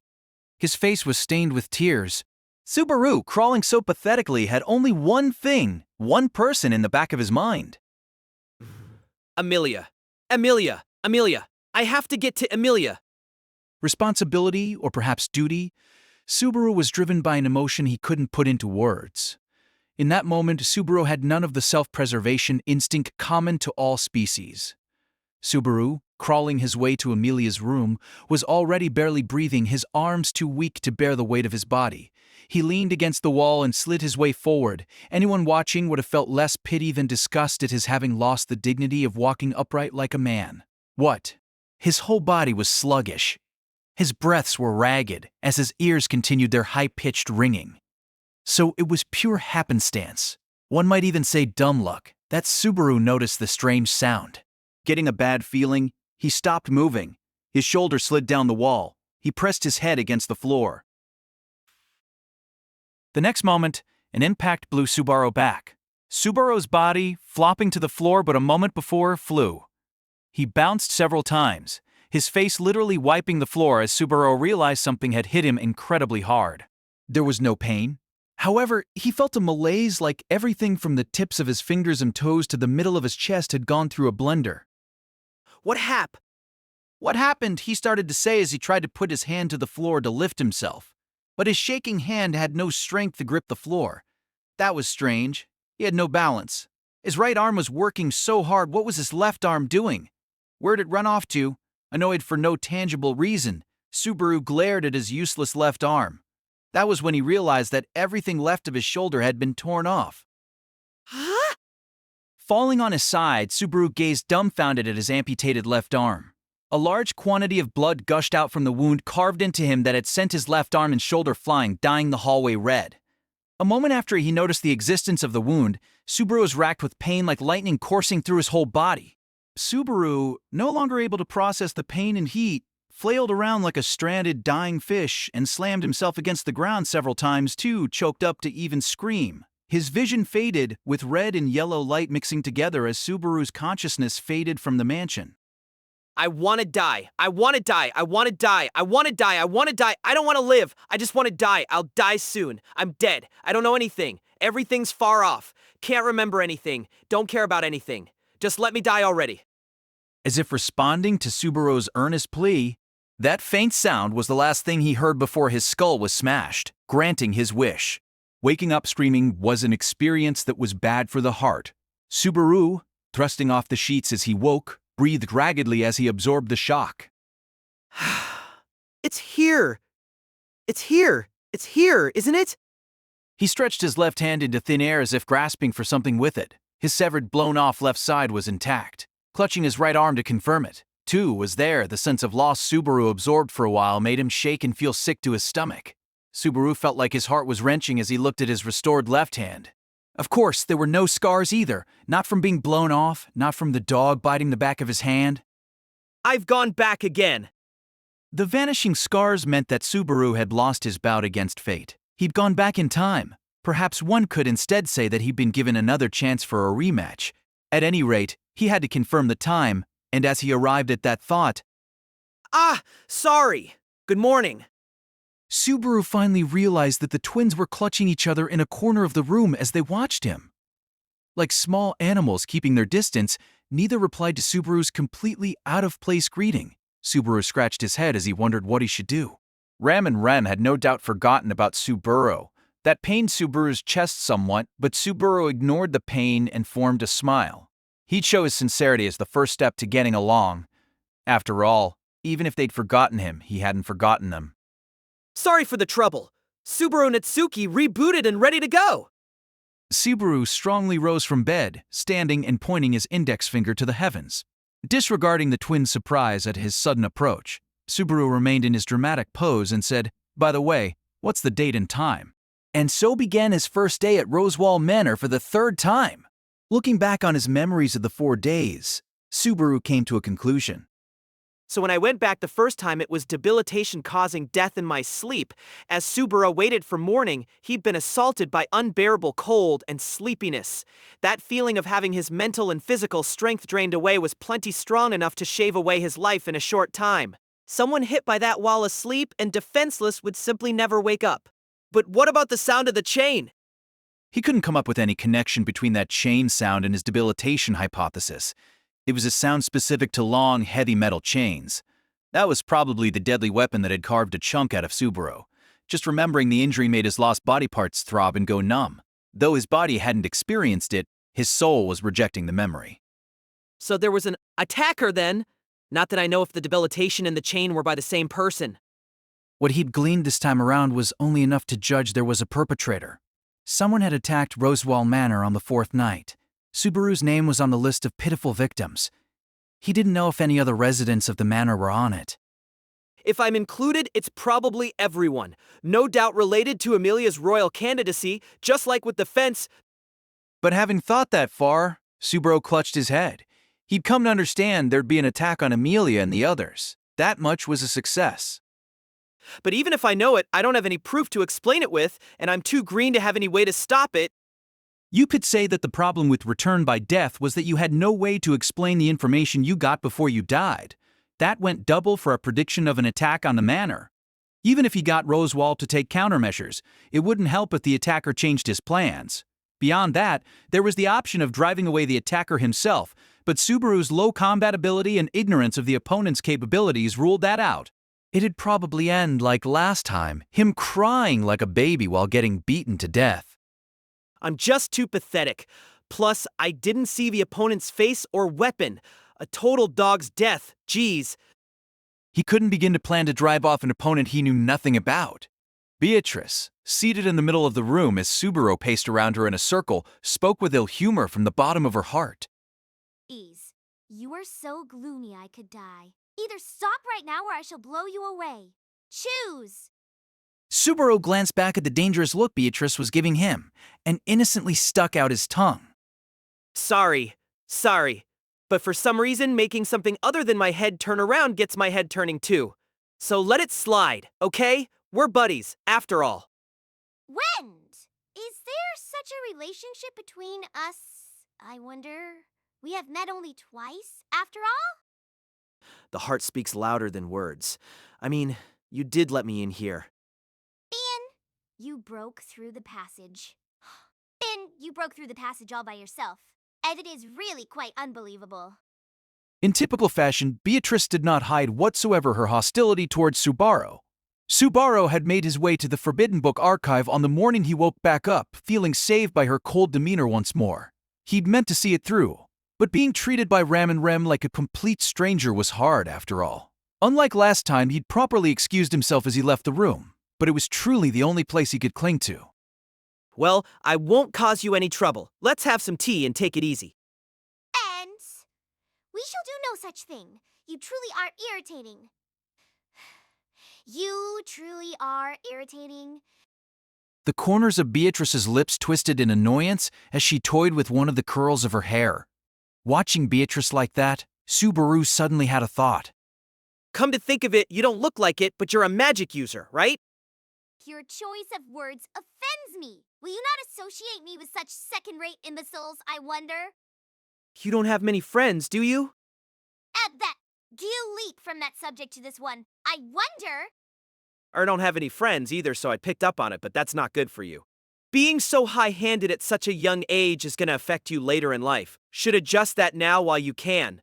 His face was stained with tears. Subaru, crawling so pathetically, had only one thing, one person in the back of his mind. Emilia. I have to get to Emilia. Responsibility, or perhaps duty, Subaru was driven by an emotion he couldn't put into words. In that moment, Subaru had none of the self-preservation instinct common to all species. Subaru, crawling his way to Emilia's room, was already barely breathing, his arms too weak to bear the weight of his body. He leaned against the wall and slid his way forward. Anyone watching would have felt less pity than disgust at his having lost the dignity of walking upright like a man. What? His whole body was sluggish. His breaths were ragged as his ears continued their high-pitched ringing. So it was pure happenstance. One might even say dumb luck that Subaru noticed the strange sound. Getting a bad feeling, he stopped moving. His shoulder slid down the wall. He pressed his head against the floor. The next moment, an impact blew Subaru back. Subaru's body, flopping to the floor but a moment before, flew. He bounced several times, his face literally wiping the floor as Subaru realized something had hit him incredibly hard. There was no pain. However, he felt a malaise like everything from the tips of his fingers and toes to the middle of his chest had gone through a blender. What hap? What happened, he started to say as he tried to put his hand to the floor to lift himself. but his shaking hand had no strength to grip the floor. That was strange. He had no balance. His right arm was working so hard, what was his left arm doing? Where'd it run off to? Annoyed for no tangible reason, Subaru glared at his useless left arm. That was when he realized that everything left of his shoulder had been torn off. Huh? Falling on his side, Subaru gazed dumbfounded at his amputated left arm. A large quantity of blood gushed out from the wound carved into him that had sent his left arm and shoulder flying, dyeing the hallway red. A moment after he noticed the existence of the wound, Subaru was racked with pain like lightning coursing through his whole body. Subaru, no longer able to process the pain and heat, flailed around like a stranded, dying fish and slammed himself against the ground several times too, choked up to even scream. His vision faded, with red and yellow light mixing together as Subaru's consciousness faded from the mansion. I want to die. I want to die. I want to die. I want to die. I want to die. I don't want to live. I just want to die. I'll die soon. I'm dead. I don't know anything. Everything's far off. Can't remember anything. Don't care about anything. Just let me die already. As if responding to Subaru's earnest plea, that faint sound was the last thing he heard before his skull was smashed, granting his wish. Waking up screaming was an experience that was bad for the heart. Subaru, thrusting off the sheets as he woke, breathed raggedly as he absorbed the shock. It's here. It's here. It's here, isn't it? He stretched his left hand into thin air as if grasping for something with it. His severed, blown-off left side was intact. Clutching his right arm to confirm it, too, was there. The sense of loss Subaru absorbed for a while made him shake and feel sick to his stomach. Subaru felt like his heart was wrenching as he looked at his restored left hand. Of course, there were no scars either, not from being blown off, not from the dog biting the back of his hand. I've gone back again. The vanishing scars meant that Subaru had lost his bout against fate. He'd gone back in time. Perhaps one could instead say that he'd been given another chance for a rematch. At any rate, he had to confirm the time, and as he arrived at that thought, Sorry. Good morning. Subaru finally realized that the twins were clutching each other in a corner of the room as they watched him. Like small animals keeping their distance, neither replied to Subaru's completely out-of-place greeting. Subaru scratched his head as he wondered what he should do. Ram and Rem had no doubt forgotten about Subaru. That pained Subaru's chest somewhat, but Subaru ignored the pain and formed a smile. He'd show his sincerity as the first step to getting along. After all, even if they'd forgotten him, he hadn't forgotten them. Sorry for the trouble. Subaru Natsuki rebooted and ready to go. Subaru strongly rose from bed, standing and pointing his index finger to the heavens. Disregarding the twins' surprise at his sudden approach, Subaru remained in his dramatic pose and said, "By the way, what's the date and time?" And so began his first day at Roswaal Manor for the third time. Looking back on his memories of the 4 days, Subaru came to a conclusion. So when I went back the first time, it was debilitation causing death in my sleep. As Subaru waited for morning, he'd been assaulted by unbearable cold and sleepiness. That feeling of having his mental and physical strength drained away was plenty strong enough to shave away his life in a short time. Someone hit by that while asleep and defenseless would simply never wake up. But what about the sound of the chain? He couldn't come up with any connection between that chain sound and his debilitation hypothesis. It was a sound specific to long, heavy metal chains. That was probably the deadly weapon that had carved a chunk out of Subaru. Just remembering the injury made his lost body parts throb and go numb. Though his body hadn't experienced it, his soul was rejecting the memory. So there was an attacker then? Not that I know if the debilitation and the chain were by the same person. What he'd gleaned this time around was only enough to judge there was a perpetrator. Someone had attacked Roswaal Manor on the 4th night. Subaru's name was on the list of pitiful victims. He didn't know if any other residents of the manor were on it. If I'm included, it's probably everyone. No doubt related to Emilia's royal candidacy, just like with the fence. But having thought that far, Subaru clutched his head. He'd come to understand there'd be an attack on Emilia and the others. That much was a success. But even if I know it, I don't have any proof to explain it with, and I'm too green to have any way to stop it. You could say that the problem with return by death was that you had no way to explain the information you got before you died. That went double for a prediction of an attack on the manor. Even if he got Roswaal to take countermeasures, it wouldn't help if the attacker changed his plans. Beyond that, there was the option of driving away the attacker himself, but Subaru's low combat ability and ignorance of the opponent's capabilities ruled that out. It'd probably end like last time, him crying like a baby while getting beaten to death. I'm just too pathetic. Plus, I didn't see the opponent's face or weapon. A total dog's death, geez. He couldn't begin to plan to drive off an opponent he knew nothing about. Beatrice, seated in the middle of the room as Subaru paced around her in a circle, spoke with ill humor from the bottom of her heart. Ease, you are so gloomy I could die. Either stop right now or I shall blow you away. Choose! Subaru glanced back at the dangerous look Beatrice was giving him and innocently stuck out his tongue. Sorry. But for some reason, making something other than my head turn around gets my head turning too. So let it slide, okay? We're buddies, after all. Wend! Is there such a relationship between us, I wonder? We have met only twice, after all? The heart speaks louder than words. I mean, you did let me in here. You broke through the passage. Finn, you broke through the passage all by yourself. And it is really quite unbelievable. In typical fashion, Beatrice did not hide whatsoever her hostility towards Subaru. Subaru had made his way to the Forbidden Book archive on the morning he woke back up, feeling saved by her cold demeanor once more. He'd meant to see it through, but being treated by Ram and Rem like a complete stranger was hard after all. Unlike last time, he'd properly excused himself as he left the room, but it was truly the only place he could cling to. Well, I won't cause you any trouble. Let's have some tea and take it easy. And we shall do no such thing. You truly are irritating. You truly are irritating. The corners of Beatrice's lips twisted in annoyance as she toyed with one of the curls of her hair. Watching Beatrice like that, Subaru suddenly had a thought. Come to think of it, you don't look like it, but you're a magic user, right? Your choice of words offends me. Will you not associate me with such second-rate imbeciles, I wonder? You don't have many friends, do you? At that, do you leap from that subject to this one? I wonder. I don't have any friends either, so I picked up on it, but that's not good for you. Being so high-handed at such a young age is going to affect you later in life. Should adjust that now while you can.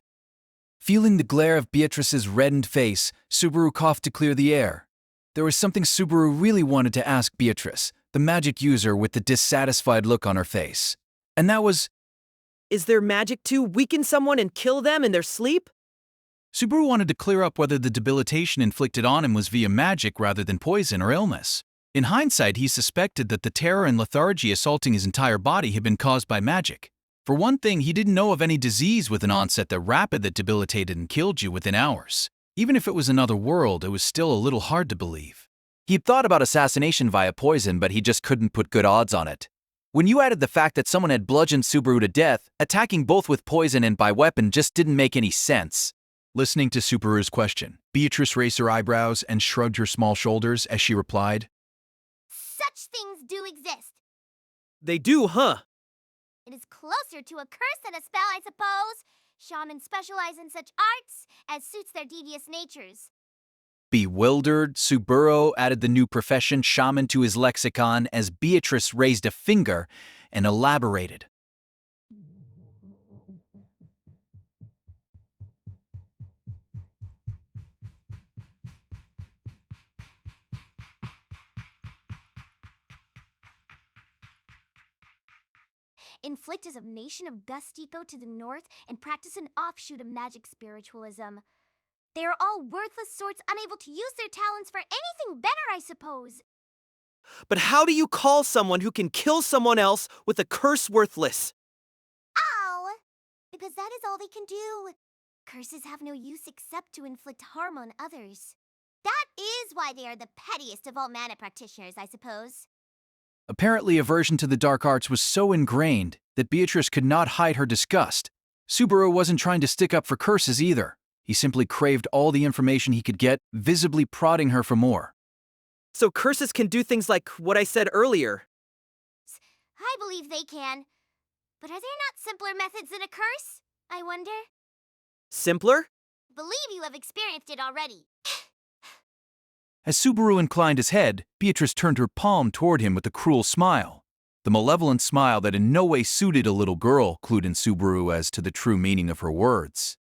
Feeling the glare of Beatrice's reddened face, Subaru coughed to clear the air. There was something Subaru really wanted to ask Beatrice, the magic user with the dissatisfied look on her face. And that was, is there magic to weaken someone and kill them in their sleep? Subaru wanted to clear up whether the debilitation inflicted on him was via magic rather than poison or illness. In hindsight, he suspected that the terror and lethargy assaulting his entire body had been caused by magic. For one thing, he didn't know of any disease with an onset that debilitated and killed you within hours. Even if it was another world, it was still a little hard to believe. He'd thought about assassination via poison, but he just couldn't put good odds on it. When you added the fact that someone had bludgeoned Subaru to death, attacking both with poison and by weapon just didn't make any sense. Listening to Subaru's question, Beatrice raised her eyebrows and shrugged her small shoulders as she replied, Such things do exist. They do, huh? It is closer to a curse than a spell, I suppose. Shamans specialize in such arts as suits their devious natures. Bewildered, Subaru added the new profession shaman to his lexicon as Beatrice raised a finger and elaborated. Inflict as a nation of Gustico to the north and practice an offshoot of magic spiritualism. They are all worthless sorts unable to use their talents for anything better, I suppose. But how do you call someone who can kill someone else with a curse worthless? Oh! Because that is all they can do. Curses have no use except to inflict harm on others. That is why they are the pettiest of all mana practitioners, I suppose. Apparently, aversion to the dark arts was so ingrained that Beatrice could not hide her disgust. Subaru wasn't trying to stick up for curses either. He simply craved all the information he could get, visibly prodding her for more. So curses can do things like what I said earlier. I believe they can. But are there not simpler methods than a curse? I wonder. Simpler? Believe you have experienced it already. As Subaru inclined his head, Beatrice turned her palm toward him with a cruel smile. The malevolent smile that in no way suited a little girl clued in Subaru as to the true meaning of her words.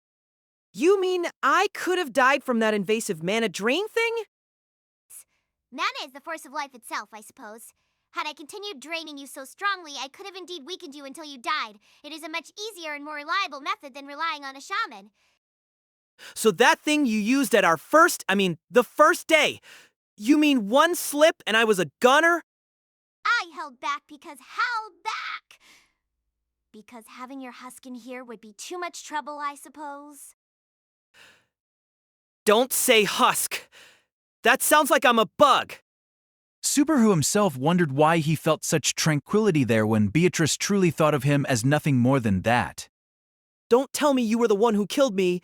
You mean I could have died from that invasive mana drain thing? Mana is the force of life itself, I suppose. Had I continued draining you so strongly, I could have indeed weakened you until you died. It is a much easier and more reliable method than relying on a shaman. So that thing you used at the first day. You mean one slip and I was a gunner? I held back because held back! Because having your husk in here would be too much trouble, I suppose. Don't say husk. That sounds like I'm a bug. Subaru himself wondered why he felt such tranquility there when Beatrice truly thought of him as nothing more than that. Don't tell me you were the one who killed me.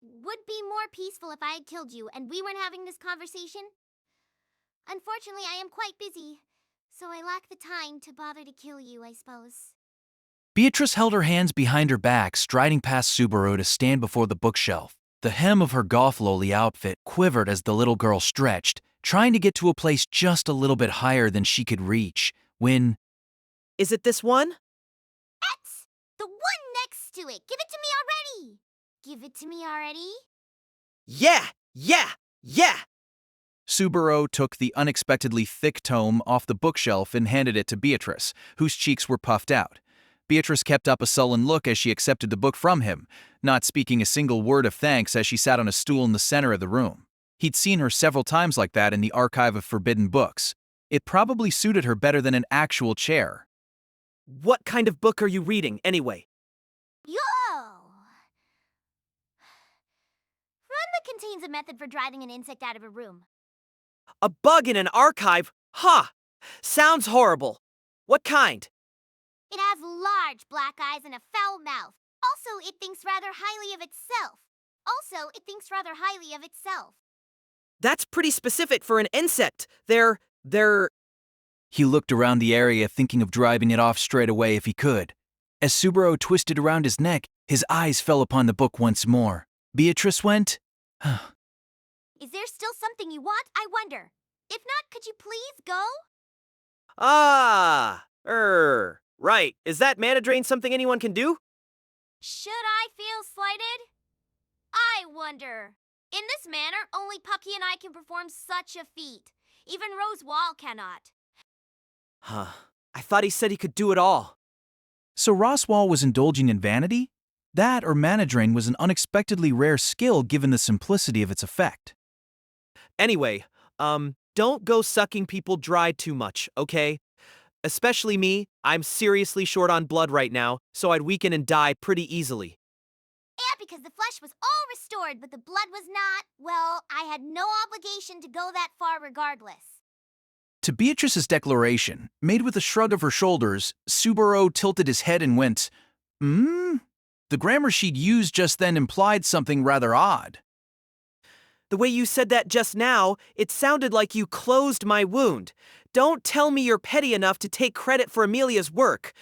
Would be more peaceful if I had killed you and we weren't having this conversation. Unfortunately, I am quite busy, so I lack the time to bother to kill you, I suppose. Beatrice held her hands behind her back, striding past Subaru to stand before the bookshelf. The hem of her goth loli outfit quivered as the little girl stretched, trying to get to a place just a little bit higher than she could reach, when… Is it this one? X! The one next to it! Give it to me already! Give it to me already? Yeah! Subaru took the unexpectedly thick tome off the bookshelf and handed it to Beatrice, whose cheeks were puffed out. Beatrice kept up a sullen look as she accepted the book from him, not speaking a single word of thanks as she sat on a stool in the center of the room. He'd seen her several times like that in the archive of forbidden books. It probably suited her better than an actual chair. What kind of book are you reading, anyway? Yo! Runma contains a method for driving an insect out of a room. A bug in an archive? Ha! Sounds horrible. What kind? It has large black eyes and a foul mouth. Also, it thinks rather highly of itself. That's pretty specific for an insect. They're… He looked around the area, thinking of driving it off straight away if he could. As Subaru twisted around his neck, his eyes fell upon the book once more. Beatrice went, Is there still something you want, I wonder? If not, could you please go? Right. Is that mana drain something anyone can do? Should I feel slighted? I wonder. In this manner, only Pucky and I can perform such a feat. Even Roswaal cannot. I thought he said he could do it all. So Roswaal was indulging in vanity? That or mana drain was an unexpectedly rare skill given the simplicity of its effect. Anyway, don't go sucking people dry too much, okay? Especially me, I'm seriously short on blood right now, so I'd weaken and die pretty easily. Yeah, because the flesh was all restored, but the blood was not. Well, I had no obligation to go that far regardless. To Beatrice's declaration, made with a shrug of her shoulders, Subaru tilted his head and went, The grammar she'd used just then implied something rather odd. The way you said that just now, it sounded like you closed my wound. Don't tell me you're petty enough to take credit for Emilia's work.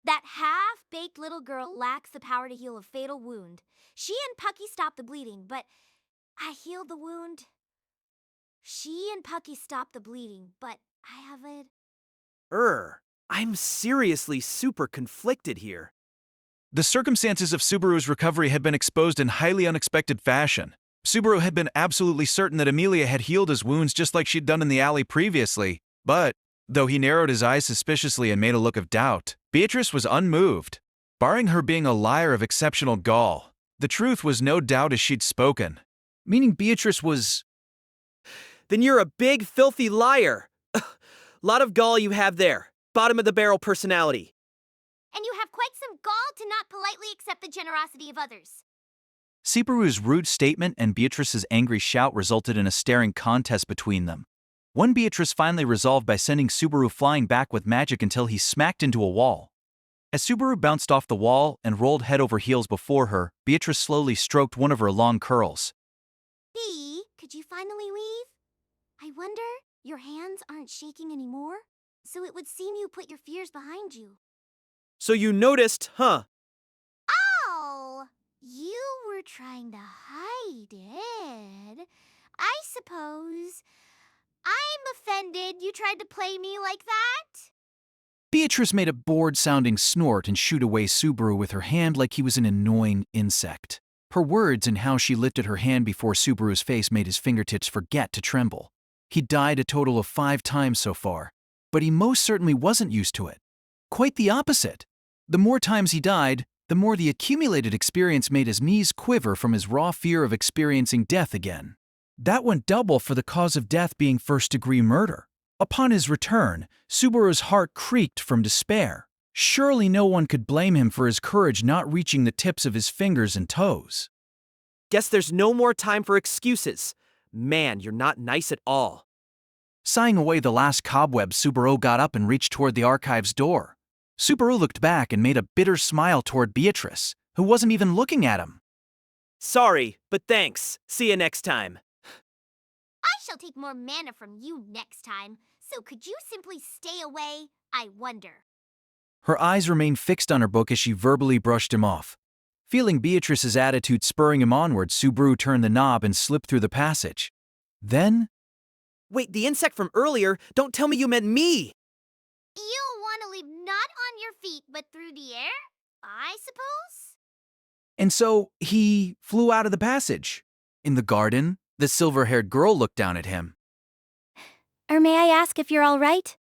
That half-baked little girl lacks the power to heal a fatal wound. She and Pucky stopped the bleeding, but I healed the wound. She and Pucky stopped the bleeding, but I haven't. I'm seriously super conflicted here. The circumstances of Subaru's recovery had been exposed in highly unexpected fashion. Subaru had been absolutely certain that Emilia had healed his wounds just like she'd done in the alley previously, but, though he narrowed his eyes suspiciously and made a look of doubt, Beatrice was unmoved. Barring her being a liar of exceptional gall, the truth was no doubt as she'd spoken. Meaning Beatrice was… Then you're a big, filthy liar. Lot of gall you have there. Bottom of the barrel personality. And you have quite some gall to not politely accept the generosity of others. Subaru's rude statement and Beatrice's angry shout resulted in a staring contest between them. One Beatrice finally resolved by sending Subaru flying back with magic until he smacked into a wall. As Subaru bounced off the wall and rolled head over heels before her, Beatrice slowly stroked one of her long curls. Bea, could you finally leave? I wonder, your hands aren't shaking anymore? So it would seem you put your fears behind you. So you noticed, huh? Oh, you were trying to hide it. I suppose. I'm offended you tried to play me like that. Beatrice made a bored-sounding snort and shooed away Subaru with her hand like he was an annoying insect. Her words and how she lifted her hand before Subaru's face made his fingertips forget to tremble. He died a total of 5 times so far, but he most certainly wasn't used to it. Quite the opposite. The more times he died, the more the accumulated experience made his knees quiver from his raw fear of experiencing death again. That went double for the cause of death being first-degree murder. Upon his return, Subaru's heart creaked from despair. Surely no one could blame him for his courage not reaching the tips of his fingers and toes. Guess there's no more time for excuses. Man, you're not nice at all. Sighing away the last cobweb, Subaru got up and reached toward the archive's door. Subaru looked back and made a bitter smile toward Beatrice, who wasn't even looking at him. Sorry, but thanks. See you next time. I shall take more mana from you next time, so could you simply stay away, I wonder? Her eyes remained fixed on her book as she verbally brushed him off. Feeling Beatrice's attitude spurring him onward, Subaru turned the knob and slipped through the passage. Then, Wait, the insect from earlier? Don't tell me you meant me! You want to leap not on your feet, but through the air? I suppose? and so he flew out of the passage. In the garden, the silver-haired girl looked down at him. May I ask if you're all right?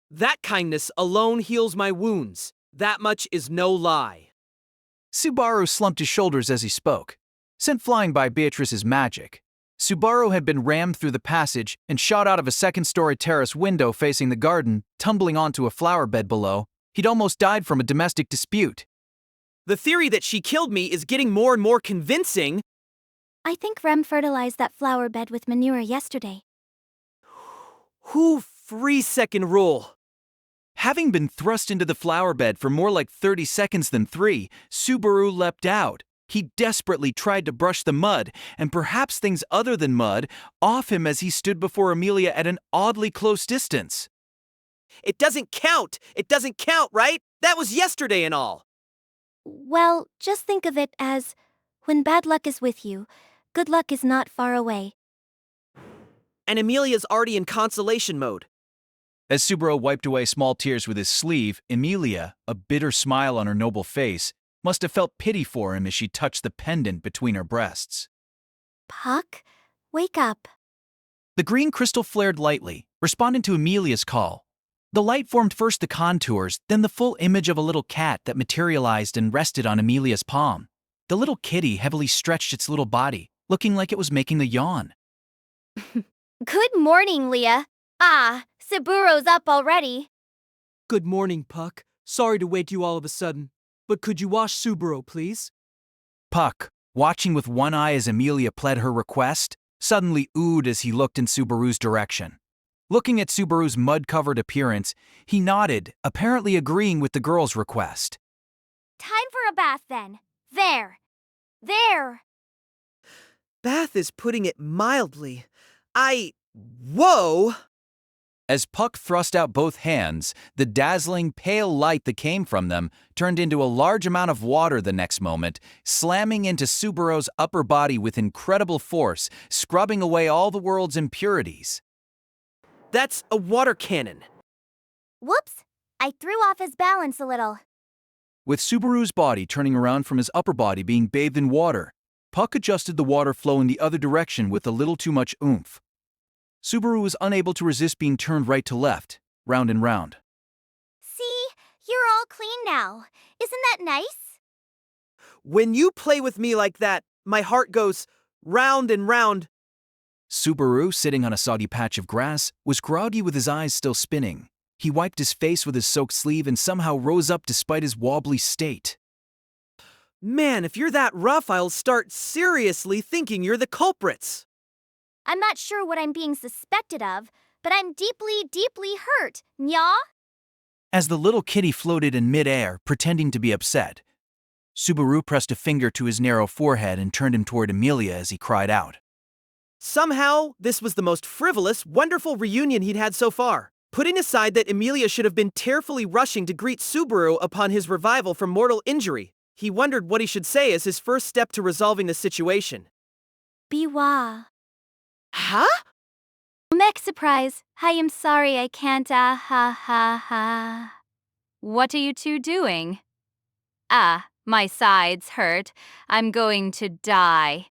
That kindness alone heals my wounds. That much is no lie. Subaru slumped his shoulders as he spoke. Sent flying by Beatrice's magic, Subaru had been rammed through the passage and shot out of a second-story terrace window facing the garden, tumbling onto a flower bed below. He'd almost died from a domestic dispute. The theory that she killed me is getting more and more convincing. I think Rem fertilized that flower bed with manure yesterday. Who 3-second rule? Having been thrust into the flower bed for more like 30 seconds than 3, Subaru leapt out. He desperately tried to brush the mud, and perhaps things other than mud, off him as he stood before Emilia at an oddly close distance. It doesn't count! It doesn't count, right? That was yesterday and all! Well, just think of it as, when bad luck is with you, good luck is not far away. And Emilia's already in consolation mode. As Subaru wiped away small tears with his sleeve, Emilia, a bitter smile on her noble face, must have felt pity for him as she touched the pendant between her breasts. Puck, wake up. The green crystal flared lightly, responding to Emilia's call. The light formed first the contours, then the full image of a little cat that materialized and rested on Emilia's palm. The little kitty heavily stretched its little body, looking like it was making the yawn. Good morning, Leah. Subaru's up already. Good morning, Puck. Sorry to wake you all of a sudden. But could you wash Subaru, please? Puck, watching with one eye as Emilia pled her request, suddenly oohed as he looked in Subaru's direction. Looking at Subaru's mud-covered appearance, he nodded, apparently agreeing with the girl's request. Time for a bath then. There. Bath is putting it mildly. Whoa! As Puck thrust out both hands, the dazzling, pale light that came from them turned into a large amount of water the next moment, slamming into Subaru's upper body with incredible force, scrubbing away all the world's impurities. That's a water cannon. Whoops! I threw off his balance a little. With Subaru's body turning around from his upper body being bathed in water, Puck adjusted the water flow in the other direction with a little too much oomph. Subaru was unable to resist being turned right to left, round and round. See? You're all clean now. Isn't that nice? When you play with me like that, my heart goes round and round. Subaru, sitting on a soggy patch of grass, was groggy with his eyes still spinning. He wiped his face with his soaked sleeve and somehow rose up despite his wobbly state. Man, if you're that rough, I'll start seriously thinking you're the culprits. I'm not sure what I'm being suspected of, but I'm deeply, deeply hurt. Nya? As the little kitty floated in midair, pretending to be upset, Subaru pressed a finger to his narrow forehead and turned him toward Emilia as he cried out. Somehow, this was the most frivolous, wonderful reunion he'd had so far. Putting aside that Emilia should have been tearfully rushing to greet Subaru upon his revival from mortal injury, he wondered what he should say as his first step to resolving the situation. Biwa. Huh? Mech surprise. I am sorry I can't ha. What are you two doing? My sides hurt. I'm going to die.